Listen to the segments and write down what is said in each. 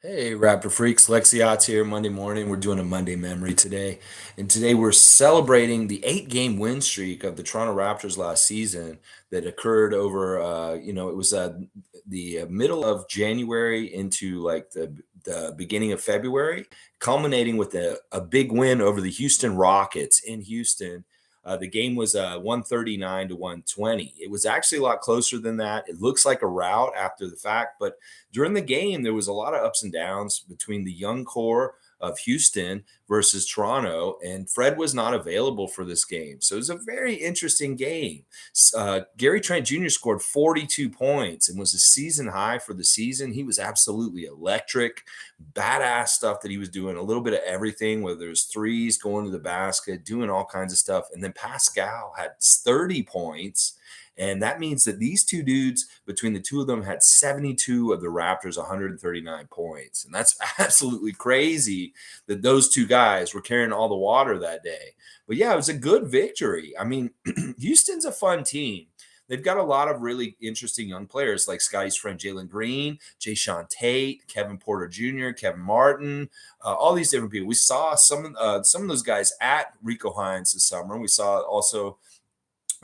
Hey, Raptor Freaks, Lexiot's here Monday morning. We're doing a Monday memory today. And today we're celebrating the 8 game win streak of the Toronto Raptors last season that occurred over, it was the middle of January into like the beginning of February, culminating with a big win over the Houston Rockets in Houston. The game was 139 to 120. It was actually a lot closer than that. It looks like a rout after the fact, but during the game, there was a lot of ups and downs between the young core of Houston versus Toronto, and Fred was not available for this game. So it was a very interesting game. Gary Trent Jr. scored 42 points and was a season high for the season. He was absolutely electric, badass stuff that he was doing, a little bit of everything, whether it was threes, going to the basket, doing all kinds of stuff. And then Pascal had 30 points. And that means that these two dudes, between the two of them, had 72 of the Raptors' 139 points. And that's absolutely crazy that those two guys were carrying all the water that day. But yeah, it was a good victory. I mean, Houston's a fun team. They've got a lot of really interesting young players like Scotty's friend Jalen Green, Jayshawn Tate, Kevin Porter Jr., Kevin Martin, all these different people. We saw some of those guys at Rico Hines this summer. We saw also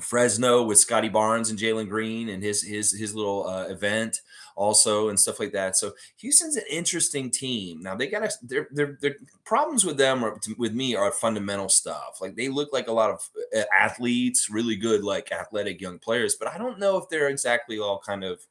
Fresno with Scotty Barnes and Jalen Green and his little event also and stuff like that. So Houston's an interesting team. Now they got their problems with them or with me are fundamental stuff. Like they look like a lot of athletes, really good like athletic young players, but I don't know if they're exactly all kind of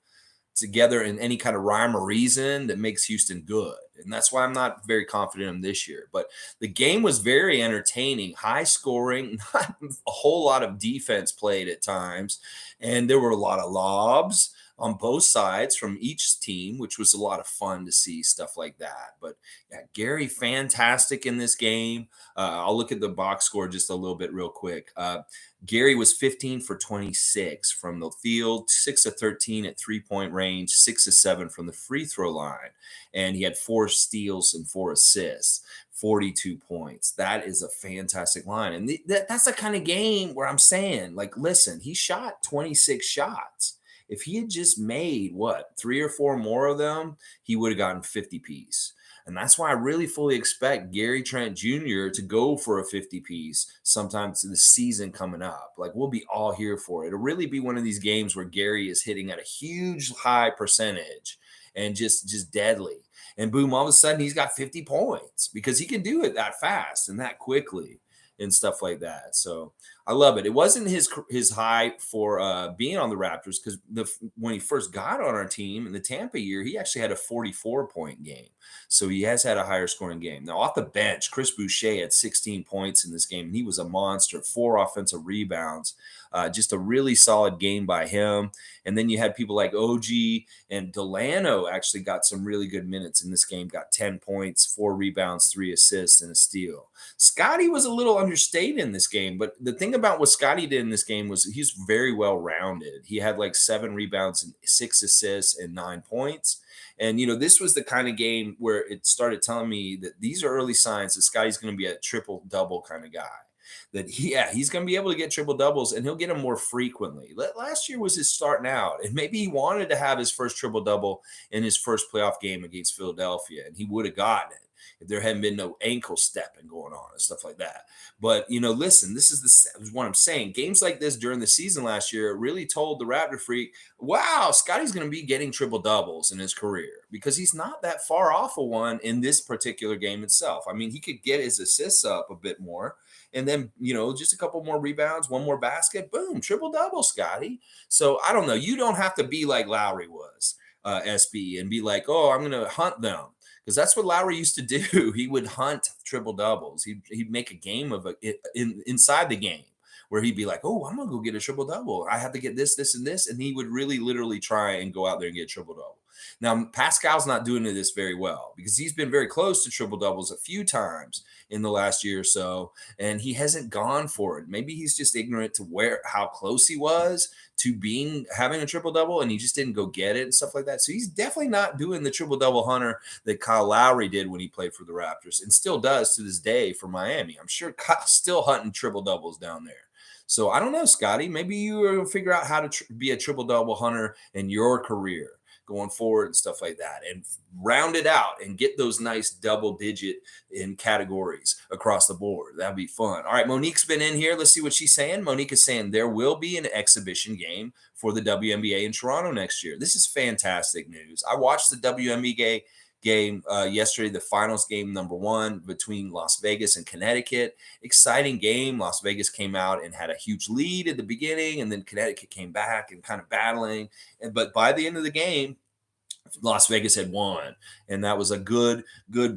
together in any kind of rhyme or reason that makes Houston good. And that's why I'm not very confident in them this year. But the game was very entertaining, high scoring, not a whole lot of defense played at times. And there were a lot of lobs on both sides from each team, which was a lot of fun to see stuff like that. But yeah, Gary, fantastic in this game. I'll look at the box score just a little bit real quick. Gary was 15 for 26 from the field, 6 of 13 at 3 point range, 6 of 7 from the free throw line. And he had 4 steals and 4 assists, 42 points. That is a fantastic line. And that's the kind of game where I'm saying, like, listen, he shot 26 shots. If he had just made what, 3 or 4 more of them, he would have gotten 50 piece. And that's why I really fully expect Gary Trent Jr. to go for a 50 piece sometime to the season coming up. Like we'll be all here for it. It'll really be one of these games where Gary is hitting at a huge high percentage and just deadly. And boom, all of a sudden he's got 50 points because he can do it that fast and that quickly and stuff like that. So I love it. It wasn't his high for being on the Raptors because when he first got on our team in the Tampa year, he actually had a 44-point game. So he has had a higher scoring game. Now off the bench, Chris Boucher had 16 points in this game, and he was a monster. 4 offensive rebounds. Just a really solid game by him. And then you had people like OG and Delano actually got some really good minutes in this game. Got 10 points, 4 rebounds, 3 assists, and a steal. Scotty was a little understated in this game, but the thing about what Scotty did in this game was he's very well rounded. He had like 7 rebounds and 6 assists and 9 points. And, this was the kind of game where it started telling me that these are early signs that Scotty's going to be a triple double kind of guy. That he's going to be able to get triple doubles and he'll get them more frequently. Last year was his starting out, and maybe he wanted to have his first triple double in his first playoff game against Philadelphia, and he would have gotten it if there hadn't been no ankle stepping going on and stuff like that. But listen, this is what I'm saying. Games like this during the season last year really told the Raptor freak, wow, Scotty's going to be getting triple doubles in his career because he's not that far off of one in this particular game itself. I mean, he could get his assists up a bit more. And then, just a couple more rebounds, one more basket, boom, triple double, Scotty. So I don't know. You don't have to be like Lowry was, SB, and be like, oh, I'm going to hunt them. Because that's what Lowry used to do. He would hunt triple doubles. He'd make a game of it inside the game where he'd be like, oh, I'm going to go get a triple double. I have to get this, this, and this. And he would really literally try and go out there and get triple double. Now, Pascal's not doing this very well because he's been very close to triple doubles a few times in the last year or so, and he hasn't gone for it. Maybe he's just ignorant to how close he was to having a triple double, and he just didn't go get it and stuff like that. So he's definitely not doing the triple double hunter that Kyle Lowry did when he played for the Raptors, and still does to this day for Miami. I'm sure Kyle's still hunting triple doubles down there. So I don't know, Scotty. Maybe you will figure out how to be a triple double hunter in your career. going forward and stuff like that, and round it out and get those nice double digit in categories across the board. That'd be fun. All right, Monique's been in here. Let's see what she's saying. Monique is saying there will be an exhibition game for the WNBA in Toronto next year. This is fantastic news. I watched the WNBA game yesterday, the finals game number 1 between Las Vegas and Connecticut. Exciting game. Las Vegas came out and had a huge lead at the beginning, and then Connecticut came back and kind of battling. But by the end of the game, Las Vegas had won, and that was a good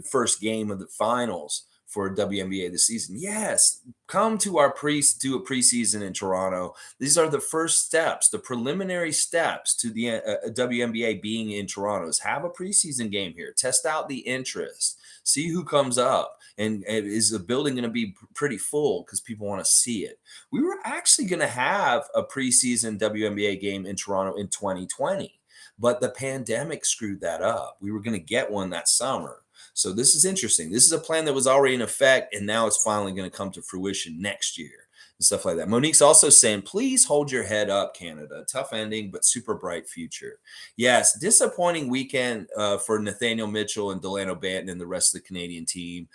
first game of the finals for WNBA this season. Yes, come to our do a preseason in Toronto. These are the first steps, the preliminary steps to the WNBA being in Toronto. Is have a preseason game here, test out the interest, see who comes up, and is the building going to be pretty full because people want to see it. We were actually going to have a preseason WNBA game in Toronto in 2020. But the pandemic screwed that up. We were going to get one that summer. So this is interesting. This is a plan that was already in effect, and now it's finally going to come to fruition next year and stuff like that. Monique's also saying, please hold your head up, Canada. Tough ending, but super bright future. Yes, disappointing weekend for Nathaniel Mitchell and Delano Banton and the rest of the Canadian team.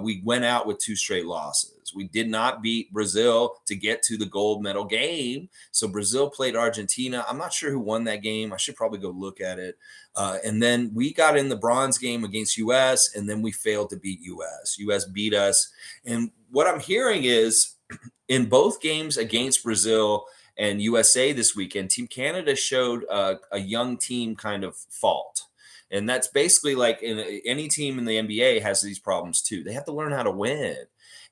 We went out with 2 straight losses. We did not beat Brazil to get to the gold medal game. So Brazil played Argentina. I'm not sure who won that game. I should probably go look at it. And then we got in the bronze game against US, and then we failed to beat US. US beat us. And what I'm hearing is in both games against Brazil and USA this weekend, Team Canada showed a young team kind of fault. And that's basically like any team in the NBA has these problems too. They have to learn how to win.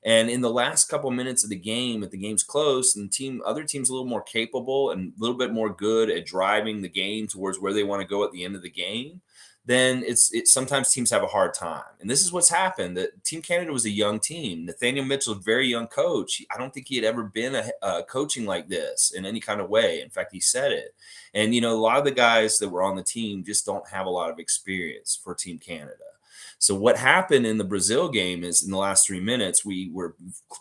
And in the last couple minutes of the game, if the game's close and other teams a little more capable and a little bit more good at driving the game towards where they want to go at the end of the game, then it's sometimes teams have a hard time. And this is what's happened. That Team Canada was a young team. Nathaniel Mitchell, a very young coach. I don't think he had ever been a coaching like this in any kind of way. In fact, he said it. And, a lot of the guys that were on the team just don't have a lot of experience for Team Canada. So what happened in the Brazil game is in the last 3 minutes, we were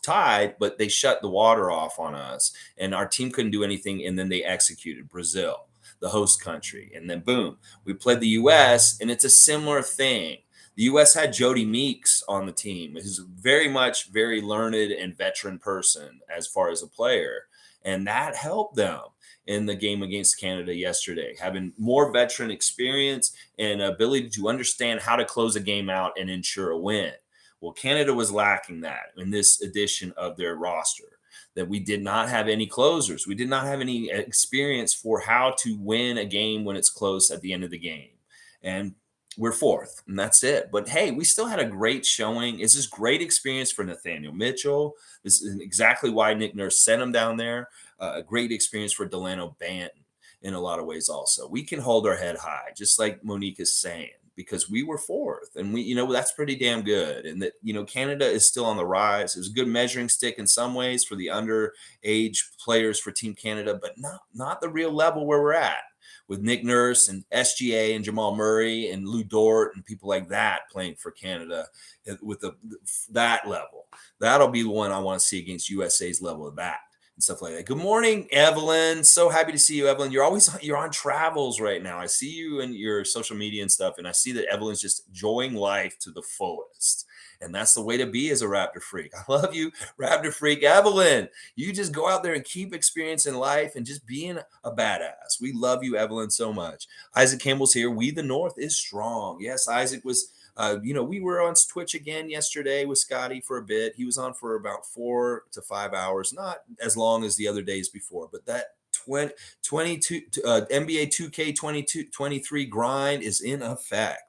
tied, but they shut the water off on us and our team couldn't do anything. And then they executed Brazil, the host country. And then boom, we played the US, and it's a similar thing. The US had Jody Meeks on the team, who's very learned and veteran person as far as a player. And that helped them in the game against Canada yesterday, having more veteran experience and ability to understand how to close a game out and ensure a win. Well, Canada was lacking that in this edition of their roster, that we did not have any closers. We did not have any experience for how to win a game when it's close at the end of the game. And we're 4th, and that's it. But hey, we still had a great showing. It's this great experience for Nathaniel Mitchell. This is exactly why Nick Nurse sent him down there. A great experience for Delano Banton in a lot of ways also. We can hold our head high, just like Monique is saying, because we were 4th, and that's pretty damn good. And that, Canada is still on the rise. It was a good measuring stick in some ways for the underage players for Team Canada, but not the real level where we're at, with Nick Nurse and SGA and Jamal Murray and Lou Dort and people like that playing for Canada with that level. That'll be the one I want to see against USA's level of that and stuff like that. Good morning, Evelyn. So happy to see you, Evelyn. You're on travels right now. I see you in your social media and stuff, and I see that Evelyn's just enjoying life to the fullest. And that's the way to be as a Raptor freak. I love you, Raptor freak. Evelyn, you just go out there and keep experiencing life and just being a badass. We love you, Evelyn, so much. Isaac Campbell's here. We the North is strong. Yes, Isaac was, we were on Twitch again yesterday with Scotty for a bit. He was on for about 4 to 5 hours, not as long as the other days before, but that 22 NBA 2K 23 grind is in effect.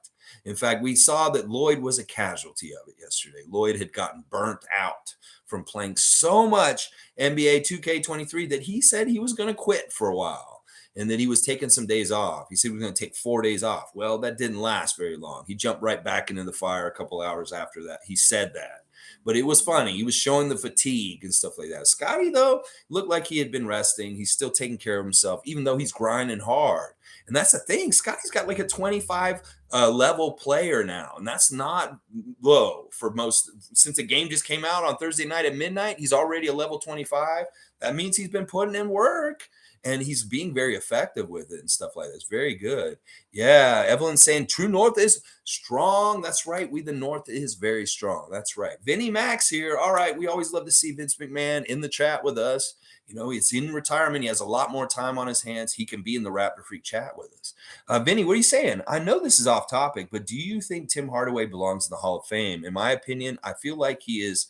In fact, we saw that Lloyd was a casualty of it yesterday. Lloyd had gotten burnt out from playing so much NBA 2K23 that he said he was going to quit for a while and that he was taking some days off. He said he was going to take 4 days off. Well, that didn't last very long. He jumped right back into the fire a couple hours after that. He said that. But it was funny. He was showing the fatigue and stuff like that. Scotty, though, looked like he had been resting. He's still taking care of himself, even though he's grinding hard. And that's the thing. Scotty's got like a 25 level player now. And that's not low for most. Since the game just came out on Thursday night at midnight, he's already a level 25. That means he's been putting in work. and he's being very effective with it and stuff like this. Very good. Yeah, Evelyn's saying True North is strong. That's right. We the North is very strong. That's right. Vinny Max here. All right. We always love to see Vince McMahon in the chat with us. You know, he's in retirement. He has a lot more time on his hands. He can be in the Raptor Freak chat with us. Vinny, what are you saying? I know this is off topic, but do you think Tim Hardaway belongs in the Hall of Fame? In my opinion, I feel like he is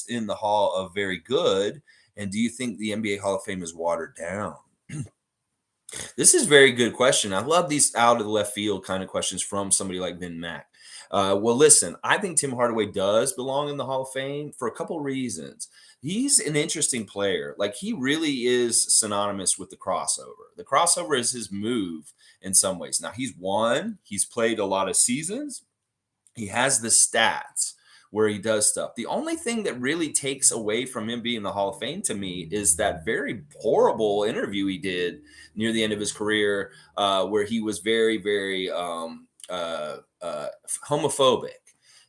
in the Hall of Very Good. And do you think the NBA Hall of Fame is watered down? This is a very good question. I love these out of the left field kind of questions from somebody like Vin Mack. Well, listen, I think Tim Hardaway does belong in the Hall of Fame for a couple reasons. He's an interesting player. Like, he really is synonymous with the crossover. The crossover is his move in some ways. Now, he's played a lot of seasons, he has the stats where he does stuff. The only thing that really takes away from him being in the Hall of Fame to me is that very horrible interview he did near the end of his career, where he was very, very homophobic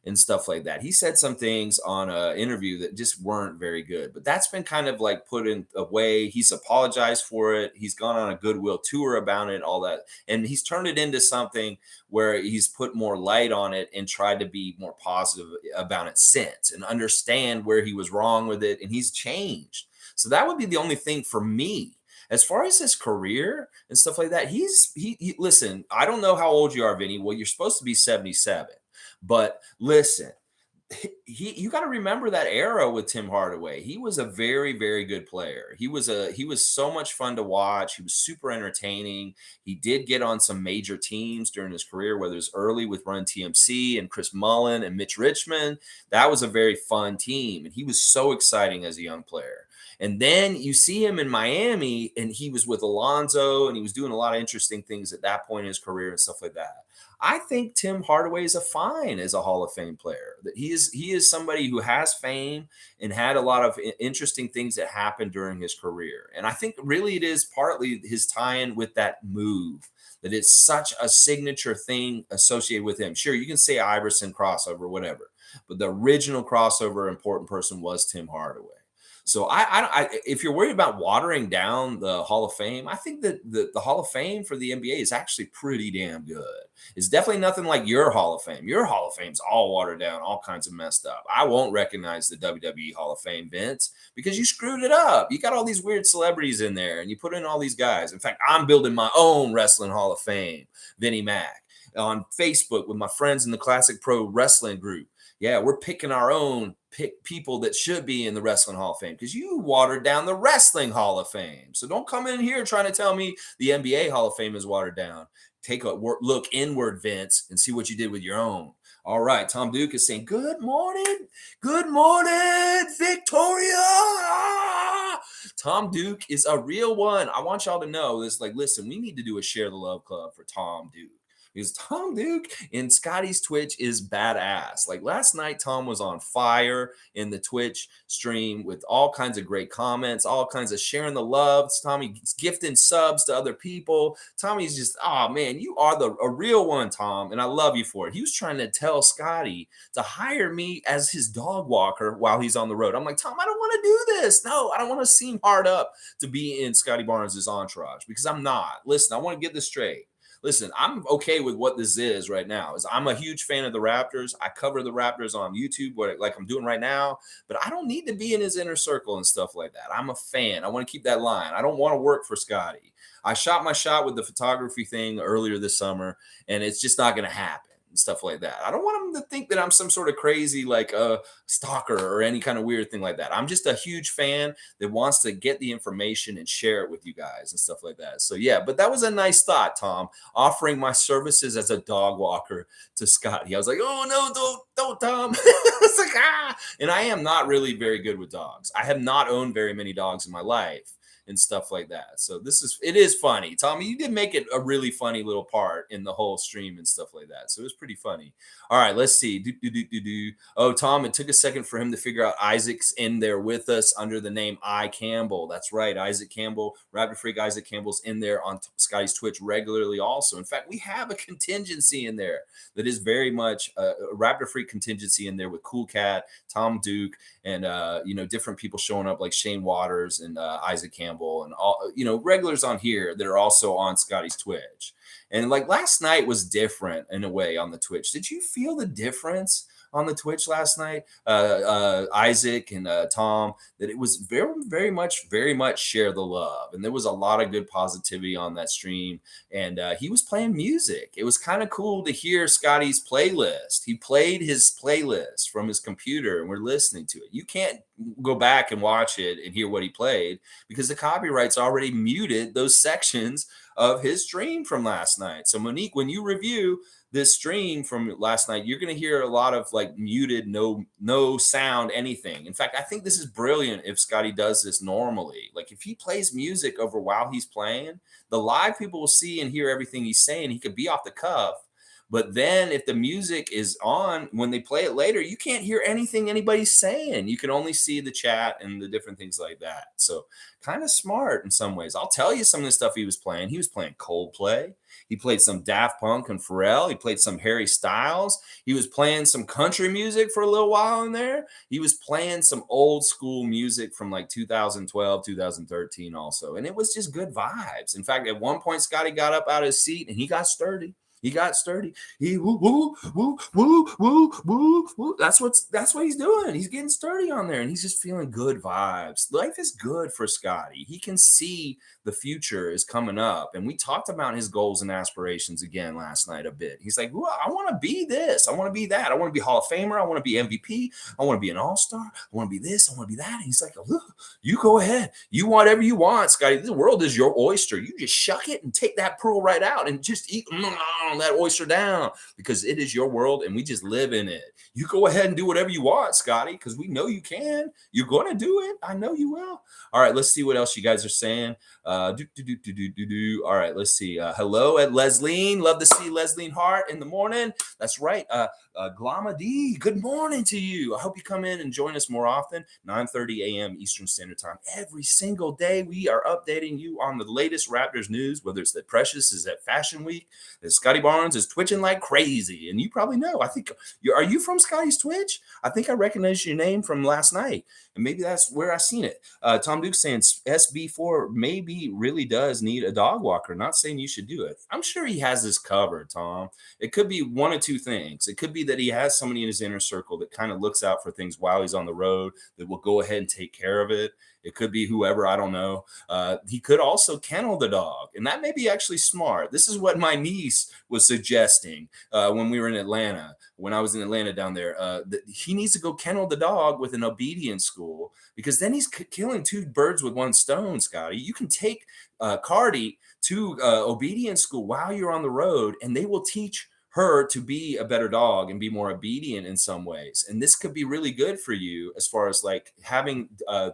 and stuff like that. He said some things on an interview that just weren't very good, but that's been kind of like put in away. He's apologized for it. He's gone on a goodwill tour about it, all that. And he's turned it into something where he's put more light on it and tried to be more positive about it since and understand where he was wrong with it. And he's changed. So that would be the only thing for me. As far as his career and stuff like that, he listen, I don't know how old you are, Vinny. Well, you're supposed to be 77. But listen, you got to remember that era with Tim Hardaway. He was a very, very good player. He was so much fun to watch. He was super entertaining. He did get on some major teams during his career, whether it was early with Run TMC and Chris Mullin and Mitch Richmond. That was a very fun team, and he was so exciting as a young player. And then you see him in Miami, and he was with Alonzo, and he was doing a lot of interesting things at that point in his career and stuff like that. I think Tim Hardaway is a fine as a Hall of Fame player. That he is somebody who has fame and had a lot of interesting things that happened during his career. And I think really it is partly his tie-in with that move, that it's such a signature thing associated with him. Sure, you can say Iverson crossover, whatever, but the original crossover important person was Tim Hardaway. So if you're worried about watering down the Hall of Fame, I think that the Hall of Fame for the NBA is actually pretty damn good. It's definitely nothing like your Hall of Fame. Your Hall of Fame's all watered down, all kinds of messed up. I won't recognize the WWE Hall of Fame, Vince, because you screwed it up. You got all these weird celebrities in there, and you put in all these guys. In fact, I'm building my own Wrestling Hall of Fame, Vinny Mac, on Facebook with my friends in the Classic Pro Wrestling group. Yeah, we're picking our own people that should be in the Wrestling Hall of Fame because you watered down the Wrestling Hall of Fame. So don't come in here trying to tell me the NBA Hall of Fame is watered down. Take a look inward, Vince, and see what you did with your own. All right, Tom Duke is saying, good morning, Victoria. Tom Duke is a real one. I want y'all to know this. Like, listen, we need to do a Share the Love Club for Tom Duke. Because Tom Duke in Scotty's Twitch is badass. Like last night, Tom was on fire in the Twitch stream with all kinds of great comments, all kinds of sharing the love. Tommy's gifting subs to other people. Tommy's just, oh man, you are a real one, Tom, and I love you for it. He was trying to tell Scotty to hire me as his dog walker while he's on the road. I'm like, Tom, I don't want to do this. No, I don't want to seem hard up to be in Scotty Barnes' entourage because I'm not. Listen, I want to get this straight. Listen, I'm okay with what this is right now. I'm a huge fan of the Raptors. I cover the Raptors on YouTube, like I'm doing right now, but I don't need to be in his inner circle and stuff like that. I'm a fan. I want to keep that line. I don't want to work for Scotty. I shot my shot with the photography thing earlier this summer, and it's just not going to happen. Stuff like that. I don't want them to think that I'm some sort of crazy like a stalker or any kind of weird thing like that. I'm just a huge fan that wants to get the information and share it with you guys and stuff like that. So yeah, but that was a nice thought, Tom, offering my services as a dog walker to Scotty. I was like, oh no, don't, Tom. It's like, and I am not really very good with dogs. I have not owned very many dogs in my life and stuff like that. So it is funny. Tommy, you did make it a really funny little part in the whole stream and stuff like that. So it was pretty funty. All right, let's see. Oh, Tom, it took a second for him to figure out Isaac's in there with us under the name I Campbell. That's right. Isaac Campbell, Raptor Freak Isaac Campbell's in there on Scotty's Twitch regularly also. In fact, we have a contingency in there that is very much a Raptor Freak contingency in there with Cool Cat, Tom Duke, and different people showing up like Shane Waters and Isaac Campbell Campbell, and all, regulars on here that are also on Scotty's Twitch. And like last night was different in a way on the Twitch. Did you feel the difference on the Twitch last night? Isaac and Tom, that it was very much share the love. And there was a lot of good positivity on that stream. And he was playing music. It was kind of cool to hear Scotty's playlist. He played his playlist from his computer and we're listening to it. You can't go back and watch it and hear what he played because the copyrights already muted those sections of his stream from last night. So Monique, when you review this stream from last night, you're going to hear a lot of like muted, no sound, anything. In fact, I think this is brilliant if Scotty does this normally. Like if he plays music over while he's playing, the live people will see and hear everything he's saying. He could be off the cuff. But then if the music is on, when they play it later, you can't hear anything anybody's saying. You can only see the chat and the different things like that. So kind of smart in some ways. I'll tell you some of the stuff he was playing. He was playing Coldplay. He played some Daft Punk and Pharrell. He played some Harry Styles. He was playing some country music for a little while in there. He was playing some old school music from like 2012, 2013 also. And it was just good vibes. In fact, at one point, Scotty got up out of his seat and he got sturdy. He got sturdy. He woo woo woo woo woo woo woo. That's what he's doing. He's getting sturdy on there, and he's just feeling good vibes. Life is good for Scotty. He can see the future is coming up, and we talked about his goals and aspirations again last night a bit. He's like, well, I want to be this. I want to be that. I want to be Hall of Famer. I want to be MVP. I want to be an All-Star. I want to be this. I want to be that. And he's like, oh, you go ahead. You whatever you want, Scotty. The world is your oyster. You just shuck it and take that pearl right out and just eat that oyster down because it is your world and we just live in it. You go ahead and do whatever you want, Scotty, because we know you can. You're going to do it. I know you will. All right, let's see what else you guys are saying. All right, let's see. Hello at Leslie. Love to see Leslie Hart in the morning. That's right. Glama D, good morning to you. I hope you come in and join us more often. 9:30 a.m. Eastern Standard Time. Every single day, we are updating you on the latest Raptors news, whether it's that Precious is at Fashion Week, that Scotty Barnes is twitching like crazy. And you probably know. I think, are you from Scotty's Twitch? I think I recognize your name from last night. And maybe that's where I seen it. Tom Duke saying SB4 maybe really does need a dog walker. Not saying you should do it. I'm sure he has this covered, Tom. It could be one of two things. It could be that he has somebody in his inner circle that kind of looks out for things while he's on the road that will go ahead and take care of it. It could be whoever, I don't know. He could also kennel the dog, and that may be actually smart. This is what my niece was suggesting when we were in Atlanta, when I was in Atlanta down there. That he needs to go kennel the dog with an obedience school because then he's killing two birds with one stone, Scotty. You can take Cardi to obedience school while you're on the road, and they will teach her to be a better dog and be more obedient in some ways. And this could be really good for you as far as like having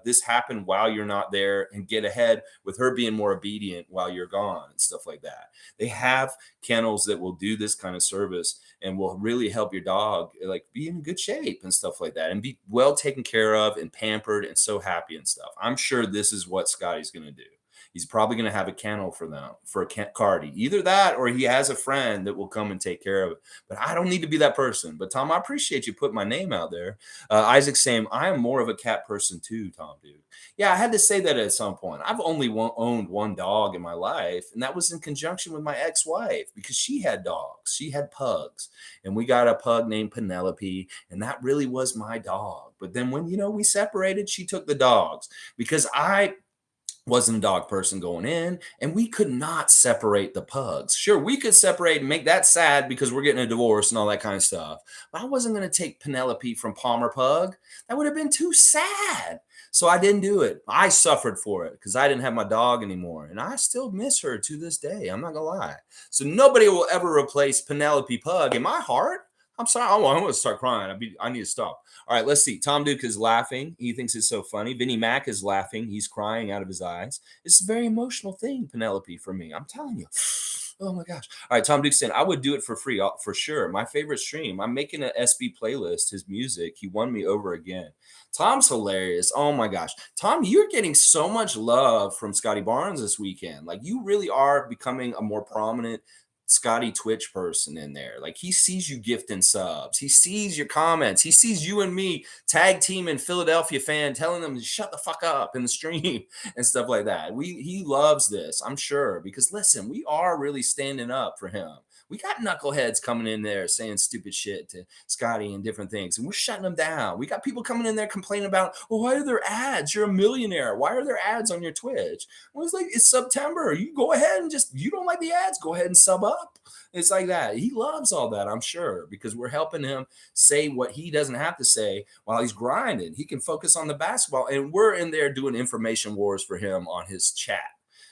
this happen while you're not there and get ahead with her being more obedient while you're gone and stuff like that. They have kennels that will do this kind of service and will really help your dog like be in good shape and stuff like that and be well taken care of and pampered and so happy and stuff. I'm sure this is what Scotty's going to do. He's probably going to have a kennel for them, for a Cardi. Either that or he has a friend that will come and take care of it. But I don't need to be that person. But, Tom, I appreciate you putting my name out there. Isaac saying, I am more of a cat person too, Tom, dude. Yeah, I had to say that at some point. I've only owned one dog in my life, and that was in conjunction with my ex-wife because she had dogs. She had pugs, and we got a pug named Penelope, and that really was my dog. But then when, we separated, she took the dogs because I wasn't a dog person going in, and we could not separate the pugs. Sure, we could separate and make that sad because we're getting a divorce and all that kind of stuff. But I wasn't going to take Penelope from Palmer Pug. That would have been too sad. So I didn't do it. I suffered for it because I didn't have my dog anymore. And I still miss her to this day. I'm not going to lie. So nobody will ever replace Penelope Pug in my heart. I'm sorry. I'm going to start crying. I need to stop. All right, let's see. Tom Duke is laughing. He thinks it's so funny. Vinnie Mac is laughing. He's crying out of his eyes. It's a very emotional thing, Penelope, for me. I'm telling you. Oh, my gosh. All right, Tom Duke saying, I would do it for free, for sure. My favorite stream. I'm making an SB playlist, his music. He won me over again. Tom's hilarious. Oh, my gosh. Tom, you're getting so much love from Scotty Barnes this weekend. Like, you really are becoming a more prominent Scotty Twitch person in there. Like he sees you gifting subs, he sees your comments, he sees you and me tag team in Philadelphia fan telling them to shut the fuck up in the stream and stuff like that. He loves this, I'm sure, because listen, we are really standing up for him. We got knuckleheads coming in there saying stupid shit to Scotty and different things, and we're shutting them down. We got people coming in there complaining about, well, why are there ads? You're a millionaire. Why are there ads on your Twitch? Well, it's like, it's September. You go ahead and just, you don't like the ads, go ahead and sub up. It's like that. He loves all that, I'm sure, because we're helping him say what he doesn't have to say while he's grinding. He can focus on the basketball, and we're in there doing information wars for him on his chat.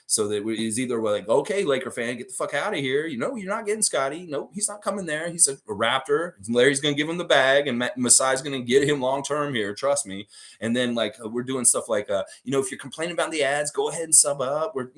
So that he's either like, okay, Laker fan, get the fuck out of here. You know, you're not getting Scotty. No, he's not coming there. He's a Raptor. Larry's going to give him the bag, and Masai's going to get him long term here. Trust me. And then like we're doing stuff like, you know, if you're complaining about the ads, go ahead and sub up. We're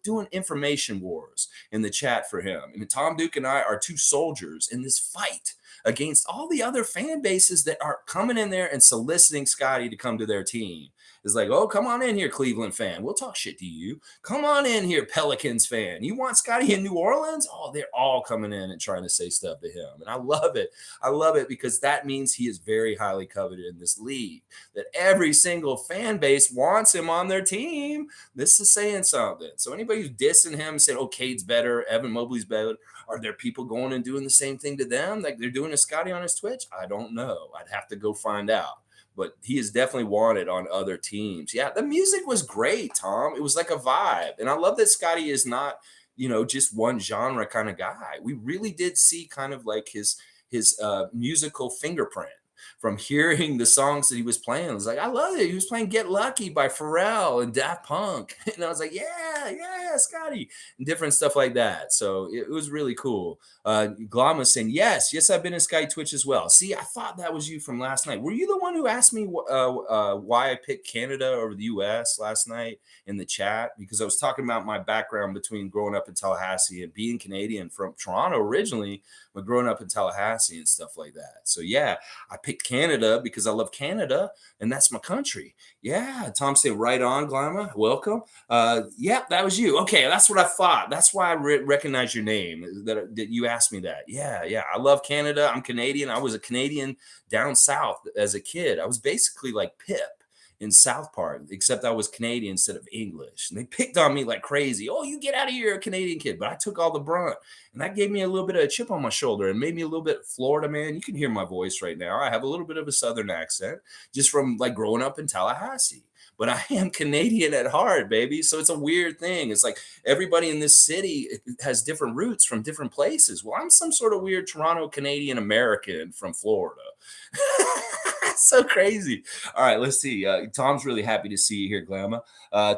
doing information wars in the chat for him. And Tom Duke and I are two soldiers in this fight against all the other fan bases that are coming in there and soliciting Scotty to come to their team. It's like, oh, come on in here, Cleveland fan. We'll talk shit to you. Come on in here, Pelicans fan. You want Scotty in New Orleans? Oh, they're all coming in and trying to say stuff to him. And I love it. I love it because that means he is very highly coveted in this league, that every single fan base wants him on their team. This is saying something. So anybody who's dissing him, saying, oh, Cade's better, Evan Mobley's better, are there people going and doing the same thing to them like they're doing to Scotty on his Twitch? I don't know. I'd have to go find out. But he is definitely wanted on other teams. Yeah, the music was great, Tom. It was like a vibe. And I love that Scotty is not, just one genre kind of guy. We really did see kind of like his musical fingerprint from hearing the songs that he was playing. I was like, I love it. He was playing Get Lucky by Pharrell and Daft Punk. And I was like, yeah, Scotty, and different stuff like that. So it was really cool. Glom saying, yes, I've been in Sky Twitch as well. See, I thought that was you from last night. Were you the one who asked me why I picked Canada over the US last night in the chat? Because I was talking about my background between growing up in Tallahassee and being Canadian from Toronto originally, but growing up in Tallahassee and stuff like that. So yeah, I picked Canada because I love Canada and that's my country. Yeah, Tom said, right on, Glama. Welcome. Yeah, that was you. Okay, that's what I thought. That's why I recognize your name, that you asked me that. Yeah. I love Canada. I'm Canadian. I was a Canadian down south as a kid. I was basically like Pip in South Park, except I was Canadian instead of English. And they picked on me like crazy. Oh, you get out of here, you're a Canadian kid. But I took all the brunt. And that gave me a little bit of a chip on my shoulder and made me a little bit Florida man. You can hear my voice right now. I have a little bit of a Southern accent just from like growing up in Tallahassee. But I am Canadian at heart, baby. So it's a weird thing. It's like everybody in this city has different roots from different places. Well, I'm some sort of weird Toronto Canadian American from Florida. So crazy. All right, let's see. Tom's really happy to see you here, Glama.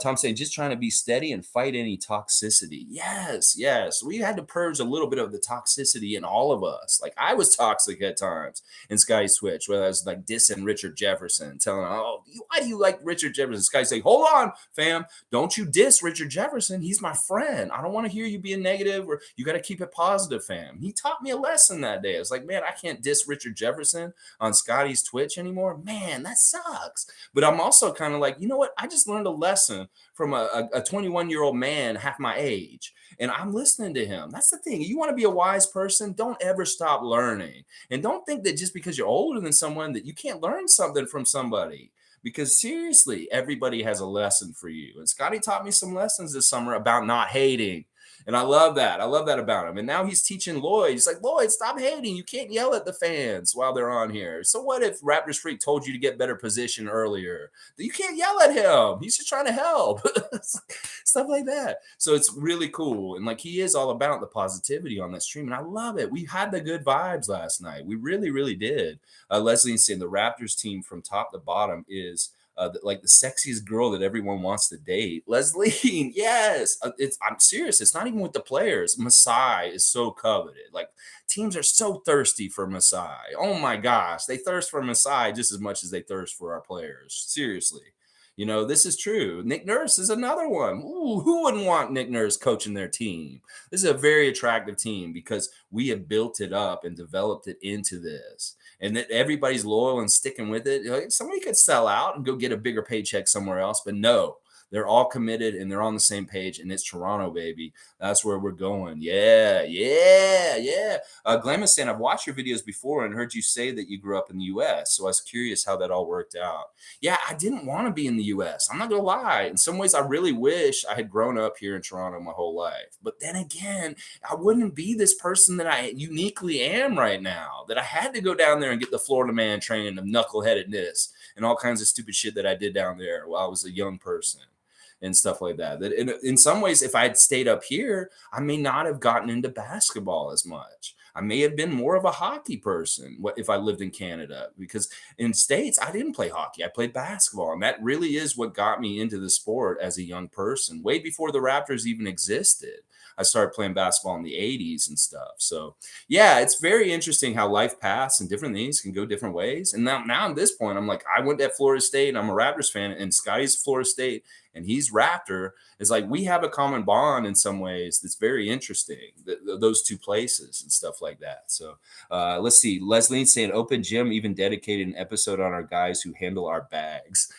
Tom saying, just trying to be steady and fight any toxicity. Yes. We had to purge a little bit of the toxicity in all of us. Like I was toxic at times in Sky Switch, where I was like dissing Richard Jefferson, telling him, oh, why do you like Richard Jefferson? Sky's like, hold on, fam. Don't you diss Richard Jefferson. He's my friend. I don't want to hear you being negative, or you got to keep it positive, fam. He taught me a lesson that day. I was like, man, I can't diss Richard Jefferson on Scotty's Twitch anymore. Man, that sucks. But I'm also kind of like, you know what? I just learned a lesson from a 21-year-old man half my age, and I'm listening to him. That's the thing. You want to be a wise person, don't ever stop learning. And don't think that just because you're older than someone that you can't learn something from somebody. Because seriously, everybody has a lesson for you. And Scotty taught me some lessons this summer about not hating. And I love that. I love that about him. And now he's teaching Lloyd. He's like, Lloyd, stop hating. You can't yell at the fans while they're on here. So what if Raptors Freak told you to get better position earlier? You can't yell at him. He's just trying to help. Stuff like that. So it's really cool. And like he is all about the positivity on that stream. And I love it. We had the good vibes last night. We really, really did. Leslie saying the Raptors team from top to bottom is like the sexiest girl that everyone wants to date. Leslie, yes, I'm serious. It's not even with the players. Masai is so coveted. Like teams are so thirsty for Masai. Oh my gosh, they thirst for Masai just as much as they thirst for our players. Seriously. This is true. Nick Nurse is another one. Ooh, who wouldn't want Nick Nurse coaching their team? This is a very attractive team because we have built it up and developed it into this. And that everybody's loyal and sticking with it. Like, somebody could sell out and go get a bigger paycheck somewhere else, but no. They're all committed and they're on the same page, and it's Toronto, baby. That's where we're going. Yeah, yeah, yeah. Glamis saying, I've watched your videos before and heard you say that you grew up in the US. So I was curious how that all worked out. Yeah, I didn't want to be in the US. I'm not going to lie. In some ways, I really wish I had grown up here in Toronto my whole life. But then again, I wouldn't be this person that I uniquely am right now, that I had to go down there and get the Florida man training of knuckleheadedness and all kinds of stupid shit that I did down there while I was a young person and stuff like that. That in some ways, if I had stayed up here, I may not have gotten into basketball as much. I may have been more of a hockey person if I lived in Canada, because in States, I didn't play hockey. I played basketball. And that really is what got me into the sport as a young person, way before the Raptors even existed. I started playing basketball in the 80s and stuff. So, yeah, it's very interesting how life paths and different things can go different ways. And now at this point, I'm like, I went to Florida State. I'm a Raptors fan, and Scotty's Florida State, and he's Raptor. It's like we have a common bond in some ways that's very interesting, those two places and stuff like that. So let's see. Leslie's saying Open Gym even dedicated an episode on our guys who handle our bags.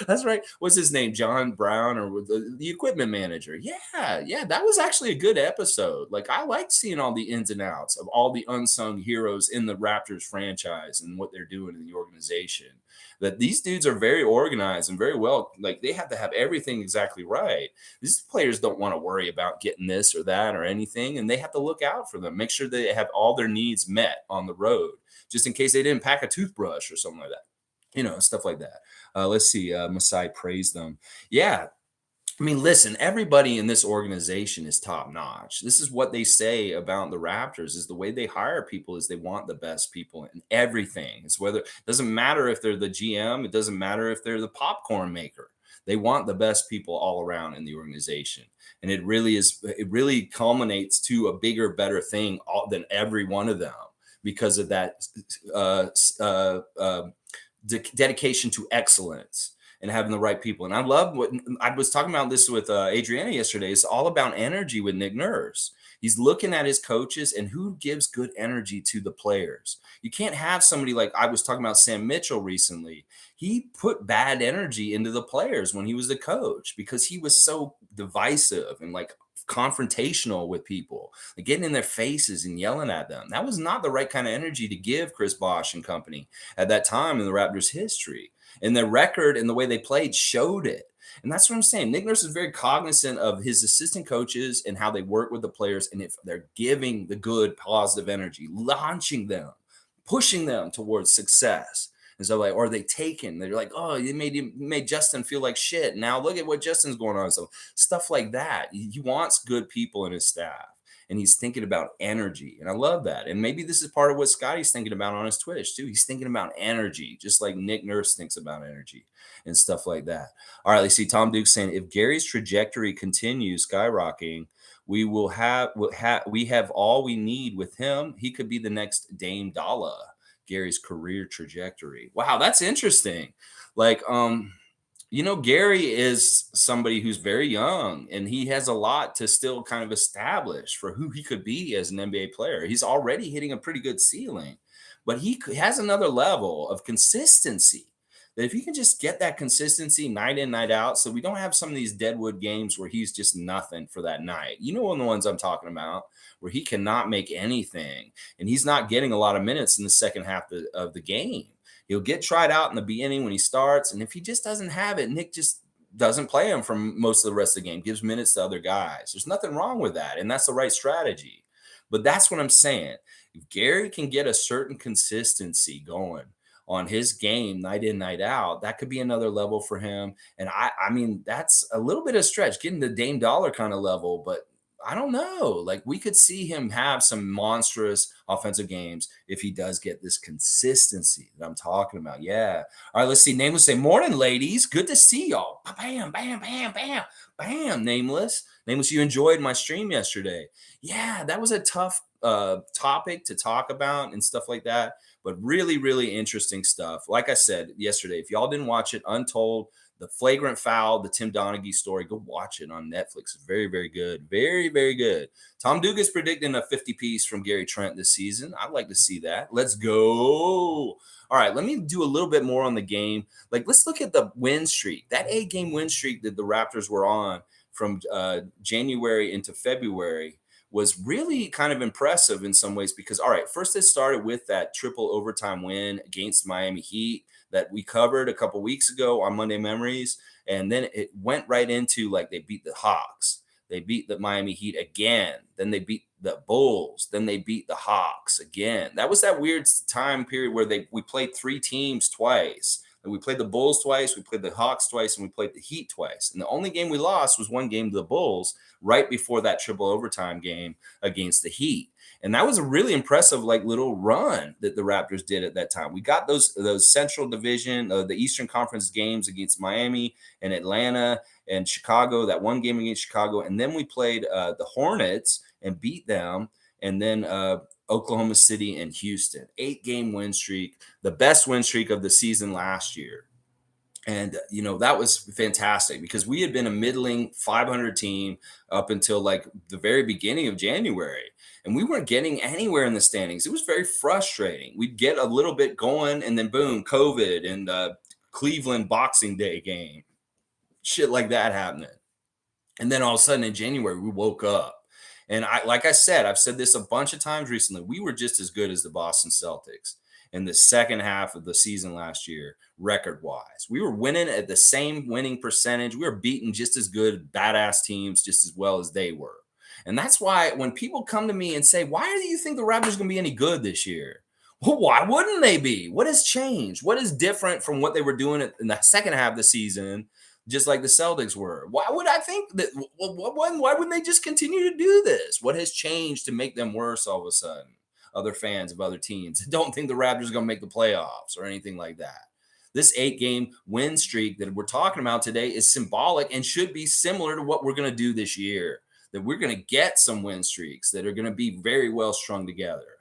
That's right. What's his name? John Brown, or the equipment manager. Yeah. That was actually a good episode. Like, I liked seeing all the ins and outs of all the unsung heroes in the Raptors franchise and what they're doing in the organization. That these dudes are very organized and very well. Like, they have to have everything exactly right. These players don't want to worry about getting this or that or anything, and they have to look out for them. Make sure they have all their needs met on the road, just in case they didn't pack a toothbrush or something like that. Stuff like that. Let's see. Masai praised them. Yeah. I mean, listen, everybody in this organization is top notch. This is what they say about the Raptors, is the way they hire people is they want the best people in everything. It's whether, it doesn't matter if they're the GM. It doesn't matter if they're the popcorn maker. They want the best people all around in the organization. And it really culminates to a bigger, better thing than every one of them, because of that, dedication to excellence and having the right people. And I love what I was talking about this with Adriana yesterday. It's all about energy with Nick Nurse. He's looking at his coaches and who gives good energy to the players. You can't have somebody like, I was talking about Sam Mitchell recently. He put bad energy into the players when he was the coach because he was so divisive and like confrontational with people, like getting in their faces and yelling at them. That was not the right kind of energy to give Chris Bosh and company at that time in the Raptors history. And their record and the way they played showed it. And that's what I'm saying. Nick Nurse is very cognizant of his assistant coaches and how they work with the players. And if they're giving the good, positive energy, launching them, pushing them towards success. And so, like, or they taken, they're like, oh, you made Justin feel like shit. Now look at what Justin's going on. So stuff like that. He wants good people in his staff. And he's thinking about energy. And I love that. And maybe this is part of what Scotty's thinking about on his Twitch, too. He's thinking about energy, just like Nick Nurse thinks about energy and stuff like that. All right, let's see. Tom Duke saying, if Gary's trajectory continues skyrocketing, we have all we need with him. He could be the next Dame Dalla. Gary's career trajectory. Wow, that's interesting. Like, Gary is somebody who's very young and he has a lot to still kind of establish for who he could be as an NBA player. He's already hitting a pretty good ceiling, but he has another level of consistency that if he can just get that consistency night in, night out, so we don't have some of these deadwood games where he's just nothing for that night. You know, the ones I'm talking about where he cannot make anything and he's not getting a lot of minutes in the second half of the game. He'll get tried out in the beginning when he starts. And if he just doesn't have it, Nick just doesn't play him for most of the rest of the game, gives minutes to other guys. There's nothing wrong with that. And that's the right strategy. But that's what I'm saying. If Gary can get a certain consistency going on his game night in, night out, that could be another level for him. And I mean, that's a little bit of stretch, getting the Dame Dollar kind of level, but I don't know. Like, we could see him have some monstrous offensive games if he does get this consistency that I'm talking about. Yeah. All right, let's see. Nameless say, morning, ladies. Good to see y'all. Bam, bam, bam, bam, bam. Nameless, you enjoyed my stream yesterday. Yeah, that was a tough topic to talk about and stuff like that, but really, really interesting stuff. Like I said yesterday, if y'all didn't watch it, Untold, The Flagrant Foul, the Tim Donaghy story. Go watch it on Netflix. It's very, very good. Very, very good. Tom Dugan's predicting a 50 piece from Gary Trent this season. I'd like to see that. Let's go. All right, let me do a little bit more on the game. Like, let's look at the win streak. That 8-game win streak that the Raptors were on from January into February was really kind of impressive in some ways because, all right, first it started with that triple overtime win against Miami Heat that we covered a couple weeks ago on Monday Memories. And then it went right into like they beat the Hawks. They beat the Miami Heat again. Then they beat the Bulls. Then they beat the Hawks again. That was that weird time period where we played 3 teams twice. And we played the Bulls twice, we played the Hawks twice, and we played the Heat twice. And the only game we lost was one game to the Bulls right before that triple overtime game against the Heat. And that was a really impressive, like, little run that the Raptors did at that time. We got those Central Division, the Eastern Conference games against Miami and Atlanta and Chicago, that one game against Chicago. And then we played the Hornets and beat them. And then Oklahoma City and Houston. 8-game win streak, the best win streak of the season last year. And, that was fantastic because we had been a middling 500 team up until like the very beginning of January. And we weren't getting anywhere in the standings. It was very frustrating. We'd get a little bit going and then boom, COVID and Cleveland Boxing Day game. Shit like that happening. And then all of a sudden in January, we woke up. And like I said, I've said this a bunch of times recently. We were just as good as the Boston Celtics in the second half of the season last year, record-wise. We were winning at the same winning percentage. We were beating just as good, badass teams just as well as they were. And that's why when people come to me and say, why do you think the Raptors are going to be any good this year? Well, why wouldn't they be? What has changed? What is different from what they were doing in the second half of the season, just like the Celtics were? Why would I think that? Why wouldn't they just continue to do this? What has changed to make them worse all of a sudden? Other fans of other teams don't think the Raptors are going to make the playoffs or anything like that. This 8-game win streak that we're talking about today is symbolic and should be similar to what we're going to do this year. That we're going to get some win streaks that are going to be very well strung together.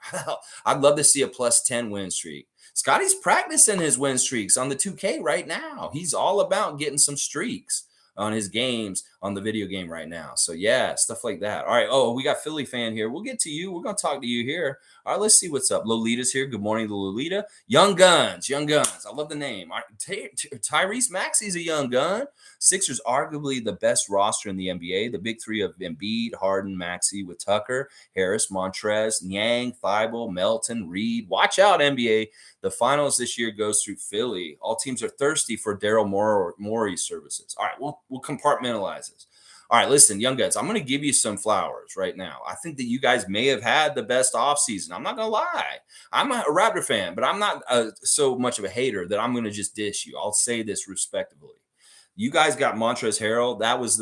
I'd love to see a +10 win streak. Scotty's practicing his win streaks on the 2K right now. He's all about getting some streaks on his games on the video game right now. So yeah, stuff like that. All right. Oh, we got Philly fan here. We'll get to you. We're going to talk to you here. All right, let's see what's up. Lolita's here. Good morning to Lolita. Young Guns. Young Guns. I love the name. Tyrese Maxey's a young gun. Sixers arguably the best roster in the NBA. The big three of Embiid, Harden, Maxey with Tucker, Harris, Montrez, Niang, Thibault, Melton, Reed. Watch out, NBA. The finals this year goes through Philly. All teams are thirsty for Daryl Morey's services. All right, we'll compartmentalize this. All right, listen, young guys, I'm going to give you some flowers right now. I think that you guys may have had the best offseason. I'm not going to lie. I'm a Raptor fan, but I'm not so much of a hater that I'm going to just dish you. I'll say this respectively. You guys got Montrezl Harrell. That was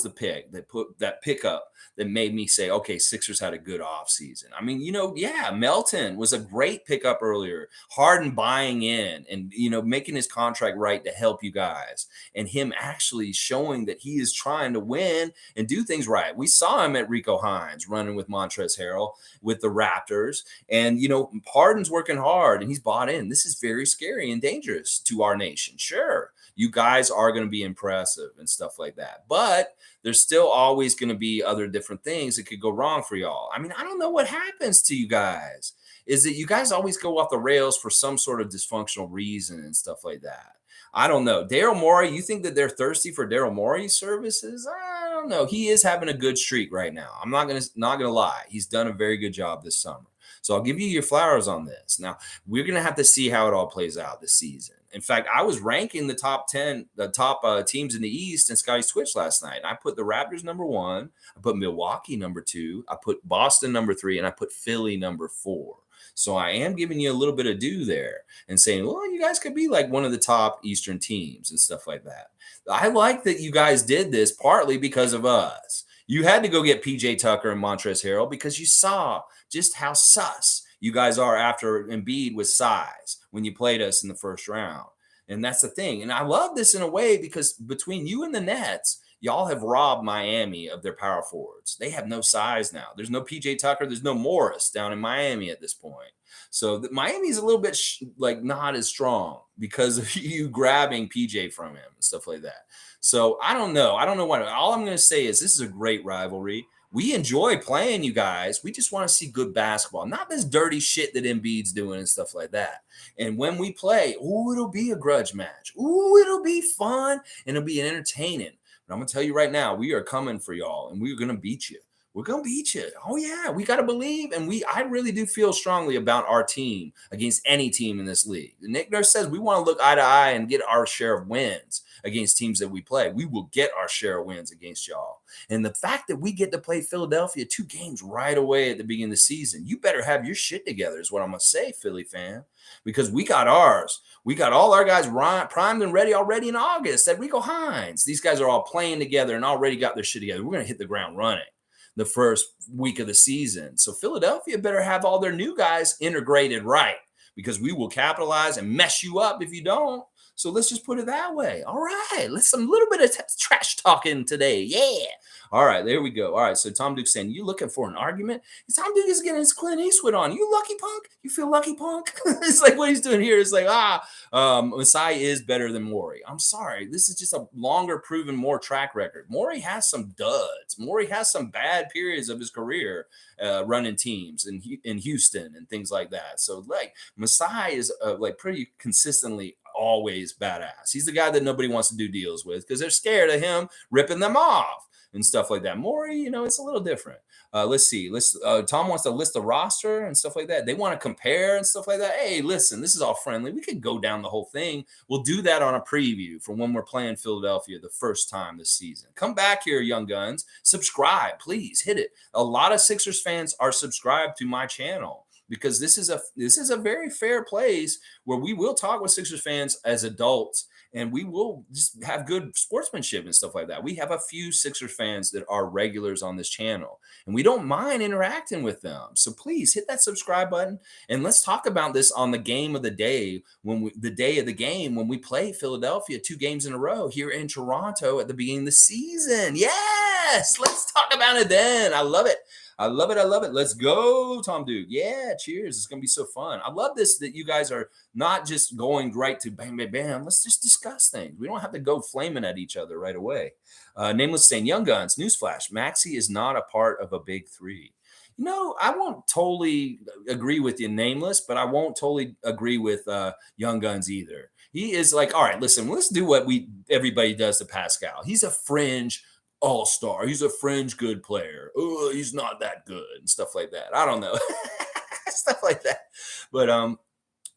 the pick that put that pickup that made me say, okay, Sixers had a good offseason. I mean, yeah, Melton was a great pickup earlier. Harden buying in and, making his contract right to help you guys and him actually showing that he is trying to win and do things right. We saw him at Rico Hines running with Montrezl Harrell with the Raptors. And, Harden's working hard and he's bought in. This is very scary and dangerous to our nation. Sure, you guys are going to be impressive and stuff like that. But there's still always going to be other different things that could go wrong for y'all. I mean, I don't know what happens to you guys. Is that you guys always go off the rails for some sort of dysfunctional reason and stuff like that? I don't know. Daryl Morey, you think that they're thirsty for Daryl Morey's services? I don't know. He is having a good streak right now. I'm not gonna lie. He's done a very good job this summer. So I'll give you your flowers on this. Now, we're going to have to see how it all plays out this season. In fact, I was ranking the top teams in the East in Scotty's Twitch last night. I put the Raptors number 1. I put Milwaukee number 2. I put Boston number 3. And I put Philly number 4. So I am giving you a little bit of due there and saying, well, you guys could be like one of the top Eastern teams and stuff like that. I like that you guys did this partly because of us. You had to go get PJ Tucker and Montrezl Harrell because you saw just how sus you guys are after Embiid with size when you played us in the first round. And that's the thing. And I love this in a way because between you and the Nets, y'all have robbed Miami of their power forwards. They have no size now. There's no PJ Tucker. There's no Morris down in Miami at this point. So Miami's a little bit like not as strong because of you grabbing PJ from him and stuff like that. So I don't know. I don't know what. All I'm going to say is this is a great rivalry. We enjoy playing you guys. We just want to see good basketball, not this dirty shit that Embiid's doing and stuff like that. And when we play, ooh, it'll be a grudge match. Ooh, it'll be fun and it'll be entertaining. But I'm gonna tell you right now, we are coming for y'all, and we're gonna beat you. We're gonna beat you. Oh yeah, we gotta believe, and I really do feel strongly about our team against any team in this league. Nick Nurse says we want to look eye to eye and get our share of wins against teams that we play. We will get our share of wins against y'all. And the fact that we get to play Philadelphia 2 games right away at the beginning of the season, you better have your shit together, is what I'm gonna say, Philly fan, because we got ours. We got all our guys primed and ready already in August at Rico Hines. These guys are all playing together and already got their shit together. We're gonna hit the ground running the first week of the season. So Philadelphia better have all their new guys integrated right, because we will capitalize and mess you up if you don't. So let's just put it that way. All right, let's some little bit of trash talking today. Yeah. All right, there we go. All right, so Tom Duke's saying, you looking for an argument? Tom Duke is getting his Clint Eastwood on. You lucky punk? You feel lucky punk? It's like what he's doing here is like, Masai is better than Morey. I'm sorry. This is just a longer proven, more track record. Morey has some duds. Morey has some bad periods of his career running teams in Houston and things like that. So like Masai is like pretty consistently always badass. He's the guy that nobody wants to do deals with because they're scared of him ripping them off and stuff like that. Morey, it's a little different. Let's see. Tom wants to list the roster and stuff like that. They want to compare and stuff like that. Hey, listen, this is all friendly. We could go down the whole thing. We'll do that on a preview for when we're playing Philadelphia the first time this season. Come back here, young guns. Subscribe, please. Hit it. A lot of Sixers fans are subscribed to my channel, because this is a very fair place where we will talk with Sixers fans as adults, and we will just have good sportsmanship and stuff like that. We have a few Sixers fans that are regulars on this channel, and we don't mind interacting with them. So please hit that subscribe button, and let's talk about this on the game of the day, the day of the game when we play Philadelphia 2 games in a row here in Toronto at the beginning of the season. Yes, let's talk about it then. I love it. I love it. I love it. Let's go, Tom Duke. Yeah, cheers. It's going to be so fun. I love this, that you guys are not just going right to bam, bam, bam. Let's just discuss things. We don't have to go flaming at each other right away. Nameless saying, Young Guns, newsflash, Maxey is not a part of a big 3. I won't totally agree with you, Nameless, but I won't totally agree with Young Guns either. He is like, all right, listen, let's do what everybody does to Pascal. He's a fringe all-star. He's a fringe good player. Oh, he's not that good and stuff like that. I don't know. Stuff like that. But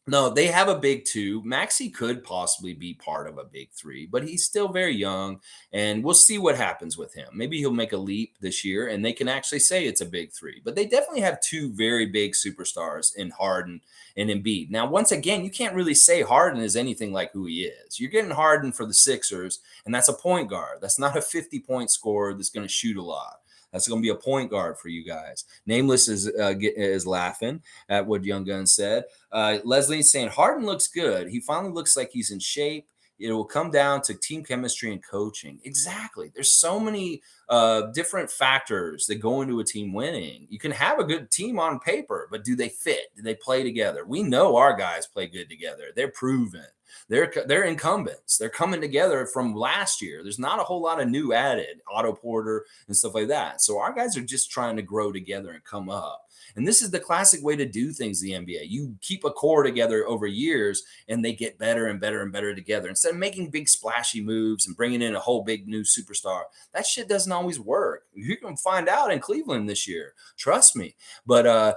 no, they have a big 2. Maxey could possibly be part of a big 3, but he's still very young, and we'll see what happens with him. Maybe he'll make a leap this year, and they can actually say it's a big 3. But they definitely have 2 very big superstars in Harden and Embiid. Now, once again, you can't really say Harden is anything like who he is. You're getting Harden for the Sixers, and that's a point guard. That's not a 50-point scorer that's going to shoot a lot. That's going to be a point guard for you guys. Nameless is laughing at what Young Gun said. Leslie's saying Harden looks good. He finally looks like he's in shape. It will come down to team chemistry and coaching. Exactly. There's so many different factors that go into a team winning. You can have a good team on paper, but do they fit? Do they play together? We know our guys play good together. They're proven. They're incumbents. They're coming together from last year. There's not a whole lot of new added, Otto Porter and stuff like that. So our guys are just trying to grow together and come up. And this is the classic way to do things in the NBA. You keep a core together over years, and they get better and better and better together. Instead of making big splashy moves and bringing in a whole big new superstar, that shit doesn't always work. You can find out in Cleveland this year. Trust me. But,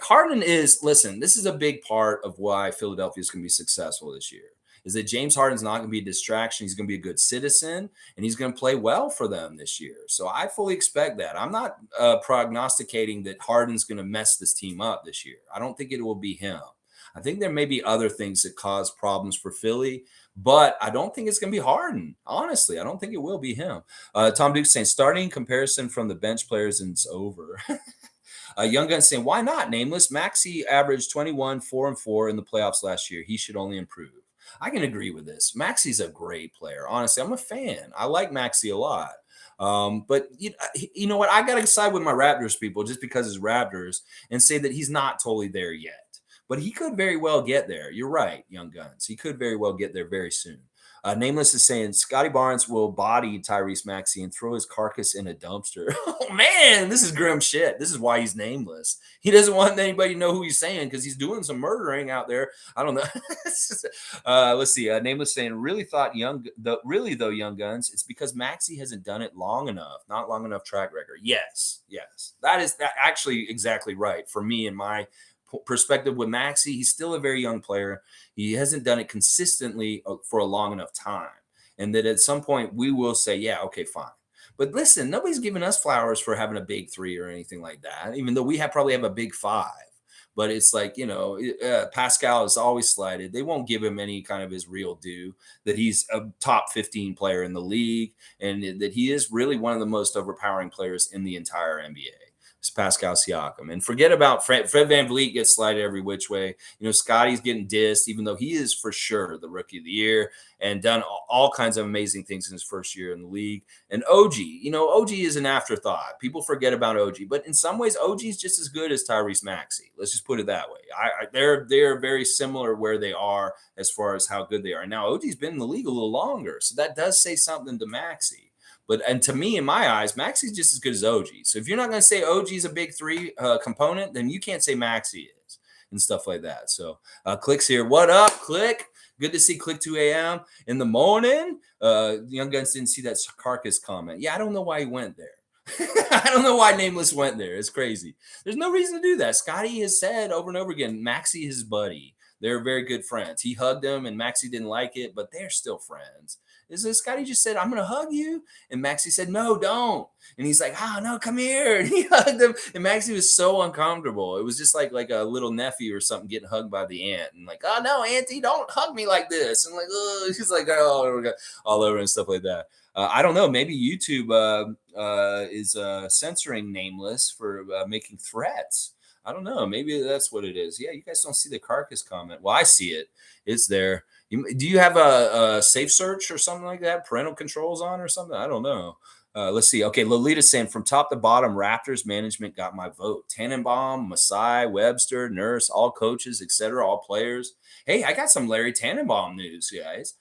Harden listen, this is a big part of why Philadelphia is going to be successful this year, is that James Harden's not going to be a distraction. He's going to be a good citizen, and he's going to play well for them this year. So I fully expect that. I'm not prognosticating that Harden's going to mess this team up this year. I don't think it will be him. I think there may be other things that cause problems for Philly, but I don't think it's going to be Harden. Honestly, I don't think it will be him. Tom Duke's saying starting comparison from the bench players and it's over. Young Gun saying, why not? Nameless. Maxey averaged 21, 4-4 in the playoffs last year. He should only improve. I can agree with this. Maxi's a great player. Honestly, I'm a fan. I like Maxi a lot. But you know what? I got to side with my Raptors people just because it's Raptors and say that he's not totally there yet. But he could very well get there. You're right, Young Guns. He could very well get there very soon. Nameless is saying Scotty Barnes will body Tyrese Maxey and throw his carcass in a dumpster. Oh man, this is grim shit. This is why he's nameless. He doesn't want anybody to know who he's saying because he's doing some murdering out there. I don't know. Let's see. Nameless saying really thought really though, Young Guns, it's because Maxey hasn't done it long enough, not long enough track record. Yes, that is that actually exactly right for me and my perspective with Maxey. He's still a very young player. He hasn't done it consistently for a long enough time. And that at some point we will say, yeah, okay, fine. But listen, nobody's giving us flowers for having a big three or anything like that, even though we probably have a big five. But it's like, Pascal is always slighted. They won't give him any kind of his real due, that he's a top 15 player in the league and that he is really one of the most overpowering players in the entire NBA. Pascal Siakam. And forget about Fred VanVleet gets slighted every which way. Scotty's getting dissed, even though he is for sure the rookie of the year and done all kinds of amazing things in his first year in the league. And OG, OG is an afterthought. People forget about OG, but in some ways, OG is just as good as Tyrese Maxey. Let's just put it that way. They're very similar where they are as far as how good they are. Now, OG's been in the league a little longer, so that does say something to Maxey. And to me, in my eyes, Maxey's just as good as OG. So if you're not going to say OG's a big three component, then you can't say Maxey is and stuff like that. So Click's here. What up, Click? Good to see Click 2 a.m. in the morning. Young Guns didn't see that carcass comment. Yeah, I don't know why he went there. I don't know why Nameless went there. It's crazy. There's no reason to do that. Scotty has said over and over again, Maxey is his buddy. They're very good friends. He hugged him, and Maxey didn't like it, but they're still friends. Scotty just said, I'm going to hug you. And Maxey said, no, don't. And he's like, no, come here. And he hugged him. And Maxey was so uncomfortable. It was just like a little nephew or something getting hugged by the aunt. And like, oh, no, auntie, don't hug me like this. And like, oh, she's like, oh, all over and stuff like that. I don't know. Maybe YouTube is censoring Nameless for making threats. I don't know. Maybe that's what it is. Yeah, you guys don't see the carcass comment. Well, I see it. It's there. Do you have a safe search or something like that? Parental controls on or something? I don't know. Let's see. Okay, Lolita's saying from top to bottom, Raptors management got my vote. Tannenbaum, Masai, Webster, Nurse, all coaches, etc., all players. Hey, I got some Larry Tannenbaum news, guys.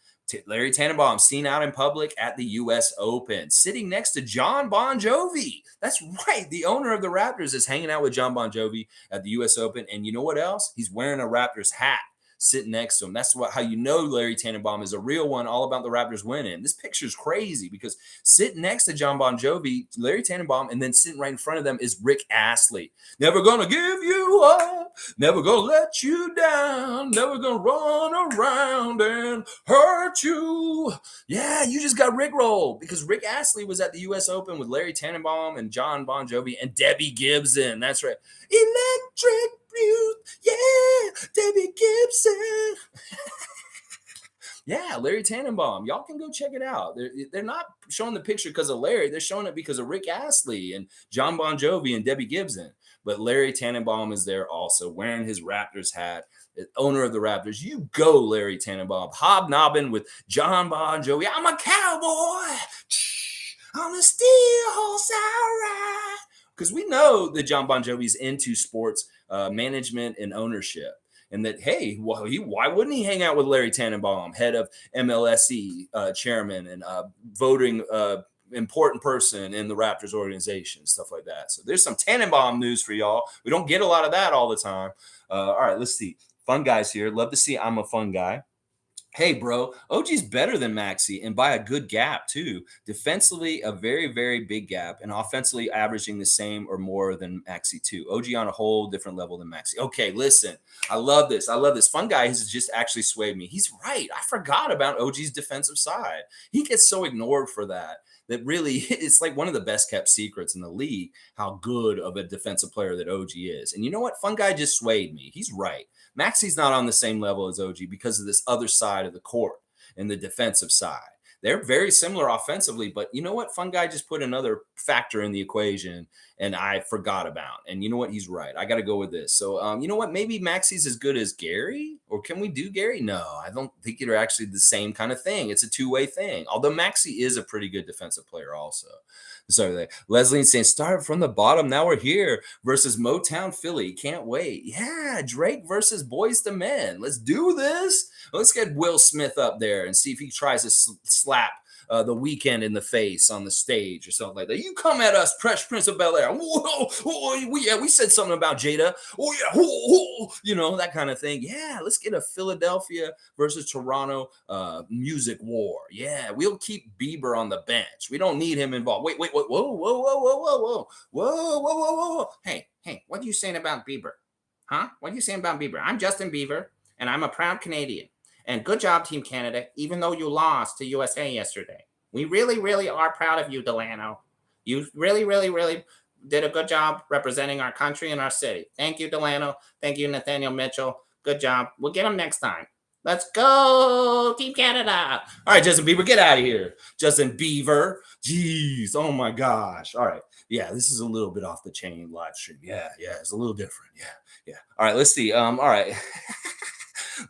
Larry Tannenbaum seen out in public at the U.S. Open, sitting next to John Bon Jovi. That's right. The owner of the Raptors is hanging out with John Bon Jovi at the U.S. Open. And you know what else? He's wearing a Raptors hat sitting next to him. That's how you know Larry Tannenbaum is a real one, all about the Raptors winning. This picture is crazy because sitting next to John Bon Jovi, Larry Tannenbaum, and then sitting right in front of them is Rick Astley. Never gonna give you up, never gonna let you down, never gonna run around and hurt you. Yeah, you just got Rickrolled because Rick Astley was at the U.S. Open with Larry Tannenbaum and John Bon Jovi and Debbie Gibson. That's right. Electric Youth, yeah, Debbie Gibson. Yeah, Larry Tannenbaum. Y'all can go check it out. They're not showing the picture because of Larry. They're showing it because of Rick Astley and John Bon Jovi and Debbie Gibson. But Larry Tannenbaum is there also wearing his Raptors hat, owner of the Raptors. You go, Larry Tannenbaum, hobnobbing with John Bon Jovi. I'm a cowboy on the steel horse I ride. Because we know that John Bon Jovi's into sports management and ownership. And that, hey, why wouldn't he hang out with Larry Tannenbaum, head of MLSE, chairman, and voting important person in the Raptors organization, stuff like that. So there's some Tannenbaum news for y'all. We don't get a lot of that all the time. All right, let's see. Fun guys here. Love to see I'm a fun guy. Hey, bro, OG's better than Maxey and by a good gap, too. Defensively, a very, very big gap, and offensively averaging the same or more than Maxey, too. OG on a whole different level than Maxey. Okay, listen, I love this. Fun guy has just actually swayed me. He's right. I forgot about OG's defensive side. He gets so ignored for that really it's like one of the best kept secrets in the league, how good of a defensive player that OG is. And you know what? Fun guy just swayed me. He's right. Maxey's not on the same level as OG because of this other side of the court and the defensive side. They're very similar offensively, but you know what? Fun Guy just put another factor in the equation and I forgot about. And you know what? He's right. I got to go with this. So, you know what? Maybe Maxi's as good as Gary, or can we do Gary? No, I don't think they're actually the same kind of thing. It's a two-way thing. Although Maxi is a pretty good defensive player, also. Sorry, Leslie saying start from the bottom. Now we're here versus Motown Philly. Can't wait. Yeah, Drake versus Boys to Men. Let's do this. Let's get Will Smith up there and see if he tries to slap the Weekend in the face on the stage or something like that. You come at us, Fresh Prince of Bel Air. Whoa, whoa, we said something about Jada. Oh yeah, whoa, you know, that kind of thing. Yeah, let's get a Philadelphia versus Toronto music war. Yeah, we'll keep Bieber on the bench. We don't need him involved. Wait, whoa, whoa, whoa, whoa, whoa, whoa, whoa, whoa, whoa, whoa, whoa. Hey, what are you saying about Bieber? Huh? What are you saying about Bieber? I'm Justin Bieber, and I'm a proud Canadian. And good job, Team Canada, even though you lost to USA yesterday. We really, really are proud of you, Delano. You really, really, really did a good job representing our country and our city. Thank you, Delano. Thank you, Nathaniel Mitchell. Good job. We'll get him next time. Let's go, Team Canada. All right, Justin Bieber, get out of here. Justin Bieber. Jeez. Oh, my gosh. All right. Yeah, this is a little bit off the chain live stream. Yeah, it's a little different. Yeah. All right, let's see. All right.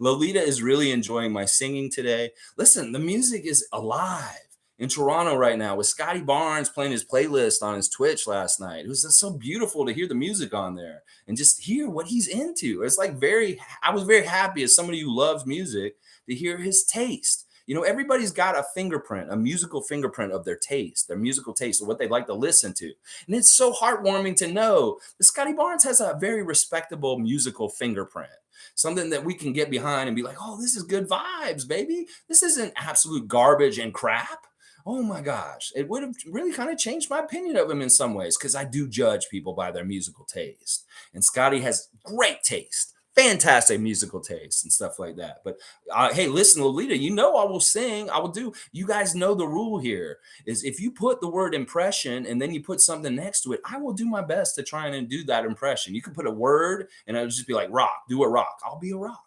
Lolita is really enjoying my singing today. Listen, the music is alive in Toronto right now with Scotty Barnes playing his playlist on his Twitch last night. It was just so beautiful to hear the music on there and just hear what he's into. It's like I was very happy as somebody who loves music to hear his taste. You know, everybody's got a fingerprint, a musical fingerprint of their taste, their musical taste, of what they'd like to listen to. And it's so heartwarming to know that Scotty Barnes has a very respectable musical fingerprint, something that we can get behind and be like, oh, this is good vibes, baby. This isn't absolute garbage and crap. Oh my gosh. It would have really kind of changed my opinion of him in some ways because I do judge people by their musical taste. And Scotty has great taste, fantastic musical taste and stuff like that. But hey, listen, Lolita, you know I will sing. I will do. You guys know the rule here is if you put the word impression and then you put something next to it, I will do my best to try and do that impression. You can put a word and I'll just be like, rock, do a rock. I'll be a rock.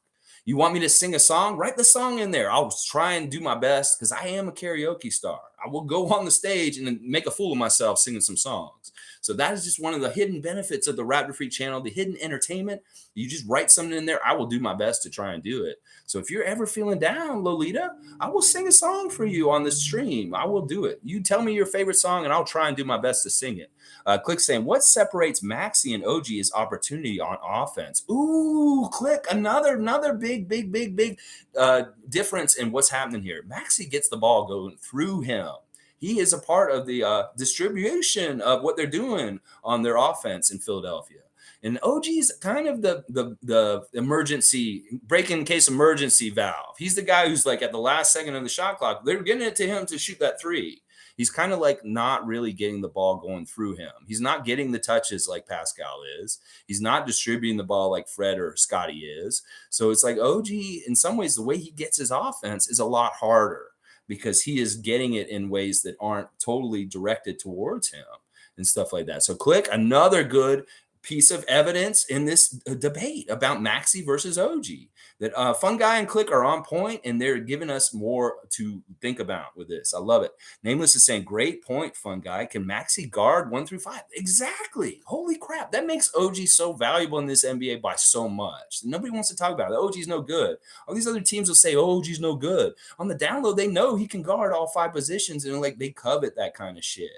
You want me to sing a song? Write the song in there. I'll try and do my best because I am a karaoke star. I will go on the stage and make a fool of myself singing some songs. So that is just one of the hidden benefits of the Raptor Freak channel, the hidden entertainment. You just write something in there. I will do my best to try and do it. So if you're ever feeling down, Lolita, I will sing a song for you on the stream. I will do it. You tell me your favorite song and I'll try and do my best to sing it. Click saying, what separates Maxi and OG is opportunity on offense. Ooh, Click, another big difference in what's happening here. Maxi gets the ball going through him. He is a part of the distribution of what they're doing on their offense in Philadelphia. And OG's kind of the emergency break-in case emergency valve. He's the guy who's like at the last second of the shot clock, they're getting it to him to shoot that three. He's kind of like not really getting the ball going through him. He's not getting the touches like Pascal is. He's not distributing the ball like Fred or Scotty is. So it's like OG, in some ways, the way he gets his offense is a lot harder because he is getting it in ways that aren't totally directed towards him and stuff like that. So Click, another good piece of evidence in this debate about Maxi versus OG. That Fun Guy and Click are on point, and they're giving us more to think about with this. I love it. Nameless is saying, great point, Fun Guy. Can Maxi guard 1 through 5? Exactly. Holy crap. That makes OG so valuable in this NBA by so much. Nobody wants to talk about it. OG's no good. All these other teams will say, oh, OG's no good. On the download, they know he can guard all 5 positions, and like they covet that kind of shit.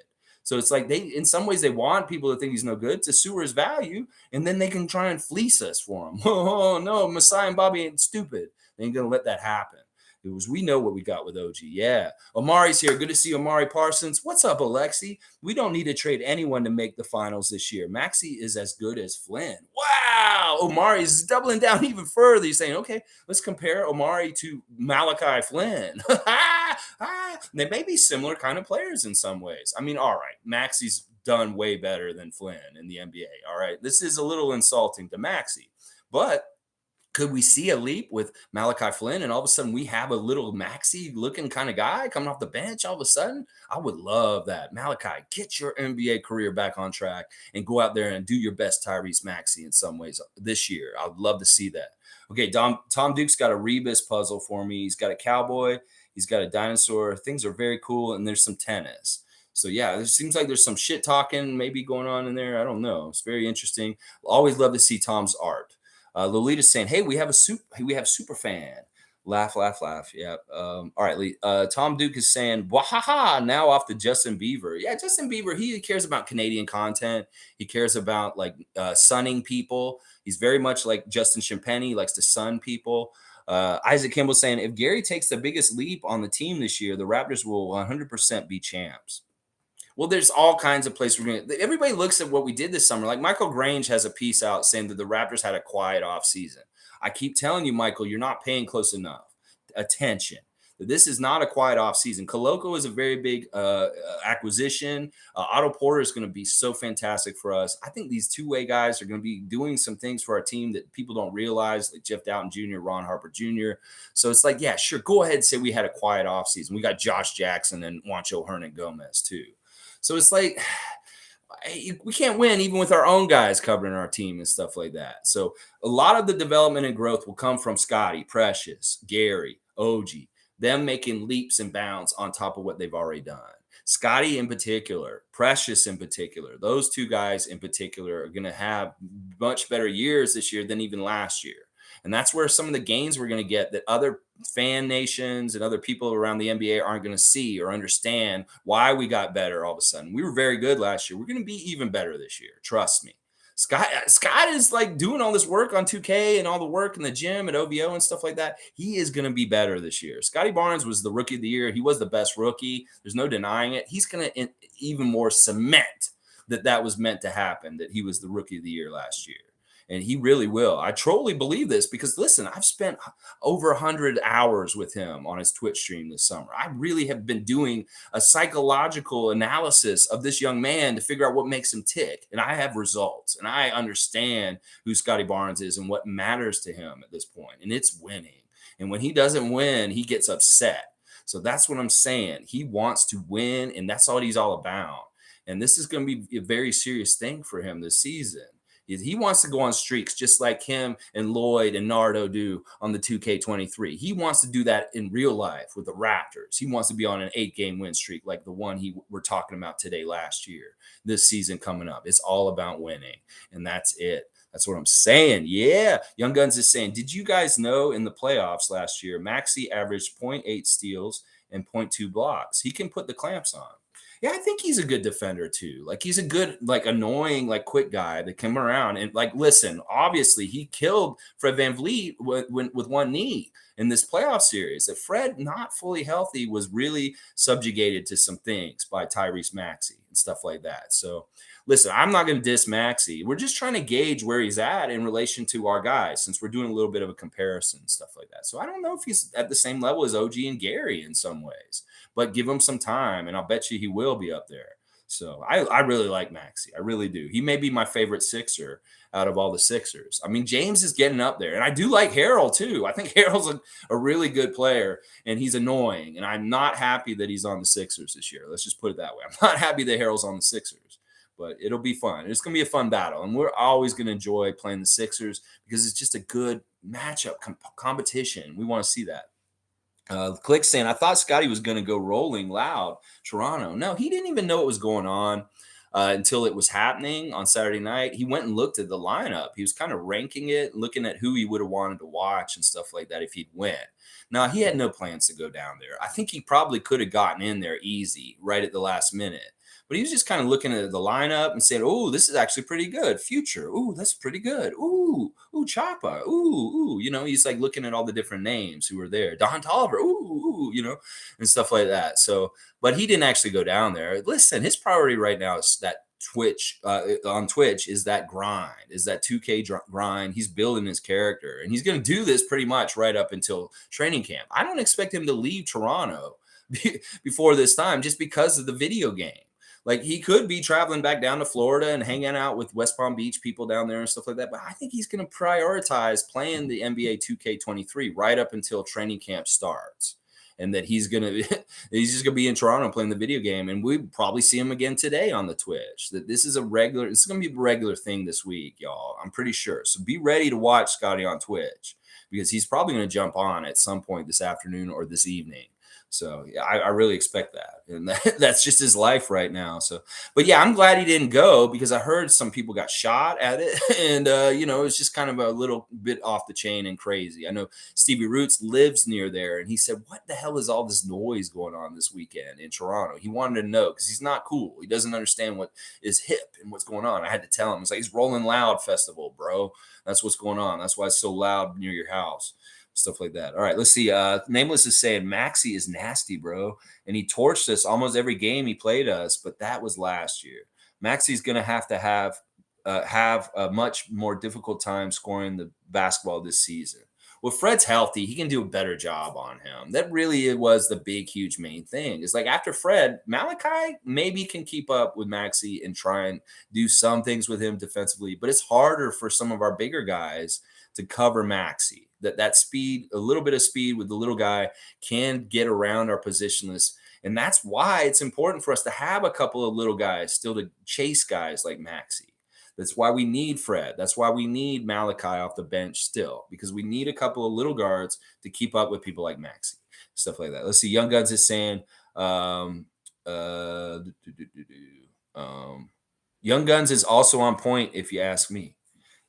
So it's like in some ways, they want people to think he's no good to sewer his value, and then they can try and fleece us for him. Oh, no, Messiah and Bobby ain't stupid. They ain't going to let that happen. We know what we got with OG. Yeah. Omari's here. Good to see Omari Parsons. What's up, Alexi? We don't need to trade anyone to make the finals this year. Maxi is as good as Flynn. Wow. Omari is doubling down even further. He's saying, okay, let's compare Omari to Malachi Flynn. They may be similar kind of players in some ways. I mean, all right, Maxi's done way better than Flynn in the NBA. All right. This is a little insulting to Maxi, but could we see a leap with Malachi Flynn and all of a sudden we have a little Maxi looking kind of guy coming off the bench all of a sudden? I would love that. Malachi, get your NBA career back on track and go out there and do your best Tyrese Maxey in some ways this year. I'd love to see that. Okay, Tom Duke's got a rebus puzzle for me. He's got a cowboy. He's got a dinosaur. Things are very cool, and there's some tennis. So yeah, it seems like there's some shit talking maybe going on in there. I don't know. It's very interesting. Always love to see Tom's art. Lolita's saying, "Hey, we have super fan." Laugh, laugh, laugh. Yeah. All right, Lee. Tom Duke is saying, "Wahaha!" Now off to Justin Bieber. Yeah, Justin Bieber. He cares about Canadian content. He cares about like sunning people. He's very much like Justin Champagne. He likes to sun people. Isaac Kimball saying, "If Gary takes the biggest leap on the team this year, the Raptors will 100% be champs." Well, there's all kinds of places we're going to. Everybody looks at what we did this summer. Like Michael Grange has a piece out saying that the Raptors had a quiet off season. I keep telling you, Michael, you're not paying close enough attention. This is not a quiet off season. Koloko is a very big acquisition. Otto Porter is going to be so fantastic for us. I think these two-way guys are going to be doing some things for our team that people don't realize, like Jeff Doughton Jr., Ron Harper Jr. So it's like, yeah, sure, go ahead and say we had a quiet off season. We got Josh Jackson and Juancho Hernan-Gomez too. So it's like we can't win even with our own guys covering our team and stuff like that. So a lot of the development and growth will come from Scotty, Precious, Gary, OG, them making leaps and bounds on top of what they've already done. Scotty in particular, Precious in particular, those two guys in particular are going to have much better years this year than even last year. And that's where some of the gains we're going to get that other fan nations and other people around the NBA aren't going to see or understand why we got better all of a sudden. We were very good last year. We're going to be even better this year. Trust me. Scott is like doing all this work on 2K and all the work in the gym at OVO and stuff like that. He is going to be better this year. Scotty Barnes was the rookie of the year. He was the best rookie. There's no denying it. He's going to even more cement that was meant to happen, that he was the rookie of the year last year. And he really will. I truly believe this because, listen, I've spent over 100 hours with him on his Twitch stream this summer. I really have been doing a psychological analysis of this young man to figure out what makes him tick. And I have results. And I understand who Scotty Barnes is and what matters to him at this point. And it's winning. And when he doesn't win, he gets upset. So that's what I'm saying. He wants to win, and that's what he's all about. And this is going to be a very serious thing for him this season. He wants to go on streaks just like him and Lloyd and Nardo do on the 2K23. He wants to do that in real life with the Raptors. He wants to be on an 8-game win streak like the one we're talking about today last year. This season coming up, it's all about winning, and that's it. That's what I'm saying. Yeah. Young Guns is saying, did you guys know in the playoffs last year, Maxey averaged 0.8 steals and 0.2 blocks? He can put the clamps on. Yeah, I think he's a good defender too. Like he's a good, like annoying, like quick guy that come around and like listen. Obviously, he killed Fred VanVleet with one knee in this playoff series. That Fred, not fully healthy, was really subjugated to some things by Tyrese Maxey and stuff like that. So listen, I'm not going to diss Maxey. We're just trying to gauge where he's at in relation to our guys, since we're doing a little bit of a comparison and stuff like that. So I don't know if he's at the same level as OG and Gary in some ways, but give him some time, and I'll bet you he will be up there. So I really like Maxey. I really do. He may be my favorite Sixer out of all the Sixers. I mean, James is getting up there, and I do like Harrell too. I think Harrell's a really good player, and he's annoying, and I'm not happy that he's on the Sixers this year. Let's just put it that way. I'm not happy that Harrell's on the Sixers, but it'll be fun. It's going to be a fun battle, and we're always going to enjoy playing the Sixers because it's just a good matchup competition. We want to see that. Click saying, I thought Scotty was going to go rolling loud Toronto. No, he didn't even know what was going on until it was happening on Saturday night. He went and looked at the lineup. He was kind of ranking it, looking at who he would have wanted to watch and stuff like that if he'd win. Now, he had no plans to go down there. I think he probably could have gotten in there easy right at the last minute. But he was just kind of looking at the lineup and said, oh, this is actually pretty good. Future. Ooh, that's pretty good. Ooh, Choppa. Ooh. You know, he's like looking at all the different names who were there. Don Tolliver. Ooh, you know, and stuff like that. So, but he didn't actually go down there. Listen, his priority right now is that Twitch on Twitch is that grind, is that 2K grind. He's building his character, and he's going to do this pretty much right up until training camp. I don't expect him to leave Toronto before this time just because of the video game. Like he could be traveling back down to Florida and hanging out with West Palm Beach people down there and stuff like that. But I think he's going to prioritize playing the NBA 2K23 right up until training camp starts. And that he's just gonna be in Toronto playing the video game, and we probably see him again today on the Twitch. That this is gonna be a regular thing this week, y'all. I'm pretty sure. So be ready to watch Scotty on Twitch because he's probably gonna jump on at some point this afternoon or this evening. So yeah, I really expect that, and that's just his life right now. So, but yeah, I'm glad he didn't go because I heard some people got shot at it, and it's just kind of a little bit off the chain and crazy. I know Stevie Roots lives near there, and he said, "What the hell is all this noise going on this weekend in Toronto?" He wanted to know because he's not cool. He doesn't understand what is hip and what's going on. I had to tell him. It's like it's Rolling Loud Festival, bro. That's what's going on. That's why it's so loud near your house. Stuff like that. All right, let's see. Nameless is saying Maxi is nasty, bro, and he torched us almost every game he played us, but that was last year. Maxi's gonna have a much more difficult time scoring the basketball this season. Well, Fred's healthy, he can do a better job on him. That really was the big, huge main thing. It's like after Fred, Malachi maybe can keep up with Maxi and try and do some things with him defensively, but it's harder for some of our bigger guys to cover Maxi. That speed, a little bit of speed with the little guy can get around our positionless. And that's why it's important for us to have a couple of little guys still to chase guys like Maxi. That's why we need Fred. That's why we need Malachi off the bench still, because we need a couple of little guards to keep up with people like Maxi, stuff like that. Let's see. Young Guns is saying, uh, Young Guns is also on point, if you ask me.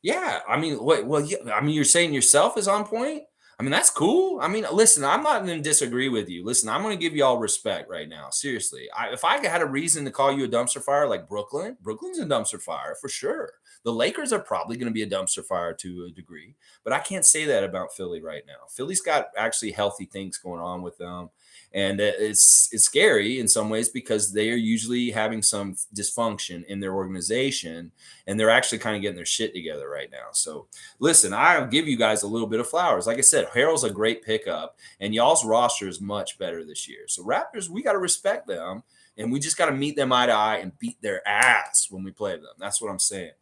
Yeah, I mean, wait, well, yeah, I mean, you're saying yourself is on point. I mean, that's cool. I mean, listen, I'm not going to disagree with you. Listen, I'm going to give you all respect right now. Seriously, if I had a reason to call you a dumpster fire like Brooklyn, Brooklyn's a dumpster fire for sure. The Lakers are probably going to be a dumpster fire to a degree, but I can't say that about Philly right now. Philly's got actually healthy things going on with them, and it's scary in some ways because they are usually having some dysfunction in their organization, and they're actually kind of getting their shit together right now. So listen, I'll give you guys a little bit of flowers. Like I said, Harrell's a great pickup, and y'all's roster is much better this year. So Raptors, we got to respect them, and we just got to meet them eye to eye and beat their ass when we play them. That's what I'm saying.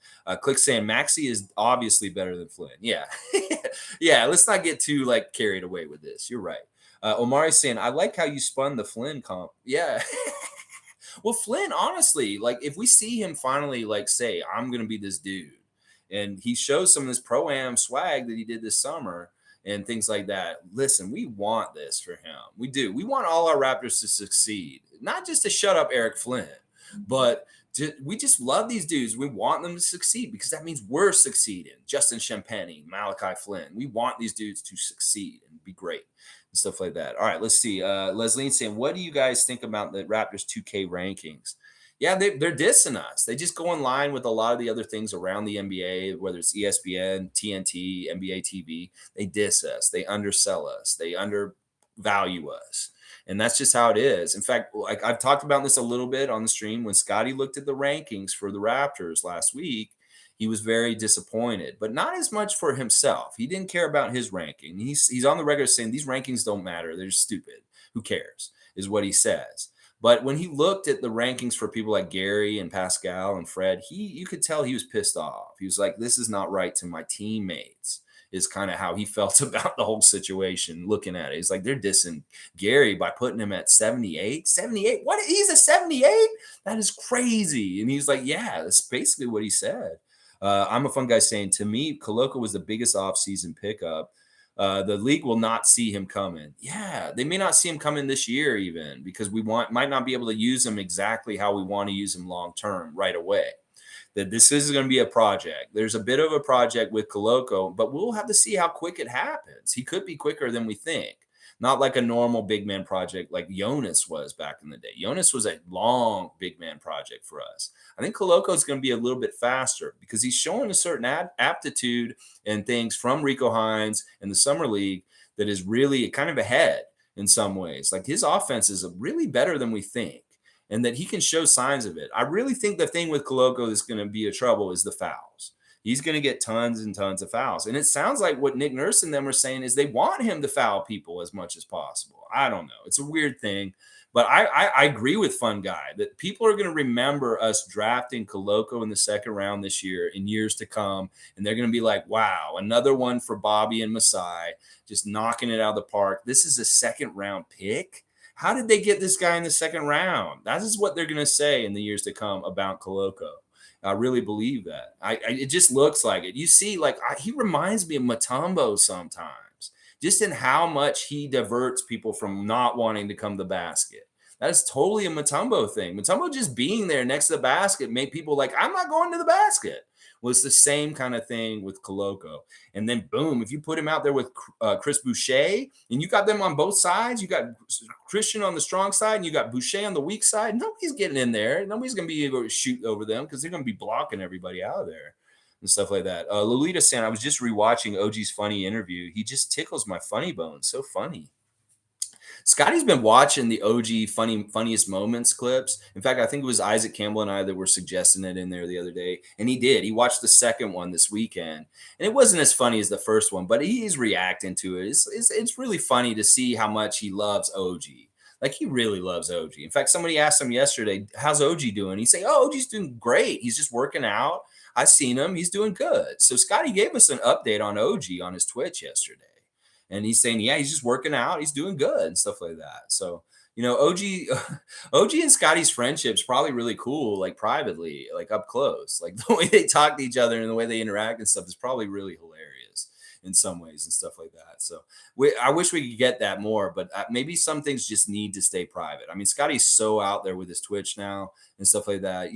Click saying Maxi is obviously better than Flynn. Yeah, yeah. Let's not get too like carried away with this. You're right. Omari's saying, I like how you spun the Flynn comp. Yeah. Well, Flynn, honestly, like if we see him finally like say, I'm gonna be this dude, and he shows some of this pro-am swag that he did this summer and things like that. Listen, we want this for him. We do. We want all our Raptors to succeed, not just to shut up Eric Flynn, but we just love these dudes. We want them to succeed because that means we're succeeding. Justin Champagny, Malachi Flynn. We want these dudes to succeed and be great and stuff like that. All right, let's see. Leslie saying, what do you guys think about the Raptors 2K rankings? Yeah, they're dissing us. They just go in line with a lot of the other things around the NBA, whether it's ESPN, TNT, NBA TV. They diss us. They undersell us. They undervalue us. And that's just how it is. In fact, like I've talked about this a little bit on the stream. When Scotty looked at the rankings for the Raptors last week, he was very disappointed, but not as much for himself. He didn't care about his ranking. He's on the record saying these rankings don't matter. They're stupid. Who cares? Is what he says. But when he looked at the rankings for people like Gary and Pascal and Fred, you could tell he was pissed off. He was like, this is not right to my teammates, is kind of how he felt about the whole situation looking at it. He's like, they're dissing Gary by putting him at 78. 78? What? He's a 78? That is crazy. And he's like, yeah, that's basically what he said. I'm a fun guy saying, to me, Koloko was the biggest offseason pickup. The league will not see him coming. Yeah, they may not see him coming this year even because might not be able to use him exactly how we want to use him long term right away. That this is going to be a project. There's a bit of a project with Koloko, but we'll have to see how quick it happens. He could be quicker than we think. Not like a normal big man project like Jonas was back in the day. Jonas was a long big man project for us. I think Koloko is going to be a little bit faster because he's showing a certain aptitude and things from Rico Hines in the summer league that is really kind of ahead in some ways. Like his offense is really better than we think, and that he can show signs of it. I really think the thing with Koloko that's going to be a trouble is the fouls. He's going to get tons and tons of fouls. And it sounds like what Nick Nurse and them are saying is they want him to foul people as much as possible. I don't know. It's a weird thing. But I agree with Fun Guy that people are going to remember us drafting Koloko in the second round this year in years to come. And they're going to be like, wow, another one for Bobby and Masai, just knocking it out of the park. This is a second round pick. How did they get this guy in the second round? That is what they're going to say in the years to come about Koloko. I really believe that. It just looks like it. You see, like he reminds me of Mutombo sometimes. just in how much he diverts people from not wanting to come to the basket. That is totally a Mutombo thing. Mutombo just being there next to the basket made people like, I'm not going to the basket. Well, it's the same kind of thing with Koloko. And then boom, if you put him out there with Chris Boucher, and you got them on both sides, you got Christian on the strong side, and you got Boucher on the weak side. Nobody's getting in there. Nobody's going to be able to shoot over them because they're going to be blocking everybody out of there and stuff like that. Lolita saying, I was just rewatching OG's funny interview. He just tickles my funny bone. So funny. Scotty's been watching the OG funniest moments clips. In fact, I think it was Isaac Campbell and I that were suggesting it in there the other day, and he did. He watched the second one this weekend, and it wasn't as funny as the first one, but he's reacting to it. It's really funny to see how much he loves OG. Like he really loves OG. In fact, somebody asked him yesterday, "How's OG doing?" He's saying, "Oh, OG's doing great. He's just working out. I've seen him. He's doing good." So Scotty gave us an update on OG on his Twitch yesterday. And he's saying, yeah, he's just working out. He's doing good and stuff like that. So, OG and Scotty's friendship's probably really cool, like privately, like up close. Like the way they talk to each other and the way they interact and stuff is probably really hilarious in some ways and stuff like that. So I wish we could get that more, but maybe some things just need to stay private. I mean, Scotty's so out there with his Twitch now and stuff like that.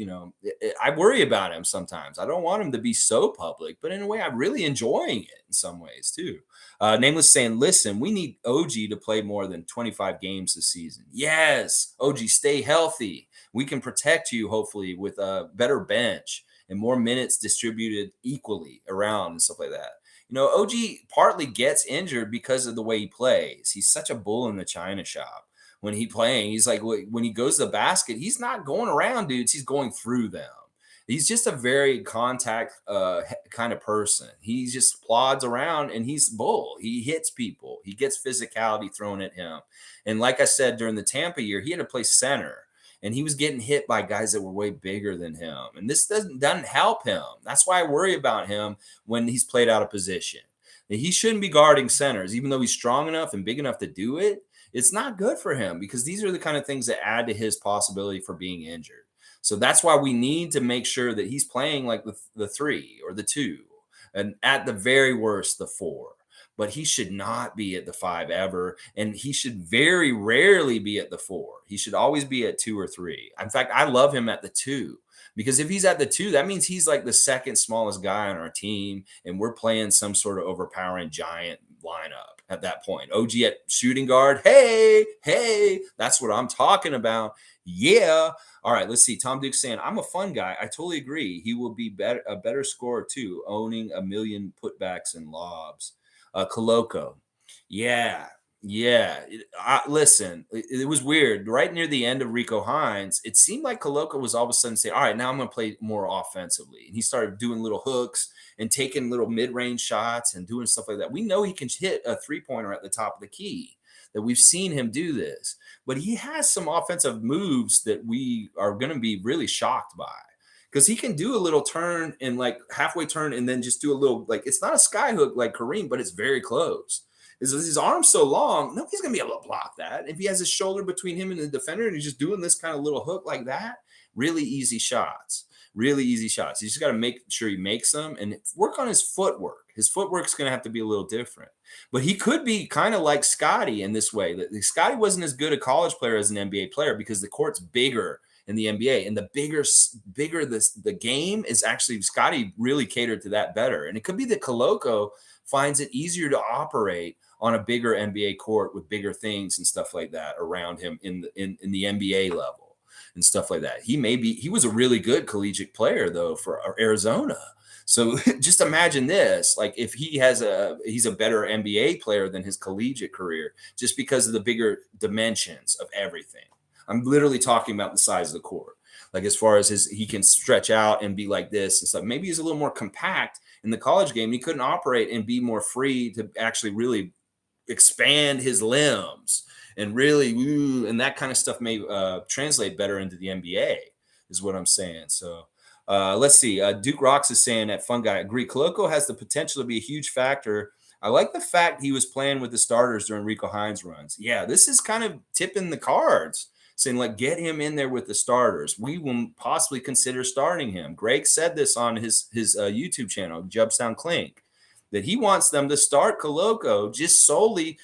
I worry about him sometimes. I don't want him to be so public, but in a way, I'm really enjoying it in some ways too. Nameless saying, listen, we need OG to play more than 25 games this season. Yes, OG, stay healthy. We can protect you, hopefully, with a better bench and more minutes distributed equally around and stuff like that. OG partly gets injured because of the way he plays. He's such a bull in the china shop. When he's playing, he's like, when he goes to the basket, he's not going around dudes. He's going through them. He's just a very contact kind of person. He just plods around and he's bull. He hits people. He gets physicality thrown at him. And like I said, during the Tampa year, he had to play center. And he was getting hit by guys that were way bigger than him. And this doesn't help him. That's why I worry about him when he's played out of position. He shouldn't be guarding centers, even though he's strong enough and big enough to do it. It's not good for him because these are the kind of things that add to his possibility for being injured. So that's why we need to make sure that he's playing like the 3 or the 2, and at the very worst, the 4. But he should not be at the 5 ever. And he should very rarely be at the 4. He should always be at 2 or 3. In fact, I love him at the 2 because if he's at the 2, that means he's like the second smallest guy on our team. And we're playing some sort of overpowering giant lineup at that point. OG at shooting guard. Hey, that's what I'm talking about. Yeah. All right, let's see. Tom Duke saying, I'm a fun guy. I totally agree. He will be a better scorer too, owning a million putbacks and lobs. Koloko. Yeah. Listen, it was weird. Right near the end of Rico Hines, it seemed like Koloko was all of a sudden saying, all right, now I'm going to play more offensively. And he started doing little hooks and taking little mid-range shots and doing stuff like that. We know he can hit a three-pointer at the top of the key, that we've seen him do this. But he has some offensive moves that we are going to be really shocked by. Because he can do a little turn and like halfway turn and then just do a little, like, it's not a sky hook like Kareem, but it's very close. His arm's so long, nobody's going to be able to block that. If he has his shoulder between him and the defender and he's just doing this kind of little hook like that, really easy shots. Really easy shots. You just got to make sure he makes them and work on his footwork. His footwork's going to have to be a little different. But he could be kind of like Scotty in this way. That Scotty wasn't as good a college player as an NBA player because the court's bigger in the NBA, and the bigger the game is actually, Scotty really catered to that better. And it could be that Koloko finds it easier to operate on a bigger NBA court with bigger things and stuff like that around him in the NBA level and stuff like that. He was a really good collegiate player though for Arizona. So just imagine this, like if he's a better NBA player than his collegiate career just because of the bigger dimensions of everything. I'm literally talking about the size of the court. Like as far as he can stretch out and be like this and stuff. Maybe he's a little more compact in the college game. He couldn't operate and be more free to actually really expand his limbs and really, and that kind of stuff may translate better into the NBA is what I'm saying. So let's see. Duke Rocks is saying that fun guy. Agree. Koloko has the potential to be a huge factor. I like the fact he was playing with the starters during Rico Hines runs. Yeah, this is kind of tipping the cards, saying like, get him in there with the starters. We will possibly consider starting him. Greg said this on his YouTube channel, Jubstown Clink. that he wants them to start Koloko just solely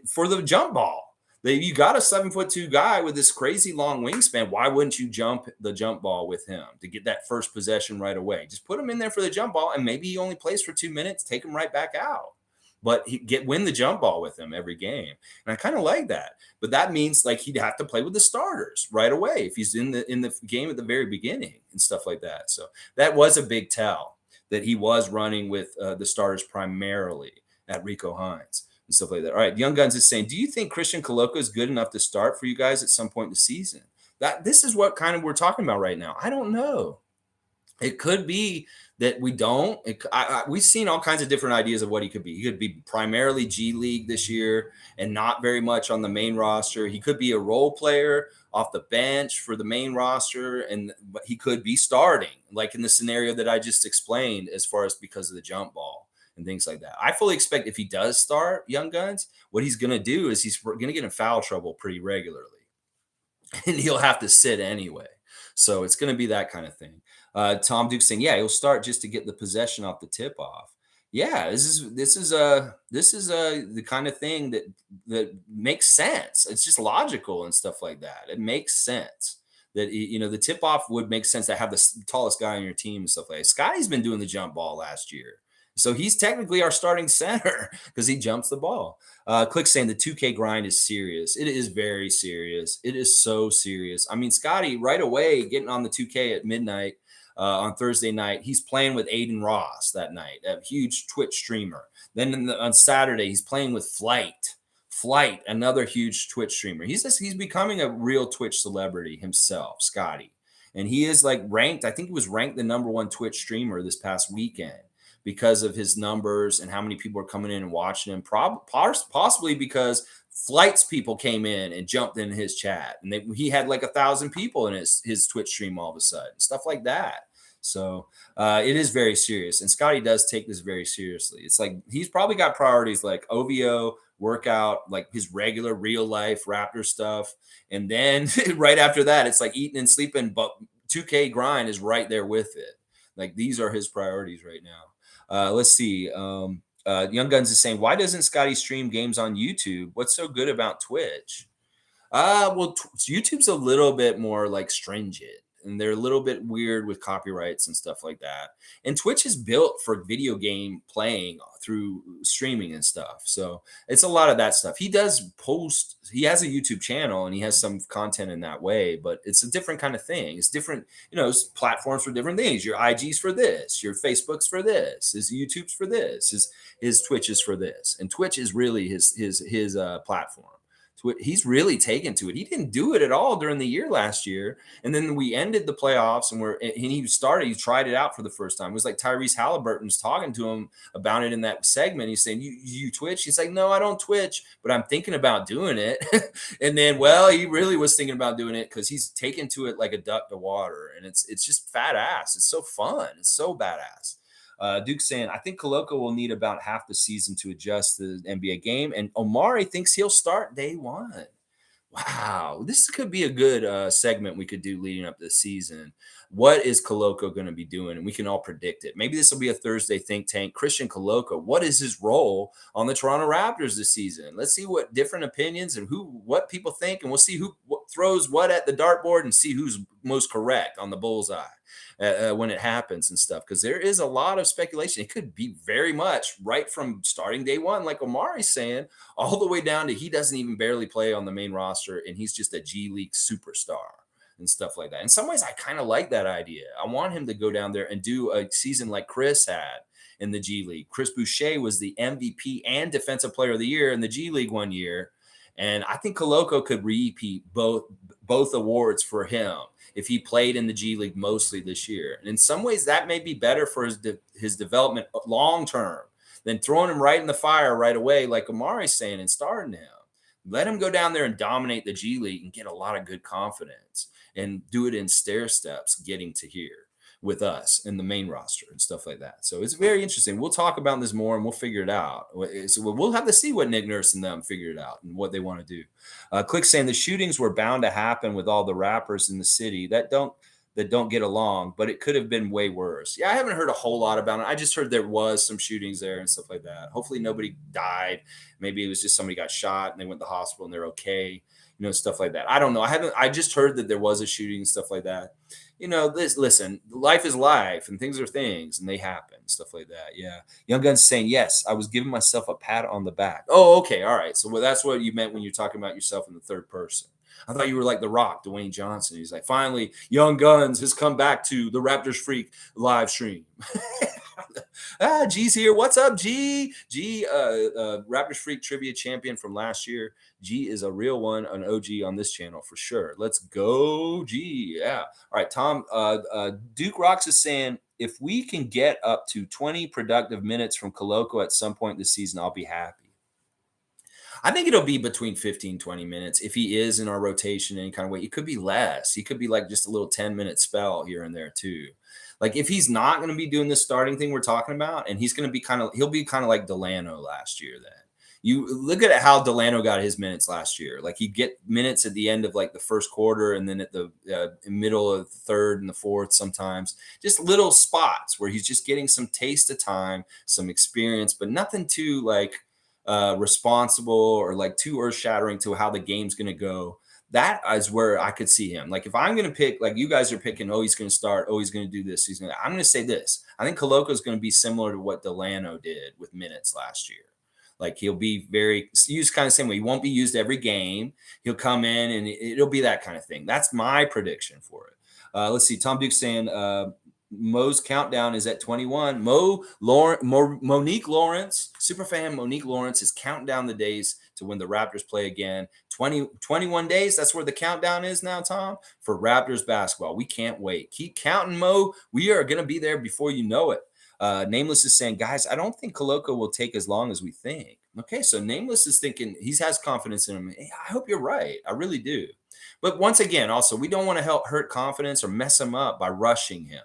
for the jump ball. That you got a 7'2" guy with this crazy long wingspan. Why wouldn't you jump the jump ball with him to get that first possession right away? Just put him in there for the jump ball, and maybe he only plays for 2 minutes. Take him right back out, but win the jump ball with him every game. And I kind of like that. But that means like he'd have to play with the starters right away if he's in the game at the very beginning and stuff like that. So that was a big tell that he was running with the starters primarily at Rico Hines and stuff like that. All right, Young Guns is saying, do you think Christian Koloko is good enough to start for you guys at some point in the season? That this is what kind of we're talking about right now. I don't know. It could be that we don't. We've seen all kinds of different ideas of what he could be. He could be primarily G League this year and not very much on the main roster. He could be a role player off the bench for the main roster, and but he could be starting, like in the scenario that I just explained, as far as because of the jump ball and things like that. I fully expect if he does start Young Guns, what he's going to do is he's going to get in foul trouble pretty regularly, and he'll have to sit anyway. So it's going to be that kind of thing. Tom Duke saying, yeah, he'll start just to get the possession off the tip off. Yeah, this is the kind of thing that makes sense. It's just logical and stuff like that. It makes sense that the tip off would make sense to have the tallest guy on your team and stuff like that. Scotty's been doing the jump ball last year. So he's technically our starting center because he jumps the ball. Click saying the 2K grind is serious. It is very serious. It is so serious. I mean, Scotty right away getting on the 2K at midnight on Thursday night. He's playing with Aiden Ross that night, a huge Twitch streamer. Then on Saturday, he's playing with Flight, another huge Twitch streamer. He's becoming a real Twitch celebrity himself, Scotty. And he is like ranked, I think he was ranked the #1 Twitch streamer this past weekend because of his numbers and how many people are coming in and watching him. Possibly because Flight's people came in and jumped in his chat, and he had like 1,000 people in his Twitch stream all of a sudden, stuff like that. So it is very serious, and Scotty does take this very seriously. It's like he's probably got priorities like OVO, workout, like his regular real life Raptor stuff, and then right after that, it's like eating and sleeping. But 2K grind is right there with it. Like these are his priorities right now. Let's see. Young Guns is saying, why doesn't Scotty stream games on YouTube? What's so good about Twitch? Well, YouTube's a little bit more like stringent, and they're a little bit weird with copyrights and stuff like that. And Twitch is built for video game playing through streaming and stuff. So it's a lot of that stuff. He does post, he has a YouTube channel and he has some content in that way, but it's a different kind of thing. It's different, platforms for different things. Your IG's for this, your Facebook's for this, his YouTube's for this, his Twitch is for this. And Twitch is really his platform. He's really taken to it. He didn't do it at all during the year last year. And then we ended the playoffs and he tried it out for the first time. It was like Tyrese Halliburton was talking to him about it in that segment. He's saying, you Twitch? He's like, no, I don't Twitch, but I'm thinking about doing it. And then, he really was thinking about doing it because he's taken to it like a duck to water. And it's just fat ass. It's so fun. It's so badass. Duke saying, I think Koloko will need about half the season to adjust to the NBA game, and Omari thinks he'll start day one. Wow, this could be a good segment we could do leading up to the season. What is Koloko going to be doing? And we can all predict it. Maybe this will be a Thursday think tank. Christian Koloko, what is his role on the Toronto Raptors this season? Let's see what different opinions and what people think, and we'll see who throws what at the dartboard and see who's most correct on the bullseye when it happens and stuff. Because there is a lot of speculation. It could be very much right from starting day one, like Omari's saying, all the way down to he doesn't even barely play on the main roster and he's just a G League superstar and stuff like that. In some ways, I kind of like that idea. I want him to go down there and do a season like Chris had in the G League. Chris Boucher was the MVP and Defensive Player of the Year in the G League one year. And I think Koloko could repeat both awards for him if he played in the G League mostly this year. And in some ways, that may be better for his development long term than throwing him right in the fire right away, like Omari's saying, and starting him. Let him go down there and dominate the G League and get a lot of good confidence and do it in stair steps, getting to here with us in the main roster and stuff like that. So it's very interesting. We'll talk about this more and we'll figure it out. So we'll have to see what Nick Nurse and them figure it out and what they want to do. Click saying the shootings were bound to happen with all the rappers in the city. That don't that don't get along, but it could have been way worse. Yeah, I haven't heard a whole lot about it. I just heard there was some shootings there and stuff like that. Hopefully nobody died. Maybe it was just somebody got shot and they went to the hospital and they're okay. Stuff like that. I don't know. I just heard that there was a shooting and stuff like that. Listen, life is life and things are things and they happen, stuff like that. Yeah. Young Gun's saying, yes, I was giving myself a pat on the back. Oh, okay. All right. So that's what you meant when you're talking about yourself in the third person. I thought you were like The Rock, Dwayne Johnson. He's like, finally, Young Guns has come back to the Raptors Freak live stream. G's here. What's up, G? G, Raptors Freak trivia champion from last year. G is a real one, an OG on this channel for sure. Let's go, G. Yeah. All right, Tom. Duke Rocks is saying, if we can get up to 20 productive minutes from Koloko at some point this season, I'll be happy. I think it'll be between 15, 20 minutes. If he is in our rotation in any kind of way, it could be less. He could be like just a little 10-minute spell here and there too. Like if he's not going to be doing this starting thing we're talking about, and he's going to be he'll be kind of like Delano last year then. You look at how Delano got his minutes last year. Like he'd get minutes at the end of like the first quarter and then at the middle of the third and the fourth sometimes. Just little spots where he's just getting some taste of time, some experience, but nothing too like responsible or like too earth shattering to how the game's going to go. That is where I could see him. Like if I'm going to pick, like you guys are picking, oh, he's going to start, oh, he's going to do this. I'm going to say this. I think Koloko is going to be similar to what Delano did with minutes last year. Like he'll be very used kind of same way. He won't be used every game. He'll come in and it'll be that kind of thing. That's my prediction for it. Let's see. Tom Duke saying Mo's countdown is at 21. Monique Lawrence, super fan Monique Lawrence is counting down the days to when the Raptors play again. 21 days. That's where the countdown is now, Tom, for Raptors basketball. We can't wait. Keep counting, Mo. We are going to be there before you know it. Nameless is saying, guys, I don't think Koloko will take as long as we think. Okay, so Nameless is thinking he has confidence in him. Hey, I hope you're right. I really do. But once again, also, we don't want to hurt confidence or mess him up by rushing him.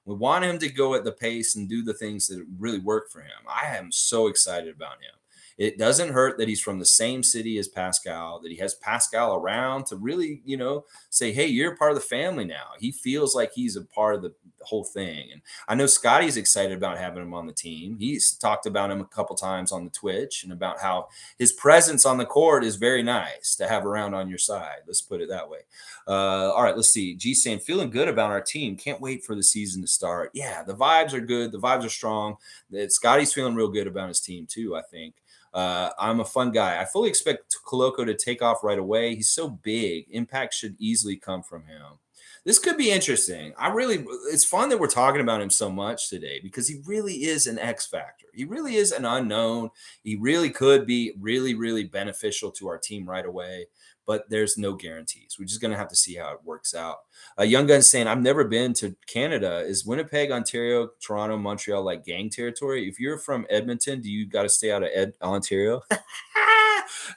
We want him to go at the pace and do the things that really work for him. I am so excited about him. It doesn't hurt that he's from the same city as Pascal, that he has Pascal around to really, say, hey, you're part of the family now. He feels like he's a part of the whole thing. And I know Scotty's excited about having him on the team. He's talked about him a couple times on the Twitch and about how his presence on the court is very nice to have around on your side. Let's put it that way. All right, let's see. G saying, feeling good about our team. Can't wait for the season to start. Yeah, the vibes are good. The vibes are strong. Scotty's feeling real good about his team too, I think. I'm a fun guy. I fully expect Koloko to take off right away. He's so big. Impact should easily come from him. This could be interesting. It's fun that we're talking about him so much today because he really is an X factor. He really is an unknown. He really could be really, really beneficial to our team right away, but there's no guarantees. We're just going to have to see how it works out. Young Gun's saying, I've never been to Canada. Is Winnipeg, Ontario, Toronto, Montreal like gang territory? If you're from Edmonton, do you got to stay out of Ontario?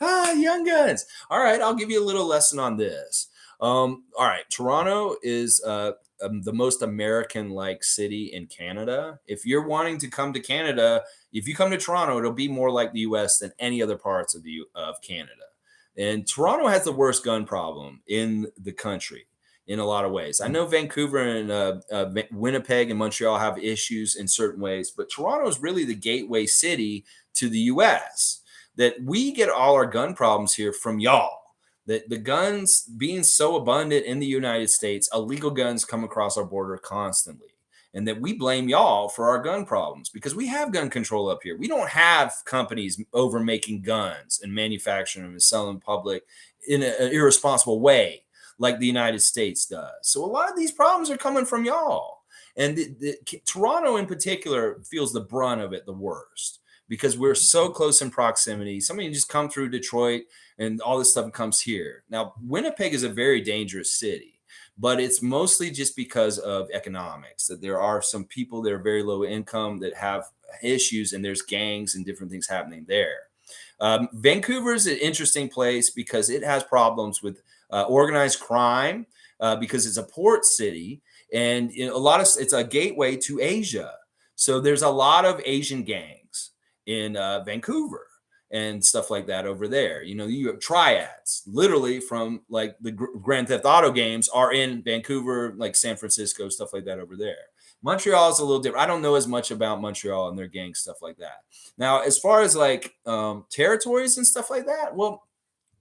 Young Guns. All right, I'll give you a little lesson on this. All right, Toronto is the most American-like city in Canada. If you're wanting to come to Canada, if you come to Toronto, it'll be more like the U.S. than any other parts of Canada. And Toronto has the worst gun problem in the country in a lot of ways. I know Vancouver and Winnipeg and Montreal have issues in certain ways, but Toronto is really the gateway city to the U.S. That we get all our gun problems here from y'all. That the guns being so abundant in the United States, illegal guns come across our border constantly. And that we blame y'all for our gun problems because we have gun control up here. We don't have companies over making guns and manufacturing them and selling them public in an irresponsible way like the United States does. So a lot of these problems are coming from y'all. And Toronto in particular feels the brunt of it the worst because we're so close in proximity. Somebody just come through Detroit and all this stuff comes here. Now, Winnipeg is a very dangerous city, but it's mostly just because of economics, that there are some people that are very low income that have issues and there's gangs and different things happening there. Vancouver is an interesting place because it has problems with organized crime because it's a port city and it's a gateway to Asia. So there's a lot of Asian gangs in Vancouver. and stuff like that over there. You have triads, literally from like the Grand Theft Auto games are in Vancouver, like San Francisco, stuff like that over there. Montreal is a little different. I don't know as much about Montreal and their gang stuff like that. Now, as far as like territories and stuff like that, well,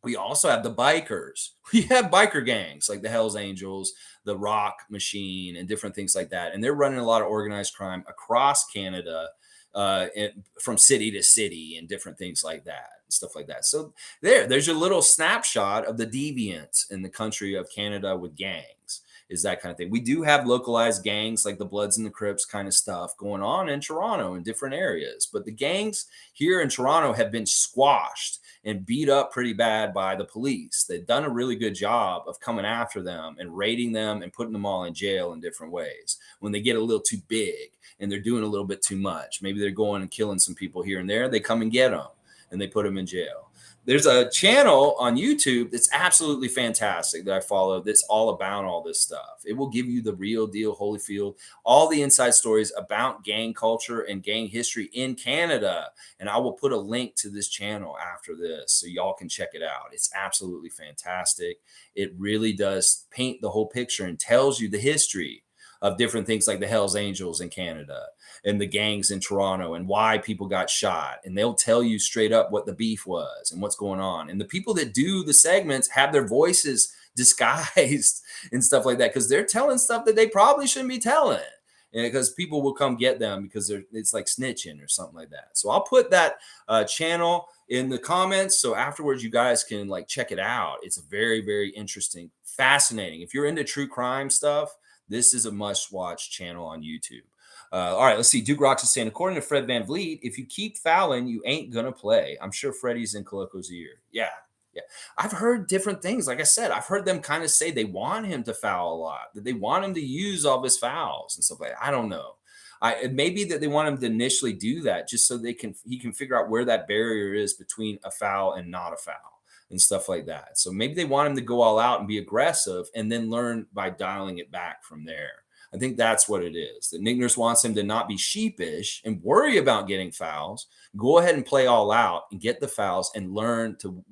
we also have the bikers. We have biker gangs like the Hells Angels, the Rock Machine, and different things like that. And they're running a lot of organized crime across Canada, from city to city, and different things like that, and stuff like that. So there's your little snapshot of the deviance in the country of Canada with gangs. Is that kind of thing. We do have localized gangs like the Bloods and the Crips kind of stuff going on in Toronto in different areas. But the gangs here in Toronto have been squashed and beat up pretty bad by the police. They've done a really good job of coming after them and raiding them and putting them all in jail in different ways when they get a little too big and they're doing a little bit too much. Maybe they're going and killing some people here and there. They come and get them and they put them in jail. There's a channel on YouTube that's absolutely fantastic that I follow that's all about all this stuff. It will give you the real deal, Holyfield, all the inside stories about gang culture and gang history in Canada. And I will put a link to this channel after this so y'all can check it out. It's absolutely fantastic. It really does paint the whole picture and tells you the history of different things like the Hells Angels in Canada and the gangs in Toronto and why people got shot. And they'll tell you straight up what the beef was and what's going on. And the people that do the segments have their voices disguised and stuff like that because they're telling stuff that they probably shouldn't be telling. And because people will come get them because it's like snitching or something like that. So I'll put that channel in the comments. So afterwards, you guys can like check it out. It's very, very interesting, fascinating. If you're into true crime stuff, this is a must-watch channel on YouTube. All right, let's see. Duke Rocks is saying, according to Fred Van Vliet, if you keep fouling, you ain't going to play. I'm sure Freddie's in Coloco's ear. Yeah. I've heard different things. Like I said, I've heard them kind of say they want him to foul a lot, that they want him to use all his fouls and stuff like that. I don't know. It may be that they want him to initially do that just so he can figure out where that barrier is between a foul and not a foul and stuff like that. So maybe they want him to go all out and be aggressive and then learn by dialing it back from there. I think that's what it is. That Nick Nurse wants him to not be sheepish and worry about getting fouls. Go ahead and play all out and get the fouls and learn to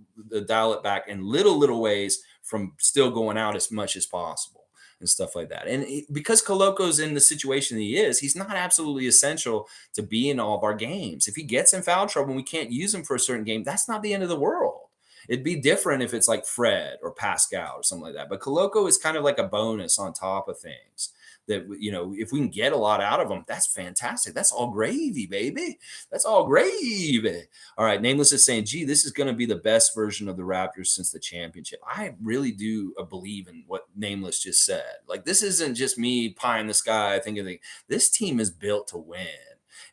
dial it back in little ways from still going out as much as possible and stuff like that. And because Coloco's in the situation he is, he's not absolutely essential to be in all of our games. If he gets in foul trouble and we can't use him for a certain game, that's not the end of the world. It'd be different if it's like Fred or Pascal or something like that. But Coloco is kind of like a bonus on top of things that, if we can get a lot out of them, that's fantastic. That's all gravy, baby. That's all gravy. All right. Nameless is saying, gee, this is going to be the best version of the Raptors since the championship. I really do believe in what Nameless just said. Like, this isn't just me pie in the sky thinking this team is built to win.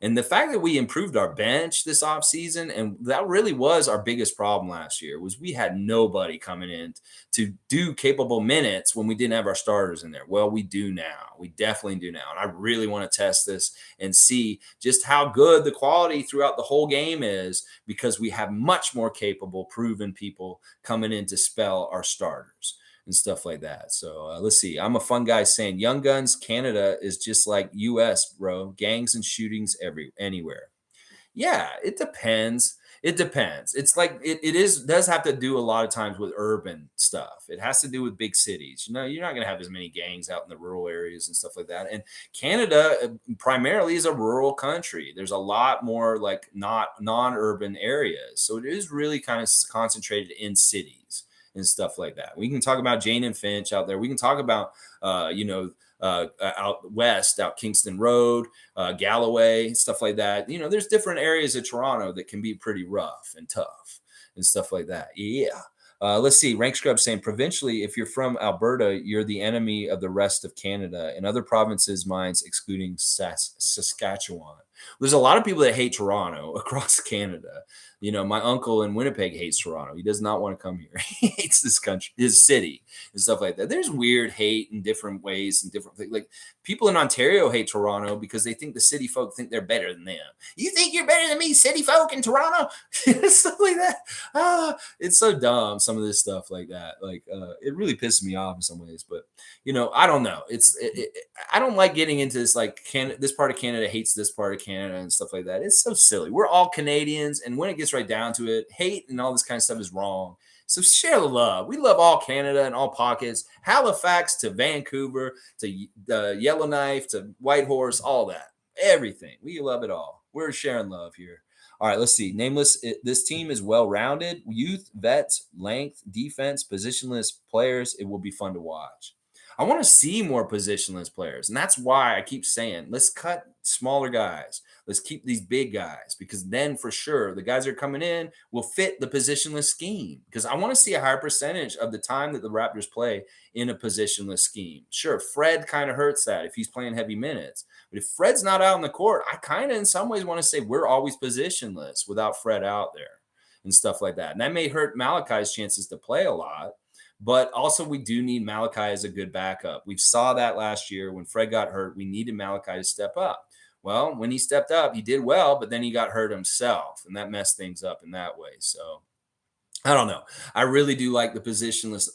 And the fact that we improved our bench this offseason, and that really was our biggest problem last year, was we had nobody coming in to do capable minutes when we didn't have our starters in there. Well, we do now. We definitely do now. And I really want to test this and see just how good the quality throughout the whole game is because we have much more capable, proven people coming in to spell our starters and stuff like that. So let's see. I'm a fun guy saying Young Guns Canada is just like US, bro. Gangs and shootings anywhere. Yeah, it depends. It depends. It's like does have to do a lot of times with urban stuff. It has to do with big cities. You're not going to have as many gangs out in the rural areas and stuff like that. And Canada primarily is a rural country. There's a lot more like non-urban areas. So it is really kind of concentrated in cities and stuff like that. We can talk about Jane and Finch out there. We can talk about, out west, out Kingston Road, Galloway, stuff like that. There's different areas of Toronto that can be pretty rough and tough and stuff like that. Yeah. Let's see. Rank Scrub saying, provincially, if you're from Alberta, you're the enemy of the rest of Canada. In other provinces, mines excluding Saskatchewan. There's a lot of people that hate Toronto across Canada. My uncle in Winnipeg hates Toronto. He does not want to come here. He hates this country, his city, and stuff like that. There's weird hate in different ways and different things. Like people in Ontario hate Toronto because they think the city folk think they're better than them. You think you're better than me, city folk in Toronto? Stuff like that. It's so dumb. Some of this stuff like that, like it really pisses me off in some ways. But I don't know. I don't like getting into this like this part of Canada hates this part of Canada and stuff like that. It's so silly. We're all Canadians, and when it gets right down to it, hate and all this kind of stuff is wrong. So share the love. We love all Canada and all pockets. Halifax to Vancouver to Yellowknife to Whitehorse, all that, everything. We love it all. We're sharing love here. All right, let's see. Nameless. This team is well rounded. Youth, vets, length, defense, positionless players. It will be fun to watch. I want to see more positionless players. And that's why I keep saying, let's cut smaller guys. Let's keep these big guys because then for sure the guys that are coming in will fit the positionless scheme. Because I want to see a higher percentage of the time that the Raptors play in a positionless scheme. Sure, Fred kind of hurts that if he's playing heavy minutes. But if Fred's not out on the court, I kind of in some ways want to say we're always positionless without Fred out there and stuff like that. And that may hurt Malachi's chances to play a lot. But also, we do need Malachi as a good backup. We saw that last year when Fred got hurt. We needed Malachi to step up. Well, when he stepped up, he did well, but then he got hurt himself, and that messed things up in that way. So I don't know. I really do like the positionless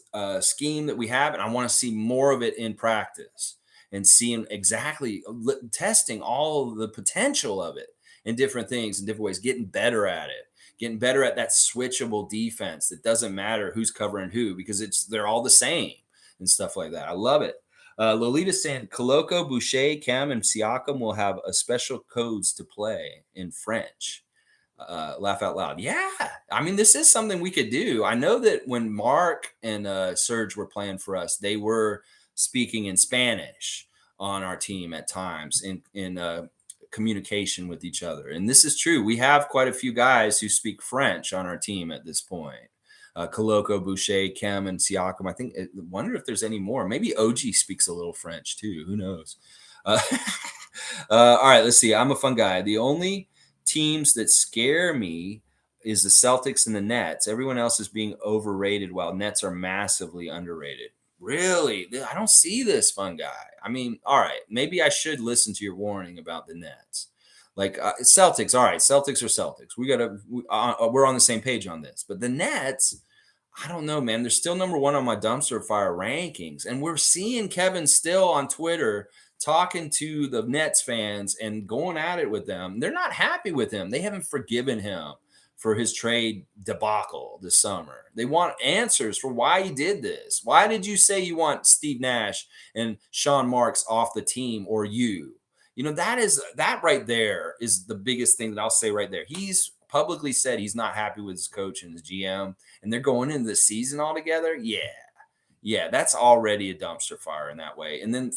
scheme that we have, and I want to see more of it in practice and seeing exactly testing all of the potential of it in different things in different ways, getting better at it, getting better at that switchable defense that doesn't matter who's covering who because they're all the same and stuff like that. I love it. Lolita's saying Koloko, Boucher, Cam, and Siakam will have a special codes to play in French. Laugh out loud. Yeah, I mean, this is something we could do. I know that when Mark and Serge were playing for us, they were speaking in Spanish on our team at times in communication with each other. And this is true. We have quite a few guys who speak French on our team at this point. Koloko, Boucher, Kem, and Siakam. I wonder if there's any more. Maybe OG speaks a little French too. Who knows? All right, let's see. I'm a fun guy. The only teams that scare me is the Celtics and the Nets. Everyone else is being overrated while Nets are massively underrated. Really? I don't see this, fun guy. I mean, all right, maybe I should listen to your warning about the Nets. Like Celtics, all right, Celtics are Celtics. We're on the same page on this. But the Nets, I don't know, man. They're still number one on my dumpster fire rankings. And we're seeing Kevin still on Twitter talking to the Nets fans and going at it with them. They're not happy with him. They haven't forgiven him for his trade debacle this summer. They want answers for why he did this. Why did you say you want Steve Nash and Sean Marks off the team or you? That right there is the biggest thing that I'll say right there. He's publicly said he's not happy with his coach and his GM, and they're going into the season all together. Yeah, that's already a dumpster fire in that way. And then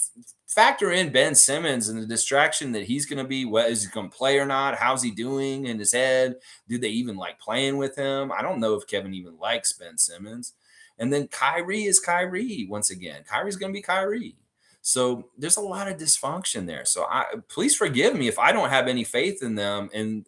factor in Ben Simmons and the distraction that he's going to be. What is he going to play or not? How's he doing in his head? Do they even like playing with him? I don't know if Kevin even likes Ben Simmons. And then Kyrie is Kyrie once again. Kyrie's going to be Kyrie. So there's a lot of dysfunction there. So please forgive me if I don't have any faith in them, and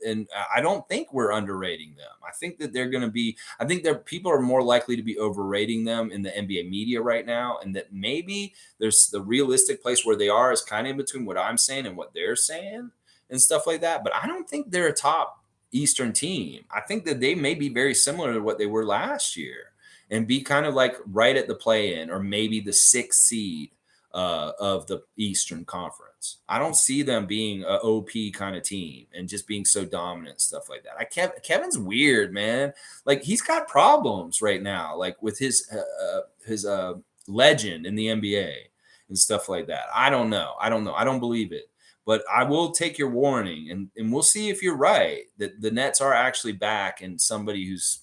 I don't think we're underrating them. I think that they're going to be. I think that people are more likely to be overrating them in the NBA media right now, and that maybe there's the realistic place where they are is kind of in between what I'm saying and what they're saying and stuff like that. But I don't think they're a top Eastern team. I think that they may be very similar to what they were last year and be kind of like right at the play-in or maybe the 6th seed of the Eastern Conference. I don't see them being an OP kind of team and just being so dominant and stuff like that. Kevin's weird, man. Like he's got problems right now, like with his legend in the NBA and stuff like that. I don't know. I don't believe it. But I will take your warning, and we'll see if you're right that the Nets are actually back and somebody who's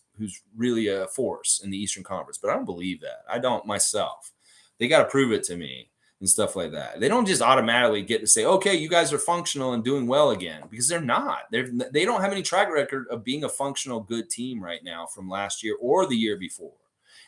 really a force in the Eastern Conference. But I don't believe that. I don't myself. They got to prove it to me and stuff like that. They don't just automatically get to say, okay, you guys are functional and doing well again, because they're not. They don't have any track record of being a functional good team right now from last year or the year before.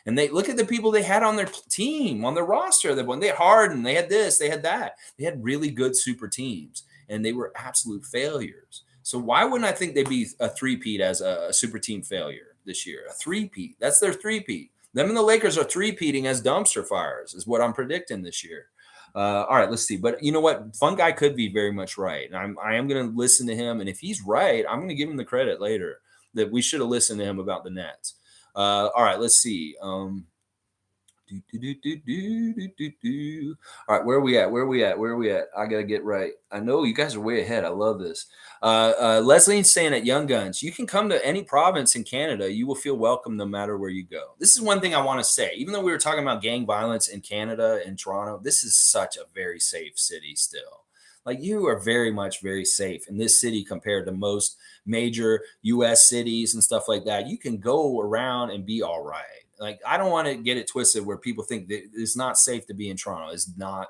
And they look at the people they had on their team, on their roster. They had Harden, they had this, they had that. They had really good super teams, and they were absolute failures. So why wouldn't I think they'd be a three-peat as a super team failure this year? A three-peat. That's their three-peat. Them and the Lakers are three-peating as dumpster fires is what I'm predicting this year. All right, let's see. But you know what? Fun guy could be very much right. And I am going to listen to him. And if he's right, I'm going to give him the credit later. that we should have listened to him about the Nets. All right, let's see. Do, do, do, do, do, do, do, do. All right, where are we at? Where are we at? Where are we at? I gotta get right. I know you guys are way ahead. I love this. Leslie's saying at Young Guns, you can come to any province in Canada. You will feel welcome no matter where you go. This is one thing I want to say. Even though we were talking about gang violence in Canada and Toronto, this is such a very safe city still. Like you are very much very safe in this city compared to most major US cities and stuff like that. You can go around and be all right. Like I don't want to get it twisted where people think that it's not safe to be in Toronto. It's not.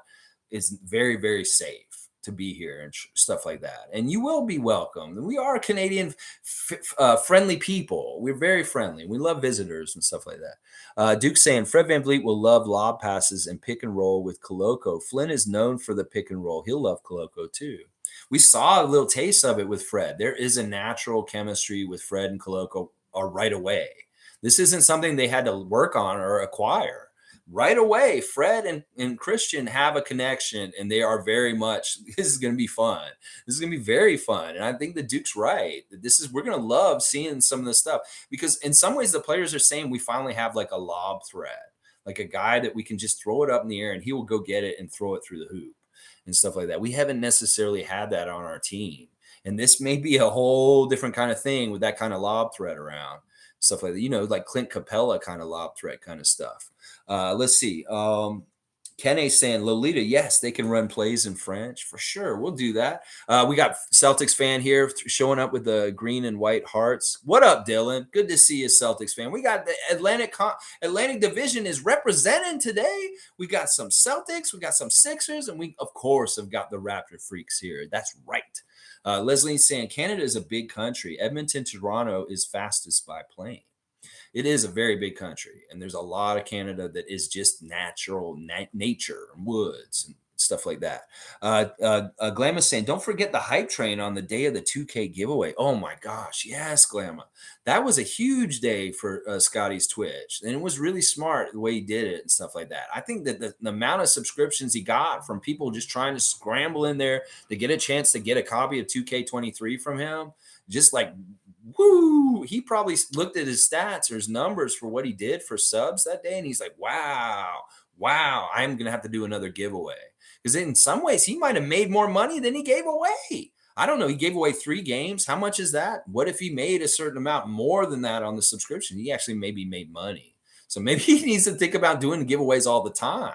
It's very very safe to be here and stuff like that. And you will be welcomed. And we are Canadian friendly people. We're very friendly. We love visitors and stuff like that. Duke saying Fred VanVleet will love lob passes and pick and roll with Koloko. Flynn is known for the pick and roll. He'll love Koloko too. We saw a little taste of it with Fred. There is a natural chemistry with Fred and Koloko right away. This isn't something they had to work on or acquire. Right away, Fred and Christian have a connection, and they are very much, this is going to be fun. This is going to be very fun. And I think the Duke's right. We're going to love seeing some of this stuff because in some ways the players are saying we finally have like a lob threat, like a guy that we can just throw it up in the air and he will go get it and throw it through the hoop and stuff like that. We haven't necessarily had that on our team. And this may be a whole different kind of thing with that kind of lob threat around. Stuff like that, like Clint Capella kind of lob threat kind of stuff. Let's see. Kenny saying Lolita, yes, they can run plays in French for sure. We'll do that. We got Celtics fan here showing up with the green and white hearts. What up, Dylan? Good to see you, Celtics fan. We got the Atlantic Division is representing today. We got some Celtics, we got some Sixers, and we of course have got the Raptor freaks here. That's right. Leslie's saying Canada is a big country. Edmonton to Toronto is fastest by plane. It is a very big country, and there's a lot of Canada that is just natural nature and woods and stuff like that. Glamma is saying, don't forget the hype train on the day of the 2K giveaway. Oh my gosh, yes, Glamma. That was a huge day for Scotty's Twitch, and it was really smart the way he did it and stuff like that. I think that the amount of subscriptions he got from people just trying to scramble in there to get a chance to get a copy of 2K23 from him, just like woo, he probably looked at his stats or his numbers for what he did for subs that day. And he's like, wow, I'm going to have to do another giveaway. Because in some ways, he might have made more money than he gave away. I don't know. He gave away 3 games. How much is that? What if he made a certain amount more than that on the subscription? He actually maybe made money. So maybe he needs to think about doing giveaways all the time.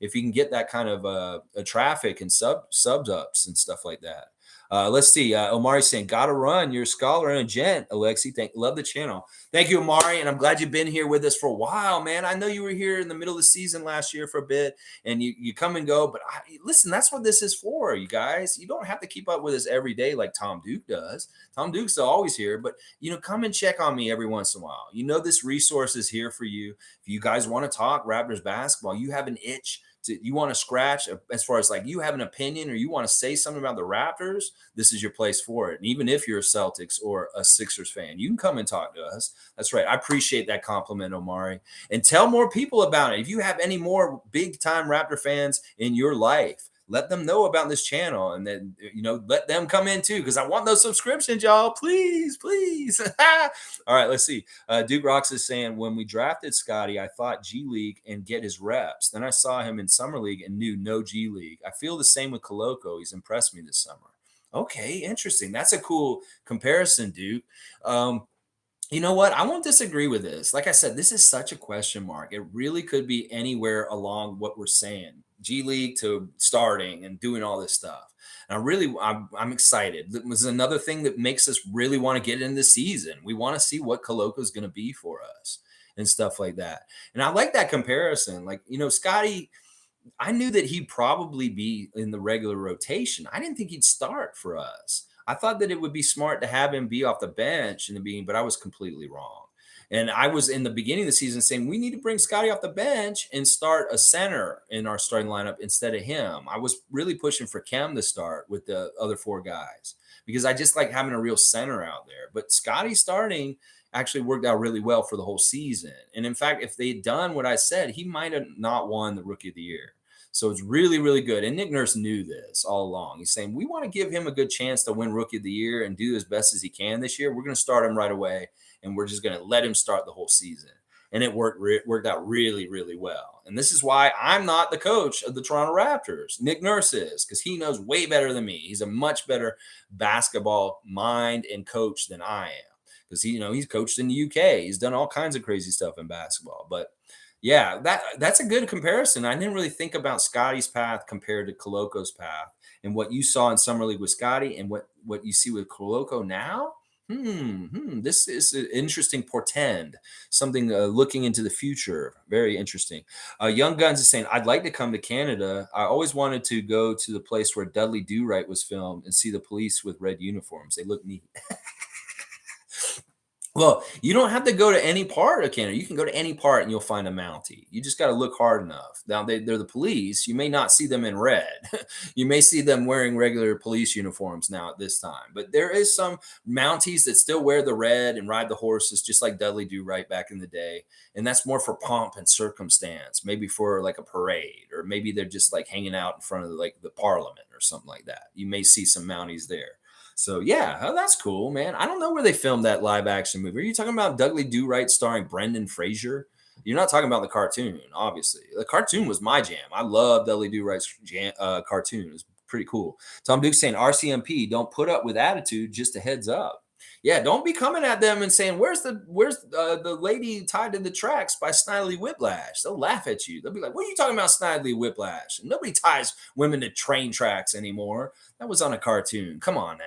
If he can get that kind of a traffic and subs ups and stuff like that. Let's see. Omari saying, gotta run. You're a scholar and a gent, Alexi. Love the channel. Thank you, Omari. And I'm glad you've been here with us for a while, man. I know you were here in the middle of the season last year for a bit and you come and go. But listen, that's what this is for, you guys. You don't have to keep up with us every day like Tom Duke does. Tom Duke's always here. But, come and check on me every once in a while. This resource is here for you. If you guys want to talk Raptors basketball, you have an itch. You want to scratch as far as like you have an opinion or you want to say something about the Raptors, this is your place for it. And even if you're a Celtics or a Sixers fan, you can come and talk to us. That's right. I appreciate that compliment, Omari. And tell more people about it. If you have any more big time Raptor fans in your life, let them know about this channel and then, let them come in too. Cause I want those subscriptions, y'all. Please. All right, let's see. Duke Rocks is saying, when we drafted Scotty, I thought G League and get his reps. Then I saw him in Summer League and knew no G League. I feel the same with Koloko. He's impressed me this summer. Okay, interesting. That's a cool comparison, Duke. You know what? I won't disagree with this. Like I said, this is such a question mark. It really could be anywhere along what we're saying. G League to starting and doing all this stuff. And I'm excited. It was another thing that makes us really want to get into the season. We want to see what Koloko is going to be for us and stuff like that. And I like that comparison. Like, Scotty, I knew that he'd probably be in the regular rotation. I didn't think he'd start for us. I thought that it would be smart to have him be off the bench in the beginning, but I was completely wrong. And I was in the beginning of the season saying we need to bring Scotty off the bench and start a center in our starting lineup instead of him. I was really pushing for Kem to start with the other 4 guys because I just like having a real center out there. But Scotty starting actually worked out really well for the whole season. And in fact, if they'd done what I said, he might have not won the Rookie of the Year. So it's really, really good. And Nick Nurse knew this all along. He's saying, we want to give him a good chance to win Rookie of the Year and do as best as he can this year. We're going to start him right away, and we're just going to let him start the whole season. And it worked out really, really well. And this is why I'm not the coach of the Toronto Raptors. Nick Nurse is, because he knows way better than me. He's a much better basketball mind and coach than I am, because he's coached in the UK. He's done all kinds of crazy stuff in basketball. But yeah, that's a good comparison. I didn't really think about Scotty's path compared to Coloco's path, and what you saw in summer league with Scotty and what you see with Coloco now. This is an interesting portend, something looking into the future. Very interesting. Young Guns is saying, I'd like to come to Canada. I always wanted to go to the place where Dudley Do-Right was filmed and see the police with red uniforms. They look neat. Well, you don't have to go to any part of Canada. You can go to any part and you'll find a Mountie. You just got to look hard enough. Now, they're the police. You may not see them in red. You may see them wearing regular police uniforms now at this time. But there is some Mounties that still wear the red and ride the horses, just like Dudley Do-Right back in the day. And that's more for pomp and circumstance, maybe for like a parade, or maybe they're just like hanging out in front of like the Parliament or something like that. You may see some Mounties there. So yeah, oh, that's cool, man. I don't know where they filmed that live action movie. Are you talking about Dudley Do-Right starring Brendan Fraser? You're not talking about the cartoon, obviously. The cartoon was my jam. I love Dudley Do-Right's cartoon. It was pretty cool. Tom Duke saying RCMP, don't put up with attitude. Just a heads up. Yeah, don't be coming at them and saying, where's the lady tied to the tracks by Snidely Whiplash? They'll laugh at you. They'll be like, what are you talking about, Snidely Whiplash? And nobody ties women to train tracks anymore. That was on a cartoon. Come on now.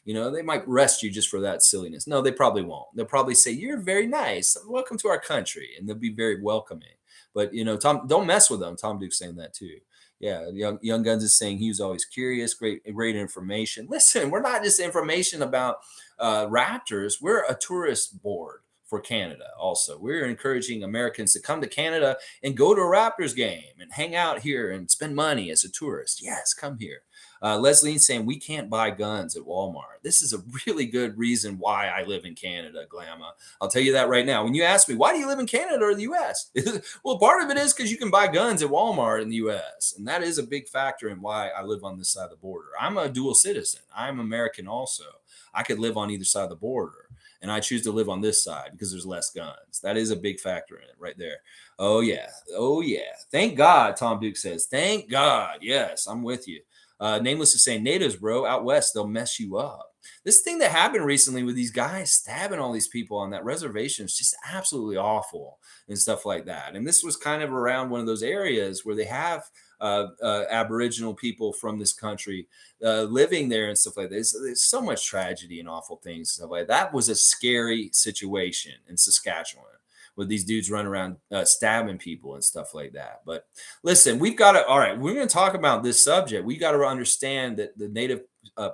They might arrest you just for that silliness. No, they probably won't. They'll probably say, you're very nice. Welcome to our country. And they'll be very welcoming. But, Tom, don't mess with them. Tom Duke's saying that too. Yeah, Young Guns is saying he was always curious. Great information. Listen, we're not just information about Raptors. We're a tourist board for Canada also. We're encouraging Americans to come to Canada and go to a Raptors game and hang out here and spend money as a tourist. Yes, come here. Leslie's saying we can't buy guns at Walmart. This is a really good reason why I live in Canada, Glamma. I'll tell you that right now. When you ask me, why do you live in Canada or the U.S.? Well, part of it is because you can buy guns at Walmart in the U.S. And that is a big factor in why I live on this side of the border. I'm a dual citizen. I'm American also. I could live on either side of the border. And I choose to live on this side because there's less guns. That is a big factor in it right there. Oh, yeah. Oh, yeah. Thank God, Tom Duke says. Thank God. Yes, I'm with you. Nameless is saying, natives, bro, out west, they'll mess you up. This thing that happened recently with these guys stabbing all these people on that reservation is just absolutely awful and stuff like that. And this was kind of around one of those areas where they have Aboriginal people from this country living there and stuff like that. There's so much tragedy and awful things and stuff like that. That was a scary situation in Saskatchewan, with these dudes running around stabbing people and stuff like that. But listen, we've got to, all right, we're going to talk about this subject. We got to understand that the native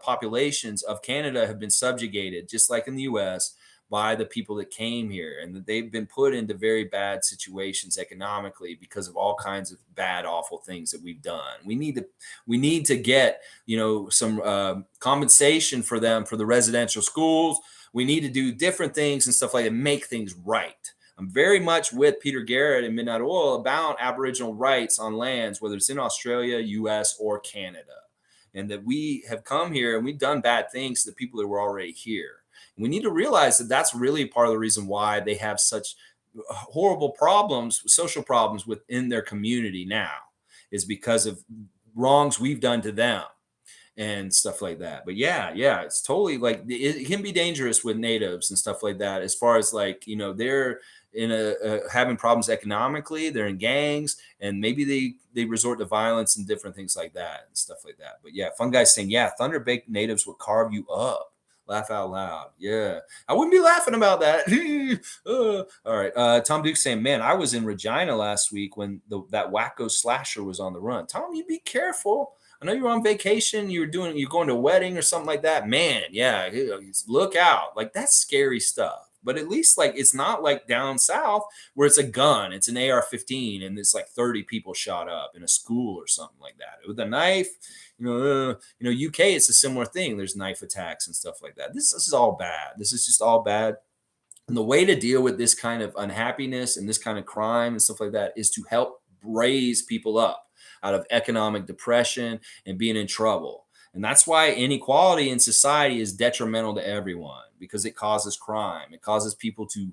populations of Canada have been subjugated, just like in the US, by the people that came here, and that they've been put into very bad situations economically because of all kinds of bad, awful things that we've done. We need to get, some compensation for them for the residential schools. We need to do different things and stuff like that, make things right. I'm very much with Peter Garrett and Midnight Oil about Aboriginal rights on lands, whether it's in Australia, US, or Canada. And that we have come here and we've done bad things to the people that were already here. And we need to realize that that's really part of the reason why they have such horrible problems, social problems within their community now, is because of wrongs we've done to them and stuff like that. But yeah, it's totally like it can be dangerous with natives and stuff like that, as far as like, they're in having problems economically, they're in gangs, and maybe they resort to violence and different things like that and stuff like that. But yeah, Fun Guy's saying, yeah, Thunder Baked natives would carve you up. Laugh out loud. Yeah, I wouldn't be laughing about that. All right. Tom Duke saying, man, I was in Regina last week when that wacko slasher was on the run. Tom, you be careful. I know you're on vacation. You're going to a wedding or something like that. Man, yeah, look out. Like, that's scary stuff. But at least, like, it's not like down south where it's a gun. It's an AR-15 and it's like 30 people shot up in a school or something like that with a knife. UK, it's a similar thing. There's knife attacks and stuff like that. This is all bad. This is just all bad. And the way to deal with this kind of unhappiness and this kind of crime and stuff like that is to help raise people up. out of economic depression and being in trouble. And that's why inequality in society is detrimental to everyone because it causes crime. It causes people to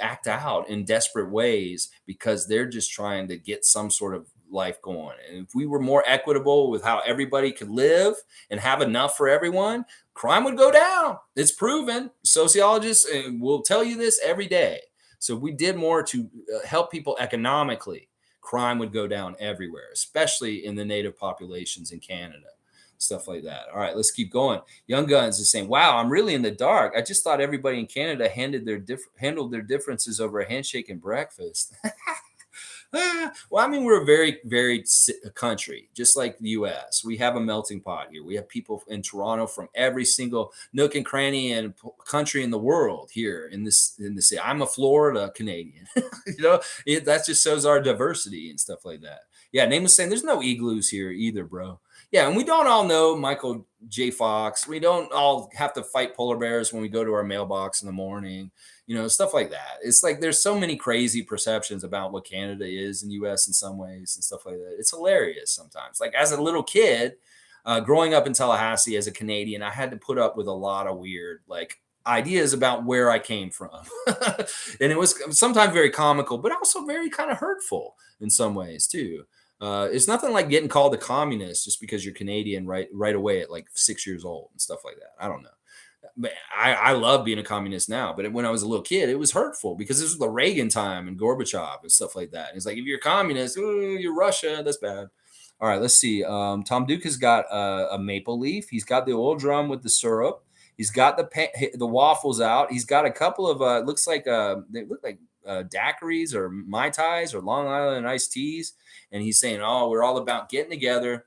act out in desperate ways because they're just trying to get some sort of life going. And if we were more equitable with how everybody could live and have enough for everyone, crime would go down. It's proven. Sociologists will tell you this every day. So if we did more to help people economically, crime would go down everywhere, especially in the native populations in Canada. Stuff like that. All right, let's keep going. Young Guns is saying, "Wow, I'm really in the dark. I just thought everybody in Canada handled their differences over a handshake and breakfast." Well, I mean, we're a very varied country, just like the U.S. We have a melting pot here. We have people in Toronto from every single nook and cranny and country in the world here in the city. I'm a Florida Canadian. That just shows our diversity and stuff like that. Yeah, Name was saying there's no igloos here either, bro. Yeah, and we don't all know Michael J. Fox. We don't all have to fight polar bears when we go to our mailbox in the morning, stuff like that. It's like there's so many crazy perceptions about what Canada is in US in some ways and stuff like that. It's hilarious sometimes. Like as a little kid, growing up in Tallahassee as a Canadian, I had to put up with a lot of weird ideas about where I came from. And it was sometimes very comical, but also very kind of hurtful in some ways too. It's nothing like getting called a communist just because you're Canadian right away at like 6 years old and stuff like that. I don't know. But I love being a communist now, but when I was a little kid, it was hurtful because this was the Reagan time and Gorbachev and stuff like that. And it's like, if you're a communist, ooh, you're Russia, that's bad. All right, let's see. Tom Duke has got a maple leaf. He's got the oil drum with the syrup. He's got the waffles out. He's got a couple of they look like daiquiris or Mai Tais or Long Island iced teas. And he's saying, oh, we're all about getting together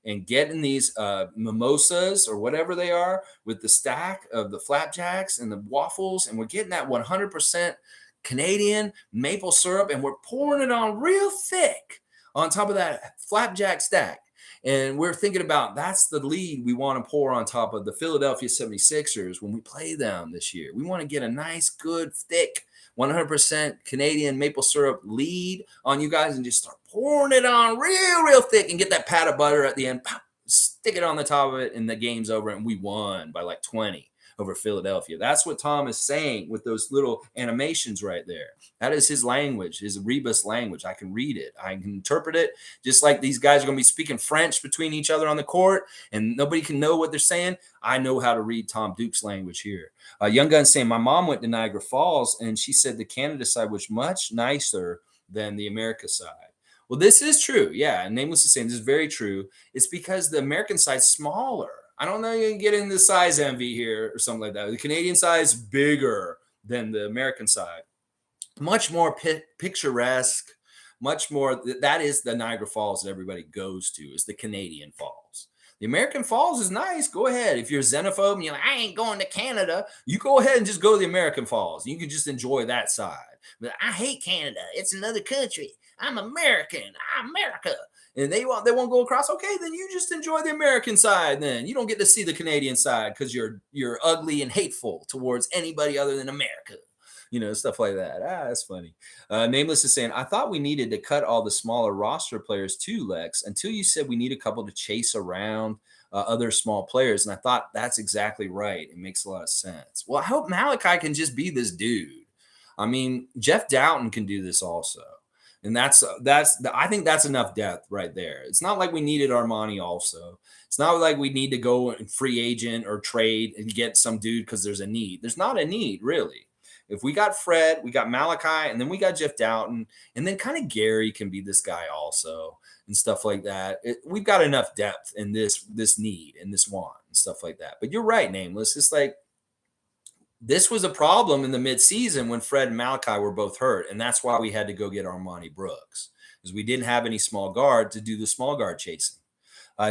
and getting these mimosas or whatever they are with the stack of the flapjacks and the waffles. And we're getting that 100% Canadian maple syrup and we're pouring it on real thick on top of that flapjack stack. And we're thinking about that's the lead we want to pour on top of the Philadelphia 76ers when we play them this year. We want to get a nice, good, thick 100% Canadian maple syrup lead on you guys and just start pouring it on real thick and get that pat of butter at the end. Pop, stick it on the top of it and the game's over and we won by like 20 over Philadelphia. That's what Tom is saying with those little animations right there. That is his language, his rebus language. I can read it. I can interpret it just like these guys are going to be speaking French between each other on the court and nobody can know what they're saying. I know how to read Tom Duke's language here. Young Gun saying, my mom went to Niagara Falls and she said the Canada side was much nicer than the America side. Well, this is true. Yeah. And Nameless is saying this is very true. It's because the American side's smaller. I don't know, you can get into size envy here or something like that. The Canadian side is bigger than the American side. Much more picturesque, much more. That is the Niagara Falls that everybody goes to, is the Canadian Falls. The American Falls is nice. Go ahead. If you're xenophobe and you're like, I ain't going to Canada, you go ahead and just go to the American Falls. You can just enjoy that side. But I hate Canada. It's another country. I'm American. I'm America. And they won't go across. Okay, then you just enjoy the American side. Then you don't get to see the Canadian side because you're ugly and hateful towards anybody other than America. Stuff like that. That's funny. Nameless is saying, I thought we needed to cut all the smaller roster players too, Lex, until you said we need a couple to chase around other small players. And I thought that's exactly right. It makes a lot of sense. Well, I hope Malachi can just be this dude. I mean, Jeff Doughton can do this also. And I think that's enough depth right there. It's not like we needed Armani also. It's not like we need to go and free agent or trade and get some dude because there's a need. There's not a need, really. If we got Fred, we got Malachi, and then we got Jeff Doughton, and then kind of Gary can be this guy also and stuff like that. We've got enough depth in this need and this want and stuff like that. But you're right, Nameless. It's like this was a problem in the midseason when Fred and Malachi were both hurt, and that's why we had to go get Armani Brooks, because we didn't have any small guard to do the small guard chasing.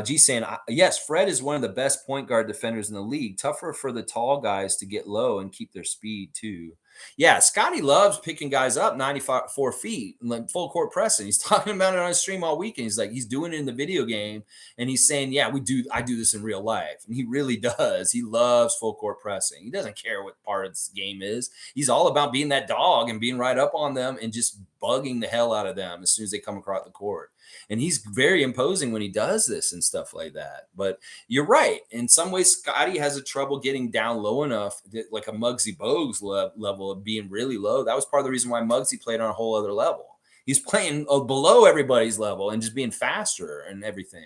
G saying, yes, Fred is one of the best point guard defenders in the league. Tougher for the tall guys to get low and keep their speed too. Yeah, Scotty loves picking guys up 94 feet, like full court pressing. He's talking about it on his stream all weekend. He's like, he's doing it in the video game. And he's saying, yeah, I do this in real life. And he really does. He loves full court pressing. He doesn't care what part of this game is. He's all about being that dog and being right up on them and just bugging the hell out of them as soon as they come across the court. And he's very imposing when he does this and stuff like that. But you're right. In some ways, Scotty has a trouble getting down low enough, that, like a Muggsy Bogues level of being really low. That was part of the reason why Muggsy played on a whole other level. He's playing below everybody's level and just being faster and everything.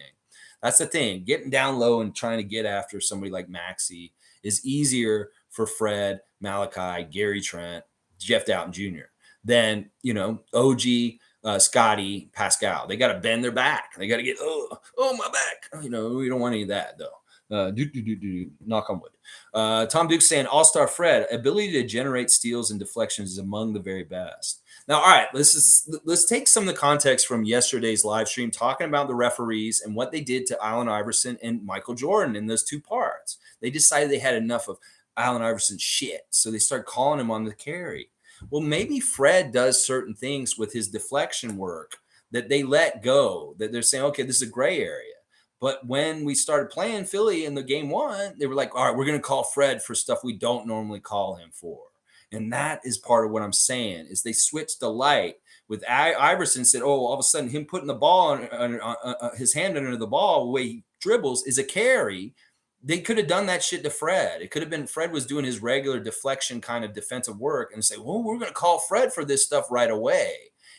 That's the thing. Getting down low and trying to get after somebody like Maxey is easier for Fred, Malachi, Gary Trent, Jeff Doughton Jr. than, OG, Scotty, Pascal. They got to bend their back. They got to get, oh, my back. We don't want any of that, though. Knock on wood. Tom Duke saying, All-Star Fred, ability to generate steals and deflections is among the very best. Now, all right, let's take some of the context from yesterday's live stream, talking about the referees and what they did to Allen Iverson and Michael Jordan in those two parts. They decided they had enough of Allen Iverson's shit, so they started calling him on the carry. Well, maybe Fred does certain things with his deflection work that they let go, that they're saying, okay, this is a gray area. But when we started playing Philly in the game one, they were like, all right, we're going to call Fred for stuff we don't normally call him for. And that is part of what I'm saying, is they switched the light with Iverson. Said, oh, all of a sudden him putting the ball on his hand under the ball, the way he dribbles, is a carry. They could have done that shit to Fred. It could have been Fred was doing his regular deflection kind of defensive work and say, well, we're going to call Fred for this stuff right away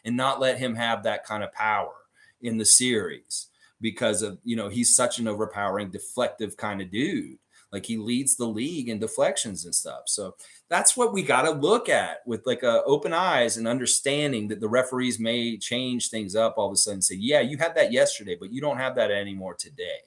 and not let him have that kind of power in the series because of, he's such an overpowering deflective kind of dude. Like he leads the league in deflections and stuff. So that's what we got to look at with like open eyes and understanding that the referees may change things up all of a sudden and say, yeah, you had that yesterday, but you don't have that anymore today.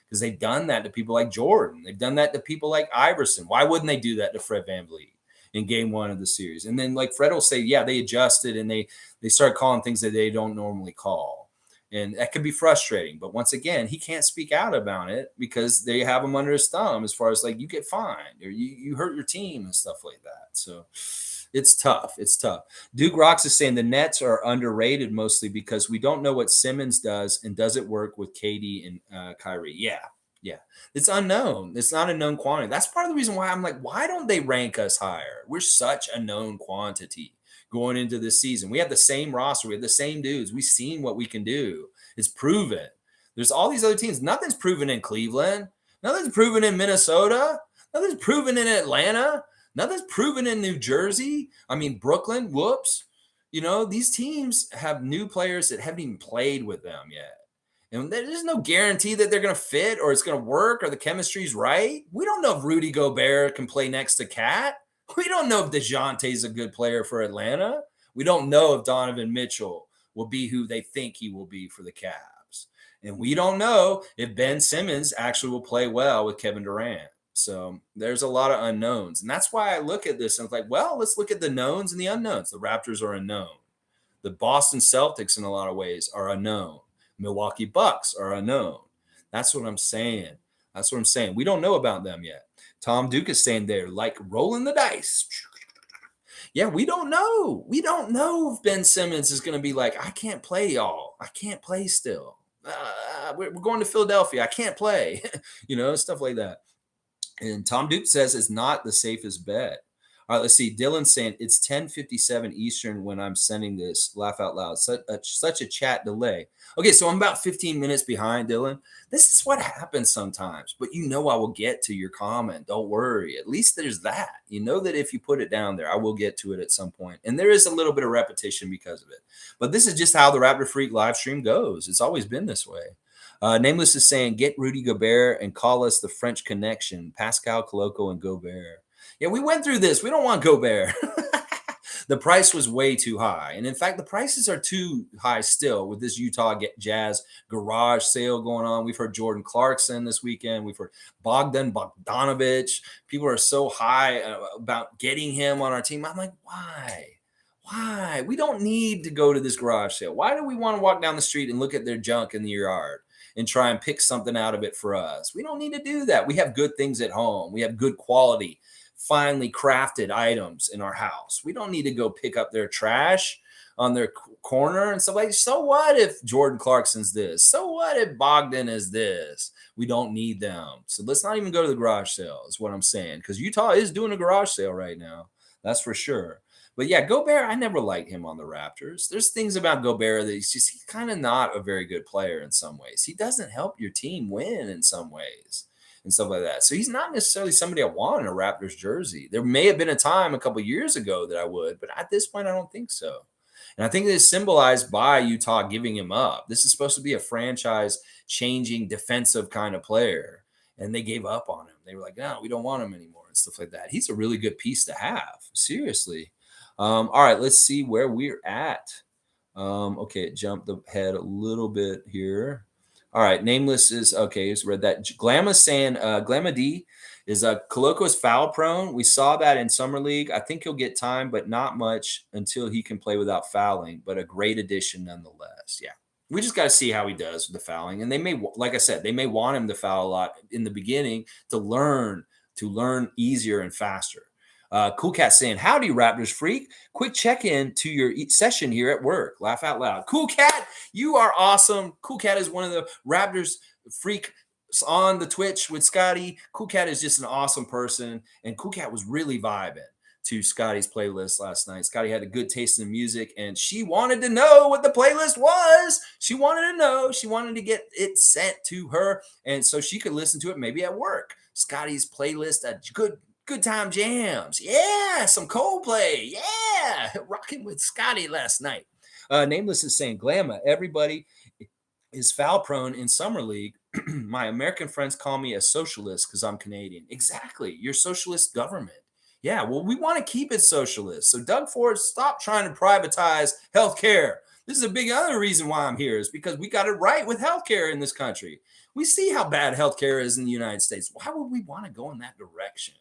Because they've done that to people like Jordan. They've done that to people like Iverson. Why wouldn't they do that to Fred VanVleet in game one of the series? And then like Fred will say, yeah, they adjusted and they start calling things that they don't normally call. And that could be frustrating. But once again, he can't speak out about it because they have him under his thumb as far as like you get fined or you hurt your team and stuff like that. So it's tough. It's tough. Duke Rocks is saying the Nets are underrated mostly because we don't know what Simmons does and does it work with KD and Kyrie. Yeah. It's unknown. It's not a known quantity. That's part of the reason why I'm like, why don't they rank us higher? We're such a known quantity going into this season. We have the same roster. We have the same dudes. We've seen what we can do. It's proven. There's all these other teams. Nothing's proven in Cleveland. Nothing's proven in Minnesota. Nothing's proven in Atlanta. Nothing's proven in New Jersey. I mean, Brooklyn, whoops. These teams have new players that haven't even played with them yet. And there's no guarantee that they're going to fit or it's going to work or the chemistry's right. We don't know if Rudy Gobert can play next to Cat. We don't know if DeJounte's a good player for Atlanta. We don't know if Donovan Mitchell will be who they think he will be for the Cavs. And we don't know if Ben Simmons actually will play well with Kevin Durant. So there's a lot of unknowns. And that's why I look at this and it's like, well, let's look at the knowns and the unknowns. The Raptors are unknown. The Boston Celtics in a lot of ways are unknown. Milwaukee Bucks are unknown. That's what I'm saying. We don't know about them yet. Tom Duke is saying they're like rolling the dice. Yeah, we don't know. We don't know if Ben Simmons is going to be like, I can't play, y'all. I can't play still. We're going to Philadelphia. I can't play. Stuff like that. And Tom Duke says it's not the safest bet. All right, let's see. Dylan's saying it's 10:57 Eastern when I'm sending this. Laugh out loud. Such a chat delay. Okay, so I'm about 15 minutes behind, Dylan. This is what happens sometimes. But I will get to your comment. Don't worry. At least there's that. You know that if you put it down there, I will get to it at some point. And there is a little bit of repetition because of it. But this is just how the Raptor Freak live stream goes. It's always been this way. Nameless is saying, get Rudy Gobert and call us the French Connection. Pascal, Coloco, and Gobert. Yeah, we went through this. We don't want Gobert. The price was way too high. And in fact, the prices are too high still with this Utah Jazz garage sale going on. We've heard Jordan Clarkson this weekend. We've heard Bogdanovich. People are so high about getting him on our team. I'm like, why? Why? We don't need to go to this garage sale. Why do we want to walk down the street and look at their junk in the yard and try and pick something out of it for us? We don't need to do that. We have good things at home. We have good quality, finely crafted items in our house. We don't need to go pick up their trash on their corner and stuff like that. So what if Jordan Clarkson's this? So what if Bogdan is this? We don't need them. So let's not even go to the garage sale is what I'm saying, because Utah is doing a garage sale right now. That's for sure. But yeah, Gobert, I never liked him on the Raptors. There's things about Gobert that he's kind of not a very good player in some ways. He doesn't help your team win in some ways and stuff like that. So he's not necessarily somebody I want in a Raptors jersey. There may have been a time a couple years ago that I would, but at this point, I don't think so. And I think it's symbolized by Utah giving him up. This is supposed to be a franchise changing defensive kind of player. And they gave up on him. They were like, no, we don't want him anymore and stuff like that. He's a really good piece to have. Seriously. All right, let's see where we're at. Okay, it jumped ahead a little bit here. All right, Nameless is okay. Just read that. Glamma's saying, Glamma D is Coloco's foul prone. We saw that in summer league. I think he'll get time, but not much until he can play without fouling. But a great addition nonetheless. Yeah, we just got to see how he does with the fouling, and they may, like I said, they may want him to foul a lot in the beginning to learn easier and faster. Cool Cat saying, howdy, Raptors freak. Quick check-in to your session here at work. Laugh out loud. Cool Cat, you are awesome. Cool Cat is one of the Raptors freak on the Twitch with Scotty. Cool Cat is just an awesome person, and Cool Cat was really vibing to Scotty's playlist last night. Scotty had a good taste in music, and she wanted to know what the playlist was. She wanted to know. She wanted to get it sent to her, and so she could listen to it maybe at work. Scotty's playlist, a good time jams. Yeah, some Coldplay. Yeah, rocking with Scotty last night. Nameless is saying, Glamma, everybody is foul prone in summer league. My American friends call me a socialist because I'm Canadian. Exactly. You're socialist government. Yeah, well, we want to keep it socialist. So Doug Ford, stop trying to privatize healthcare. This is a big other reason why I'm here is because we got it right with healthcare in this country. We see how bad healthcare is in the United States. Why would we want to go in that direction?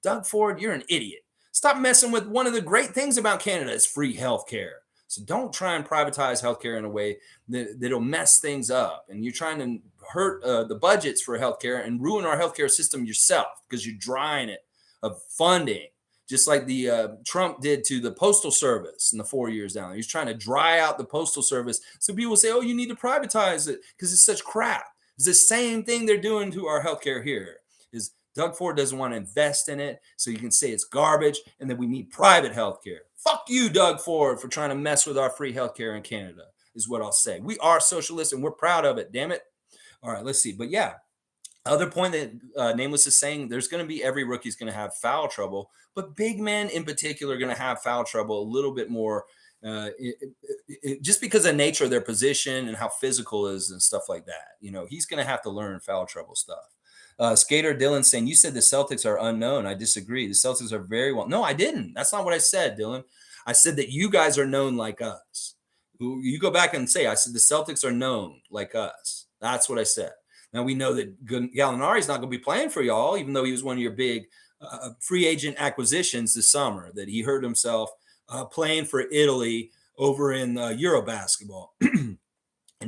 Doug Ford, you're an idiot. Stop messing with one of the great things about Canada is free healthcare. So don't try and privatize healthcare in a way that'll mess things up. And you're trying to hurt the budgets for healthcare and ruin our healthcare system yourself because you're drying it of funding, just like the Trump did to the Postal Service in the 4 years down. He's trying to dry out the Postal Service. So people say, oh, you need to privatize it because it's such crap. It's the same thing they're doing to our healthcare here. Is Doug Ford doesn't want to invest in it, so you can say it's garbage and that we need private healthcare. Fuck you, Doug Ford, for trying to mess with our free healthcare in Canada, is what I'll say. We are socialists and we're proud of it, damn it. All right, let's see. But yeah, other point that Nameless is saying, there's going to be every rookie's going to have foul trouble, but big men in particular are going to have foul trouble a little bit more just because of the nature of their position and how physical is and stuff like that. You know, he's going to have to learn foul trouble stuff. Skater Dylan saying, you said the Celtics are unknown. I disagree. The Celtics are very well. No, I didn't. That's not what I said, Dylan. I said that you guys are known like us. You go back and say, I said the Celtics are known like us. That's what I said. Now we know that Gallinari's not going to be playing for y'all, even though he was one of your big free agent acquisitions this summer, that he hurt himself playing for Italy over in Euro basketball. And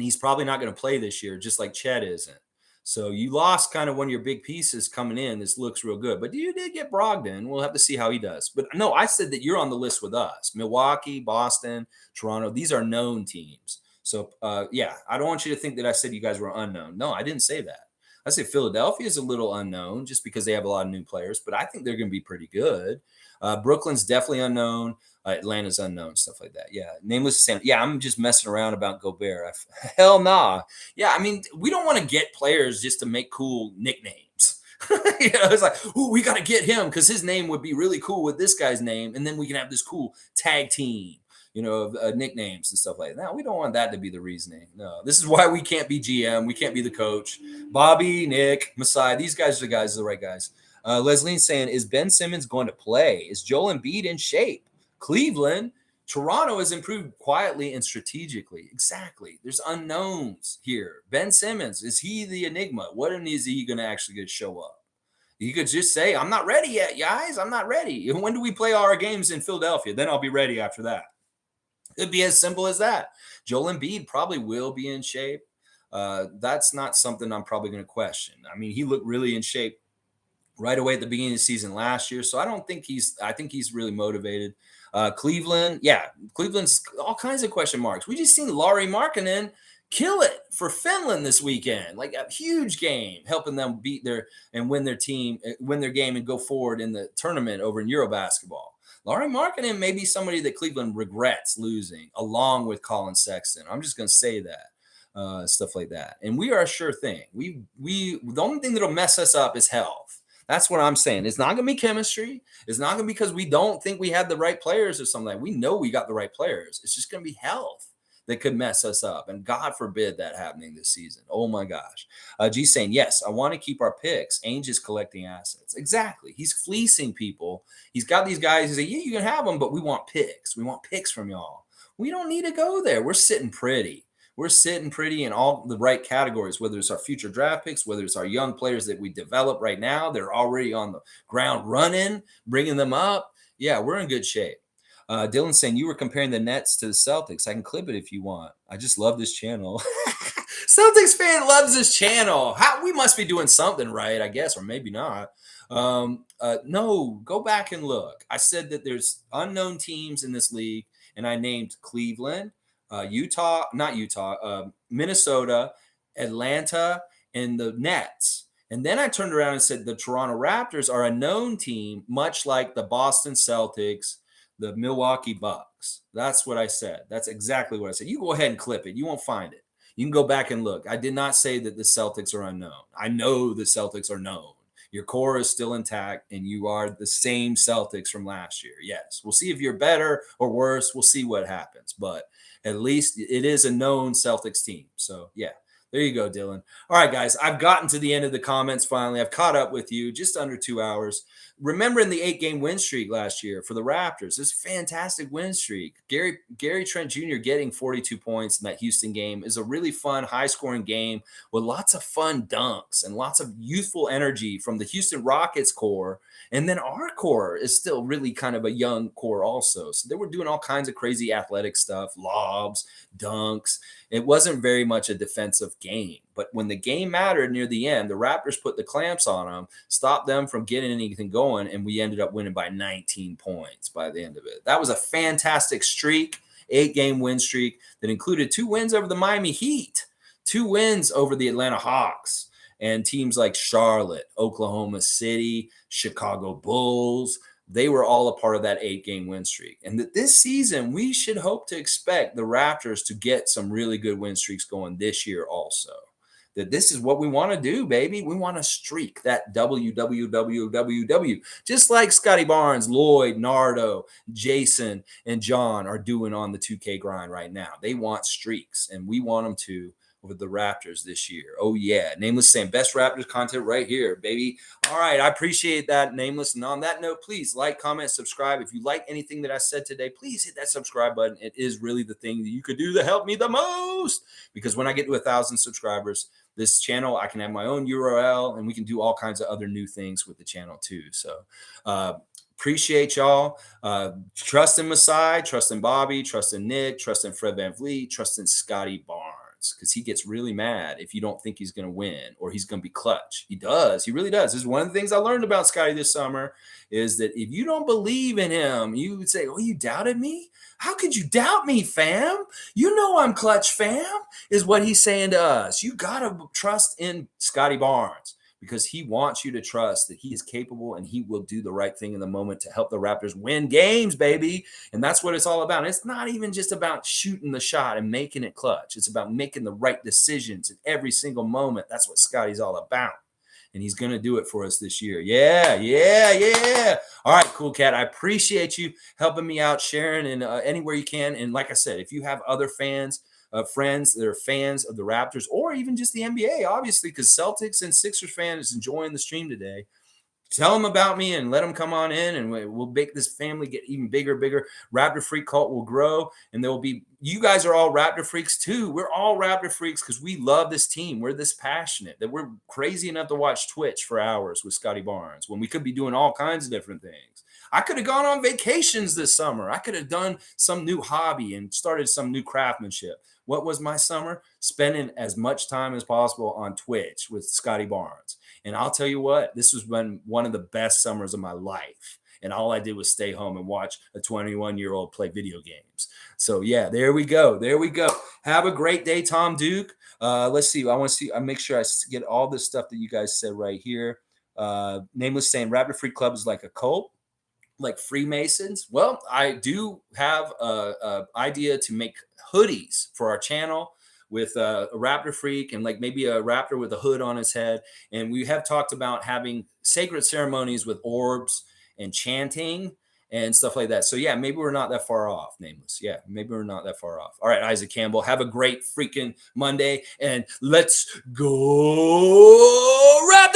he's probably not going to play this year, just like Chet isn't. So you lost kind of one of your big pieces coming in. This looks real good. But you did get Brogdon. We'll have to see how he does. But no, I said that you're on the list with us. Milwaukee, Boston, Toronto. These are known teams. So, yeah, I don't want you to think that I said you guys were unknown. No, I didn't say that. I say Philadelphia is a little unknown just because they have a lot of new players. But I think they're going to be pretty good. Brooklyn's definitely unknown. Atlanta's unknown, stuff like that. Yeah. Nameless saying, yeah, I'm just messing around about Gobert. Hell nah. Yeah, I mean, we don't want to get players just to make cool nicknames. You know, it's like, oh, we got to get him because his name would be really cool with this guy's name. And then we can have this cool tag team, you know, of nicknames and stuff like that. No, we don't want that to be the reasoning. No, this is why we can't be GM. We can't be the coach. Bobby, Nick, Masai, these guys are the right guys. Leslie's saying, is Ben Simmons going to play? Is Joel Embiid in shape? Cleveland, Toronto has improved quietly and strategically. Exactly. There's unknowns here. Ben Simmons, is he the enigma? What is he going to actually show up? He could just say, I'm not ready yet, guys. I'm not ready. When do we play our games in Philadelphia? Then I'll be ready after that. It'd be as simple as that. Joel Embiid probably will be in shape. That's not something I'm probably going to question. I mean, he looked really in shape right away at the beginning of the season last year. So I think he's really motivated. Cleveland, yeah, Cleveland's all kinds of question marks. We just seen Lauri Markkanen kill it for Finland this weekend, like a huge game, helping them beat win their game and go forward in the tournament over in Euro basketball. Laurie Markkinen may be somebody that Cleveland regrets losing, along with Colin Sexton. I'm just going to say that. Stuff like that. And we are a sure thing. The only thing that'll mess us up is health. That's what I'm saying. It's not going to be chemistry. It's not going to be because we don't think we have the right players or something. We know we got the right players. It's just going to be health that could mess us up. And God forbid that happening this season. Oh my gosh. G saying, yes, I want to keep our picks. Ainge is collecting assets. Exactly. He's fleecing people. He's got these guys who say, yeah, you can have them, but we want picks. We want picks from y'all. We don't need to go there. We're sitting pretty. We're sitting pretty in all the right categories, whether it's our future draft picks, whether it's our young players that we develop right now. They're already on the ground running, bringing them up. Yeah, we're in good shape. Dylan saying, you were comparing the Nets to the Celtics. I can clip it if you want. I just love this channel. Celtics fan loves this channel. We must be doing something right, I guess, or maybe not. No, go back and look. I said that there's unknown teams in this league, and I named Cleveland, Minnesota, Atlanta, and the Nets. And then I turned around and said the Toronto Raptors are a known team, much like the Boston Celtics, the Milwaukee Bucks. That's what I said. That's exactly what I said. You go ahead and clip it. You won't find it. You can go back and look. I did not say that the Celtics are unknown. I know the Celtics are known. Your core is still intact, and you are the same Celtics from last year. Yes. We'll see if you're better or worse. We'll see what happens. But at least it is a known Celtics team. So, yeah. There you go, Dylan. All right, guys, I've gotten to the end of the comments finally. I've caught up with you just under 2 hours. Remembering the 8-game win streak last year for the Raptors, this fantastic win streak. Gary Trent Jr. getting 42 points in that Houston game is a really fun, high-scoring game with lots of fun dunks and lots of youthful energy from the Houston Rockets core. And then our core is still really kind of a young core also. So they were doing all kinds of crazy athletic stuff, lobs, dunks. It wasn't very much a defensive game. But when the game mattered near the end, the Raptors put the clamps on them, stopped them from getting anything going, and we ended up winning by 19 points by the end of it. That was a fantastic streak, 8-game win streak that included 2 wins over the Miami Heat, 2 wins over the Atlanta Hawks, and teams like Charlotte, Oklahoma City, Chicago Bulls. They were all a part of that 8-game win streak. And that this season, we should hope to expect the Raptors to get some really good win streaks going this year also. That this is what we want to do, baby. We want to streak that WWWWW, just like Scotty Barnes, Lloyd, Nardo, Jason, and John are doing on the 2K grind right now. They want streaks, and we want them to with the Raptors this year. Oh, yeah. Nameless saying best Raptors content right here, baby. All right. I appreciate that, Nameless. And on that note, please like, comment, subscribe. If you like anything that I said today, please hit that subscribe button. It is really the thing that you could do to help me the most, because when I get to 1,000 subscribers, this channel, I can have my own URL, and we can do all kinds of other new things with the channel too. So appreciate y'all. Trust in Masai, trust in Bobby, trust in Nick, trust in Fred VanVleet, trust in Scotty Barnes, because he gets really mad if you don't think he's going to win or he's going to be clutch. He does. He really does. This is one of the things I learned about Scotty this summer, is that if you don't believe in him, you would say, oh, you doubted me? How could you doubt me, fam? You know I'm clutch, fam, is what he's saying to us. You got to trust in Scotty Barnes, because he wants you to trust that he is capable and he will do the right thing in the moment to help the Raptors win games, baby. And that's what it's all about. It's not even just about shooting the shot and making it clutch. It's about making the right decisions at every single moment. That's what Scotty's all about. And he's going to do it for us this year. Yeah. All right, cool, cat. I appreciate you helping me out, sharing, and anywhere you can. And like I said, if you have other fans, friends that are fans of the Raptors, or even just the NBA, obviously, because Celtics and Sixers fans enjoying the stream today, tell them about me and let them come on in, and we'll make this family get even bigger. Raptor Freak cult will grow, and there will be, you guys are all Raptor Freaks too. We're all Raptor Freaks because we love this team. We're this passionate that we're crazy enough to watch Twitch for hours with Scotty Barnes when we could be doing all kinds of different things. I could have gone on vacations this summer. I could have done some new hobby and started some new craftsmanship. What was my summer? Spending as much time as possible on Twitch with Scotty Barnes. And I'll tell you what, this has been one of the best summers of my life. And all I did was stay home and watch a 21-year-old play video games. So, yeah, there we go. Have a great day, Tom Duke. Let's see. I make sure I get all this stuff that you guys said right here. Nameless saying Raptor Freak Club is like a cult. like Freemasons. Well, I do have a idea to make hoodies for our channel with a raptor freak and like maybe a raptor with a hood on his head. And we have talked about having sacred ceremonies with orbs and chanting and stuff like that. So yeah, maybe we're not that far off, Nameless. Yeah, maybe we're not that far off. All right, Isaac Campbell, have a great freaking Monday and let's go Raptors!